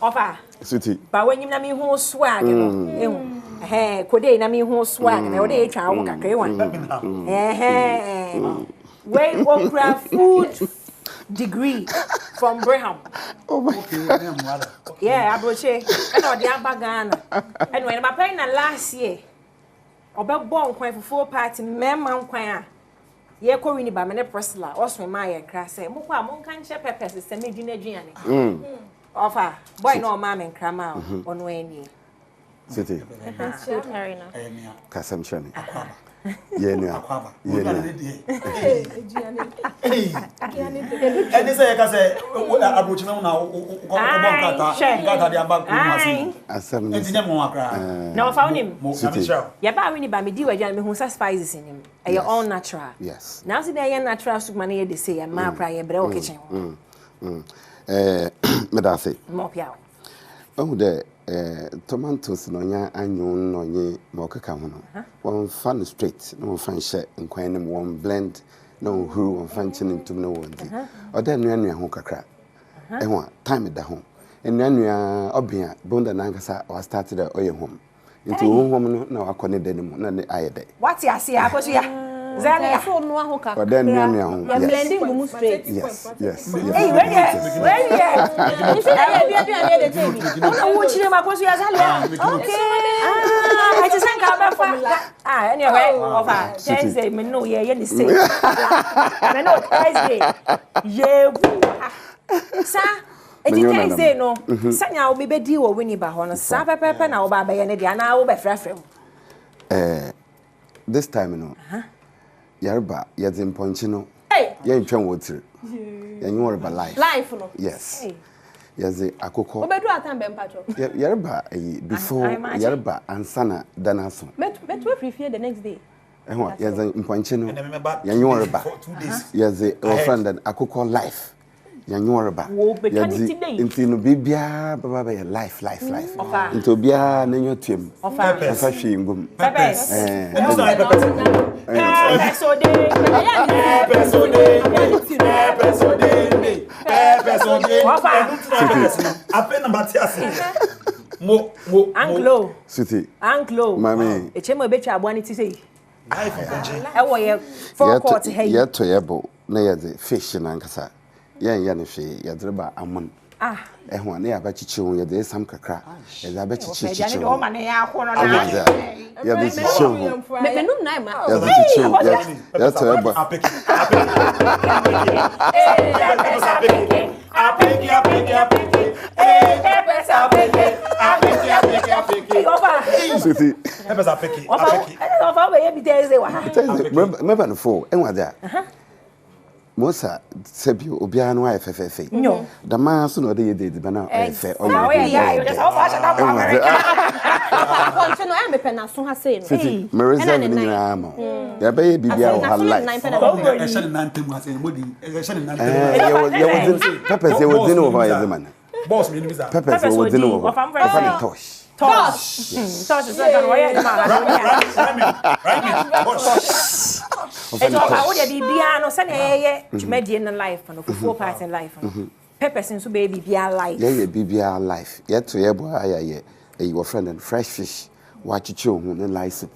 Offer. Sweetie. But when you na me hu swag no. Kode na me hu swag na we dey twa wo kakra wan. Wait, okra food degree from Braham. Oh my God. Yeah, abroche. And o dey abagana. And when my parents last year, obebo nkwan fufu party mema nkwan a ye ko wini ba me ne prosela osme ma ye kra say mo kwa mo kan che peppers se me di na aduane. Offer boy no ma me nkra ma ono ani. Sweetie. Kasam chani. Akwaba. And this I say approach me na nkata dia back asem. Entinye mo akra. Na found him. Michelle. Ya ba we ni ba me di wajan me hu sa spices in him. E your all natural. Yes. Now see dey natural soup man dey say ma pra ye bre o kitchen. Me da say. Mo pia. Oh de tomatoes no nya anyon no nye ma okeka ho no. One fan straight, no fan share nkwan nem one blend no huru one fan chin ntum no one di. Oda nua ho kakra. Ehwa time da ho. Nua obia bonda nankasa wa started oye home. Into home no na wakone denim na ne ayede. What ya see akoso ya? Zania so no ho kakra. Oda nua ho. Ya blending gumu straight. Yes. Hey, where you say the TV. No wo chire makoso ya Zalia. Okay. I just think about for anyway, over Thursday me no ye ni say. Me no Thursday. Ye sa eti Thursday no. Sanya wo be di wo wini ba ho no. Sa pepepe na wo ba ye ne dia na wo be frafrem. This time no. Yarba yadin ponchino. Hey. Ye ntwen wotire. Yanyi worba life. Life no. Yes. Yaze akoko. Obedu atan be mpacho. Yarba before yarba ansana danaso. Met we prefer the next day. Ehwa yaze mponchino. Yanyi worba. Yaze our friend and akoko life. Yanyi worba. Yaze intino bibia baba ya life. Into bia nanyo twem. Ofa hwe ngum. Peppers. Anglo. City. Anglo. Mami. Echemo betwa abwani ti sei. ɛwɔ yɛ forecourt ha yi yɛto yɛbo na yɛde fish na nkasa yɛnyɛ no hwee yɛde ba amon ɛho a na yɛabɛkyekye ho yɛde sam kakra yɛde abɛkyekye ho yɛde kyekye ho menum na ma yɛde kyekye ho yɛto yɛbo remember no for enwa there Mosa sebi obiara no aye fefefe da ma so no de yede ba na aye fe o ya just how far that America konche no am pe na so ha sei no Marisa ni nyina ma ya be ye bibia o ha life Pepper say we didn't over ye man boss me ni visa Pepper say we didn't over tosh Tosh is like why you Eto ka wo de bibia no se na ye dwumadi na life no full part in life no Pepper so be bibia life ye bibia life ye to ye bo ayaye your friend and fresh fish wachichi ohun na life soup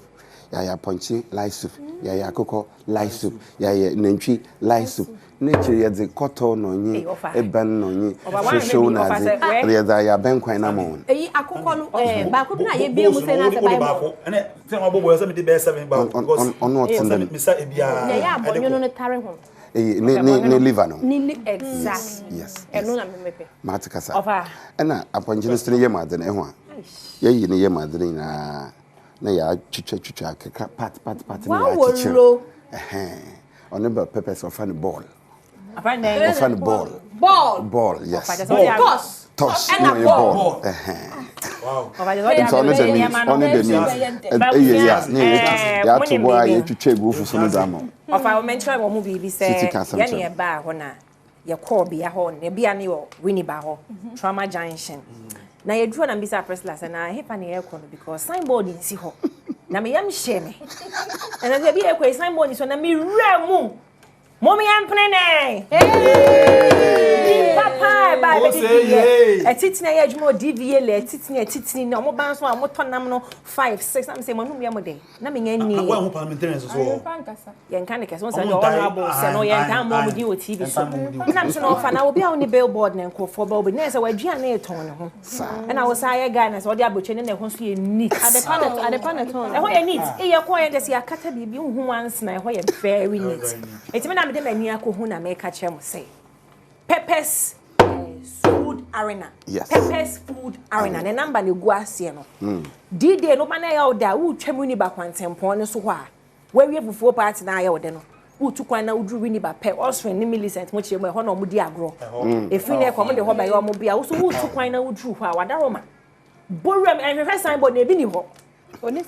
ya ponchi life soup ya akoko life soup ya nantwi life soup nature ye de koto no nyi eban no nyi show na de ye da ya ben kwan na mo akoko no ba ko bi na ye bi mu se na se bible ene se ma bobo se me de be 7 ba because on me sa ebia ya abonyo no tare ho ne liver no ni exactly yes eno na me mepe matikasa ena aponji no sene ye ma de na ho a ye ne ye ma de na ya twitwa keka pat na ya chichiro on the purpose of funny ball funny ball yes toss no ball wow it's only the means yeah to boy you twitwa go fufu no drama of our mention wo mu bibi say ya ne ba ho na ye call bia ho ne bia ne wo wini ba ho trauma junction na ye duro na mbisa preslas na hepa ne ye kono because signboard nsi ho na me yam hye me na ze bia ekwe signboard nso na me ramu Mommy am plane. Hey! Papa, ba be di. Etitini ya adwuma DVA le etitini na mo ban so a mo tonam no 5 6 na me say monum ya mo de. Na me nya ni. Wa hu parliamentarians so. Ye nka ne kese won say no honorable say no ye nka mo di o TV so. Na me say no fa na obi a woni billboard na nkofo ba obi na say wadua na eton ne ho. Na wo say guy na say odi aboche ne ho so ye neat. Adepa ton. E ho ye neat. E ye ko ye de say akata bibi hu once na e ho ye very neat. Etimi na de mani akohu na make catch am say Pepper's food arena yes. Pepper's food arena ne number ne gu ase no D-Day no mana ya oda wo twam ni ba kwantempon ne so ho a we fufuo party na ya ode no wo tukwan na udru ni ba pe osfin ni Millicent mo chire mo ho na mo di agro efiri ne ko mo de ho ba yo mo bia wo so wo tukwan na udru ho a wadaroma borum en signboard na bi ni ho oni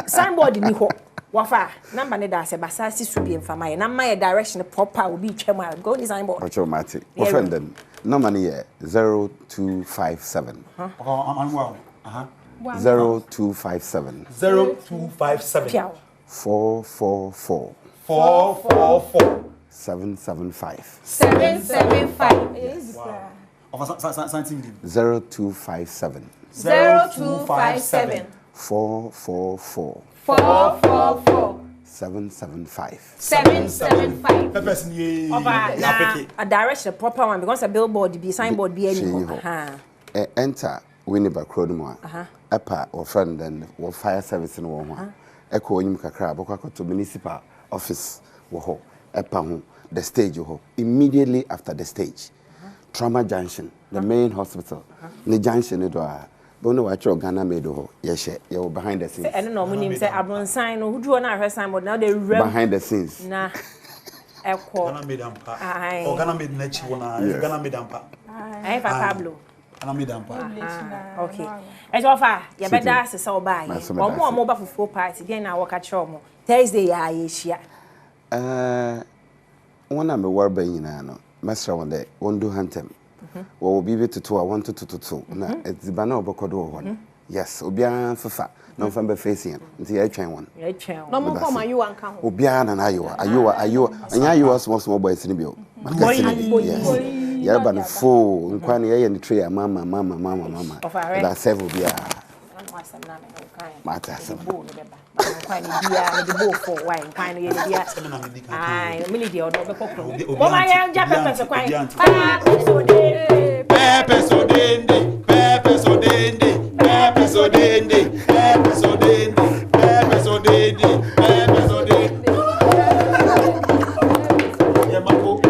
signboard ni ho wafa number ne da se basa si su bi mfama ye na ma ye direction proper obi twam a go design board automatic offend number ne ye 0257 wow 0257 0257 444 775 0257 444 775 Purpose ni a direction proper one because a billboard be signboard be any enter Winneba Crodemo epa or friend and or fire service no one echo onyim kakra bokwa to municipal office wo ho epa ho the stage ho immediately after the stage trauma junction the main hospital the junction do a bono wa chro Ghana made ho ye she ye behind the scenes and no munim say abronsan no who na hwe sign but now they behind the scenes na ekwo Ghana made ampa o Ghana made na chi wona Ghana made ampa ai fa Pablo Ghana made ampa okay ejofa ye beda asesa obai omo ba fufuo party den na waka chro mo Thursday ya yeshia wona me warba nyina no mesra wonde wondu hantem wo obi betutu a 122 na ezibana obokodo ho yes obia fafa no fa be facing nti ya twen won no mo ko mayu anka ho obia na ayo anya ayo small boys ni bio yes ya ba no fo nkwa na ye ni tray mama that serve obia asem na me kan mata asem bo ne beba kan ni bia the bo for why kan no ye bia ai me ni dia odo be kokro mo ma ye ja pepe so kan pepe so dende pepe so dende pepe so dende pepe so dende pepe so dende pepe so dende ya mako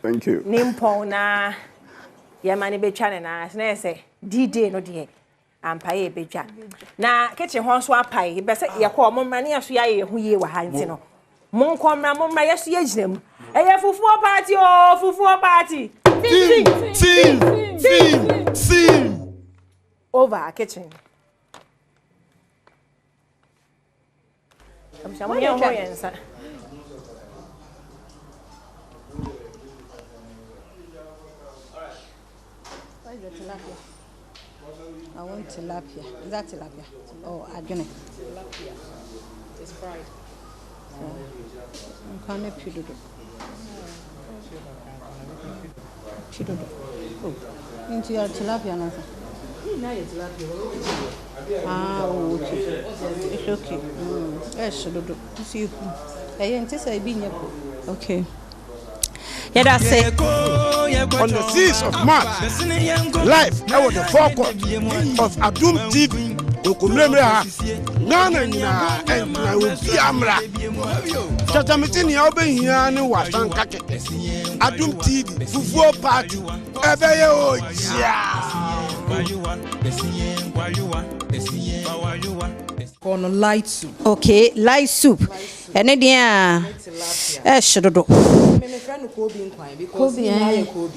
Thank you. Nimpo na ya mani be twa na say DJ no de ampaye be twa. Na kitchen ho so apai be say ye ko mo mane aso ya ye hu ye wa ha nti no. Mon ko mra mo mra yeso ye ginam. Eye fufuo party o fufuo party. Team. Over kitchen. I'm sure you know yensa. Tilapia. I want tilapia. Is that tilapia? Oh, agene. Tilapia. It's fried. Can I pidodo? Pidodo. Oh. Into your tilapia now. Now your tilapia. Oh, okay. It's okay. Yes, dodo. See you. I ain't say be okay. On the 6th of March, live over the forecourt of Adom TV, Okumlemreha, Nana and I will be Amra. Tatamitini Obehian was Sankake, Adom TV, Fufu Party, Ever on light soup. Okay, light soup. And then, should do. Kobe,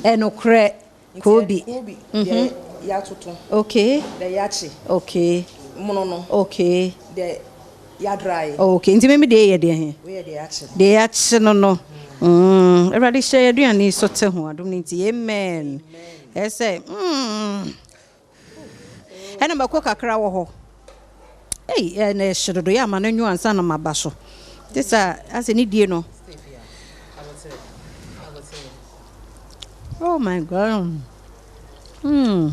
and okre, Kobe. Okay. The yachi. Okay. Monono. Okay. The yadrai. Okay. Into maybe they are there. Where the yachi. The yachi no. Everybody say do and so tell who I don't need to. Amen. I say. And I'm a cook a crow. Hey, and should do ya man and you and son of my basho. This as any dear no. Oh my God. Okay.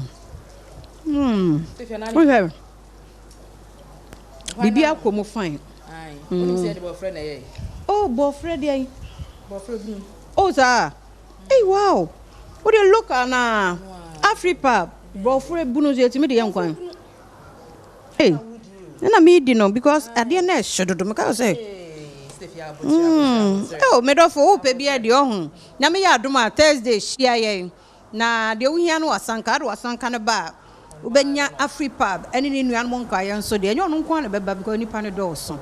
Bibi akomo fine. Aye. What say the boyfriend eh? Oh, boyfriend eh. Boyfriend. Oh, sir. Hey, wow. What do you look at now? Afripa. Boyfriend bunu je ti me de yankwan. Hey. Na me di no because at the end should do me ka say. Oh, me do for pe bia de ohun. Na me ya adom Thursday shia yen. Na de ohia no wasanka ne ba. Ubenya Afripub ene ni nuan mo nka yen so de enyo no nko na beba because nipa ne do so.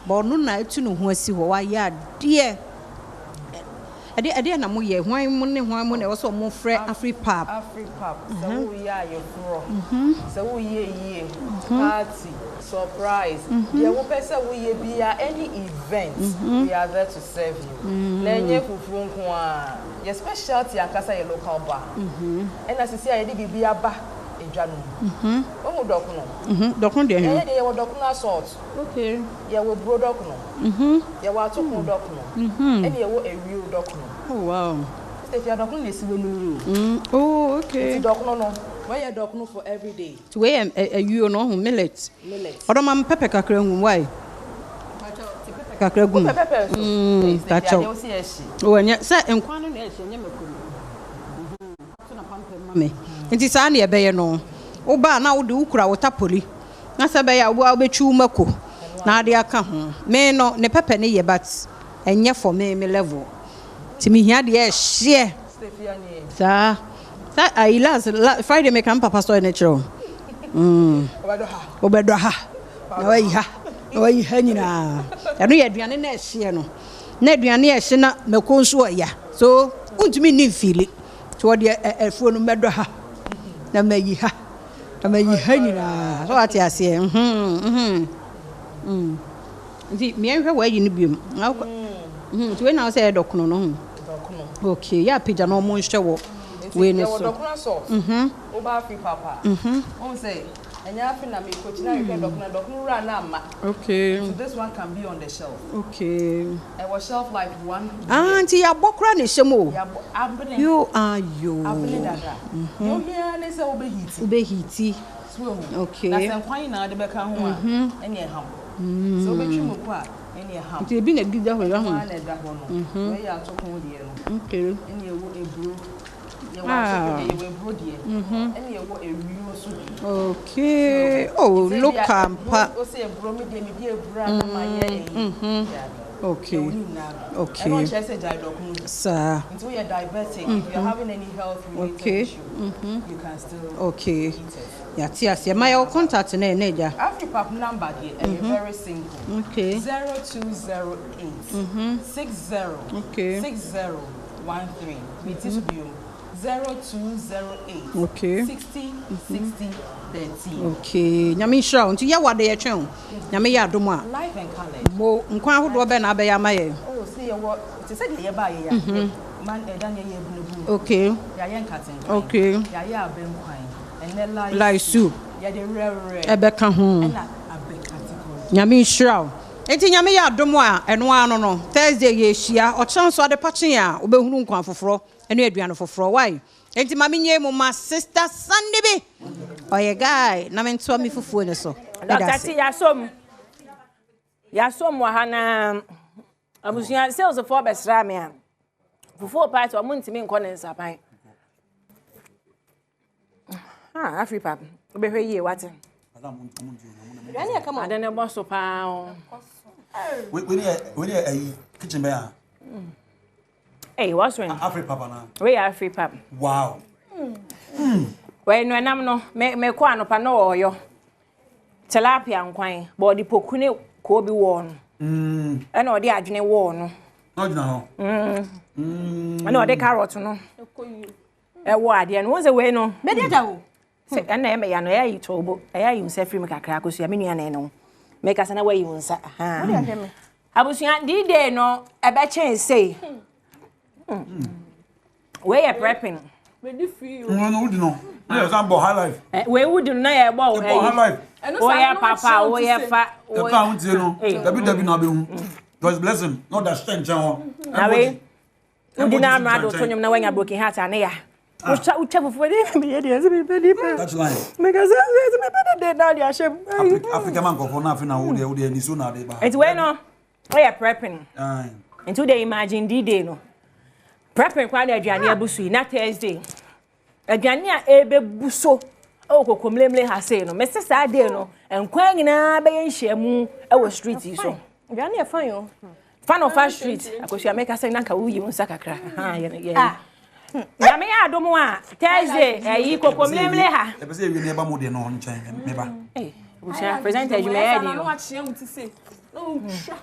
But no na etu no ho asi ho wa ya de. Ade na mo ye hwan mo ne e so mo frɛ Afripub. So we are your fro. So we ye party surprise. Yeah, we person we ye bia any event we are there to serve you. Na nye fufu nko a your specialty akasa your local bar. And as you see I dey bibia ba edwanu. Omo dokuno. Dokuno de here. Yeah, we dokuno salt. Okay. Yeah, we bro dokuno. Yeah, we atoko dokuno. And yeah, we ewiu dokuno. Oh wow. If you dokuno dey siwe no. Oh, okay. Dokuno no. Why you dokuno for every day? To wear you no millet. Odo mam pepper kakra hu why? Kakra gu. Pepper. Tacho. Oh, anya say enkwan no na ehye nya makuru. So na pampe mame. Nti sa na ebeye no. Wo ba na wo de ukura wo tapoli. Na se be ya wo obetwu mako. Na ade aka ho. Me no ne pepper ne ye but enye for me level. Ti mi hia de ehye. Sa I last Friday make am papa store natural. Obedo ha. Na wa yi ha. Na wa yi ha nyina. Eno ye aduane na ehye no. Na aduane ehye na meko nso ya. So, untumi ni feel to the afuo no medo ha. Na mayi ha. Na mayi ha nyina. So ati ase. Ndi me hwe wa yi ni biom. To we na say dokono no. Okay, ya pija no mo nhwe wo. We no so. Oba free papa. On say And you have to coach now you can run ama. Okay. So this one can be on the shelf. Okay. I was shelf like 1. Auntie, ya bokra ni shemo. You are you. You hear they say obehiti. Okay. That's en kwan na de beka ho a ene ham. So betwi mo kwa ene ham. Ti bi na gida ho ya ho. Na da ho no. We ya to kon de no. Okay. Ene ewo ebro. Okay. Oh, look ampa. Okay. Okay. Sir. Until you're diabetic, if you're having any health related issue, you can still okay. eat it. Yes. My contact na neja. Afripap number here, and you're very simple. Okay. 0208 60 okay. 6013. With this view. 0208 okay. 60 60 13. Okay. Nyame shira unti ya wade ye twen. Nyame ya adom a. Life and color. Mo nkwan ahodo be na be ya maye. Oh, see what it said ye ba ye ya. Man edan ye bunubu. Okay. Ya ye nkaten. Okay. Ya ye aben kwan. And then like soup. Ya de rare. Ebeka ho. Na abeka category. Nyame shira. Enti nyame ya adom a eno ano no. Thursday ye hia. O chance ade pachen a obehunu nkwan foforo. Enu aduano foforo why enti mama nye mo ma sister Sunday be oye guy na me nto mi fufuo ne so Dr. yasom wa hana abusuan sales for besra me a fufuo part o muntimi nko ne nsapan Afripap obehwe yie wate yani akama adene boso pa we need kitchen bear. Hey, what's wrong? Afripap na. We are Afripap. Wow. We no nam no me ko anopa no oyo. Tilapia nkwan, body pokune ko bi wo no. E na odi adwene wo no. No dina ho. E na odi carrot no. E wo ade no won se we no. Me dia da wo. Se e na e me ya no ya yi tobo. E ya yi nsa free me kakra akosua me nua na no. Me kasa na we yi nsa. Ha. Wo dia me. Abusuan di day no e be chen say. Where you prepping? Ready for you. No, we no. Yes, I'm high life. Where would you know your ball? High life. Oh yeah, papa. Oh yeah, fat. The pound, you know. Debbie na be. God's blessing. Not that strength, John. Na we. You did not ride to you when you're broken heart and yeah. We travel for them. Me dey. That's line. Because me better now dey shame. Africa man go for nothing now. Who dey ni so na dey ba. It's where no. Where you prepping? Into the imagine D-Day no. Prepping kwa na aduane abusu na Thursday. Aduane a ebe buso o kokomlemle ha say no. Mese sa day no. Enkwan nyina be yenhyiamu e wo street yi so. Aduane e fan yo. Fan of street. Akosia make say nanka wuyi unsa kakra. Ha ye. Na me ya adomo a Thursday yi kokomlemle ha. E be say wi na ba mo de no nchan me ba. Usia present ajume ya di. No wa chia uti say. No sha.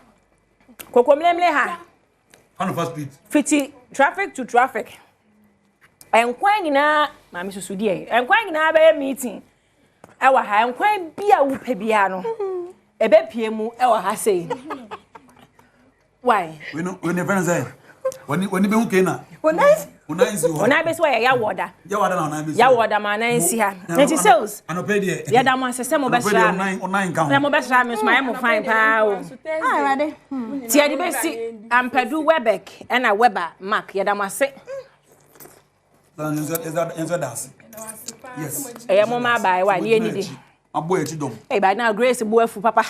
Kokomlemle ha. Fan of street. Fiti traffic to traffic. Enkwan nyina ma me susu die. Enkwan nyina ba meeting. Ewa ha enkwan bia wo pa bia no. Ebe pie mu ewa ha sei. Why? We never say. When be hu kena. Ona be so ya woda. Ya woda na ona be so. Ya woda ma na nsi ha. Nti sales. Anope die. Ya da mo asese mo be sra. Online kan. Na mo be sra me so my mo fine pa o. Ah, ready. Ti ade be si Ampadu Webec and a Weber Mark ya da mo ase. Is that yes. E mo ma bai wa ni enidi. Abo e ti dom. E ba na Grace bo afu papa.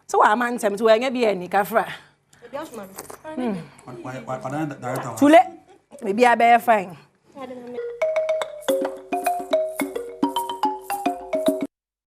So wa man tem to anya bi ani kafra. Why Tule. Maybe I be fine.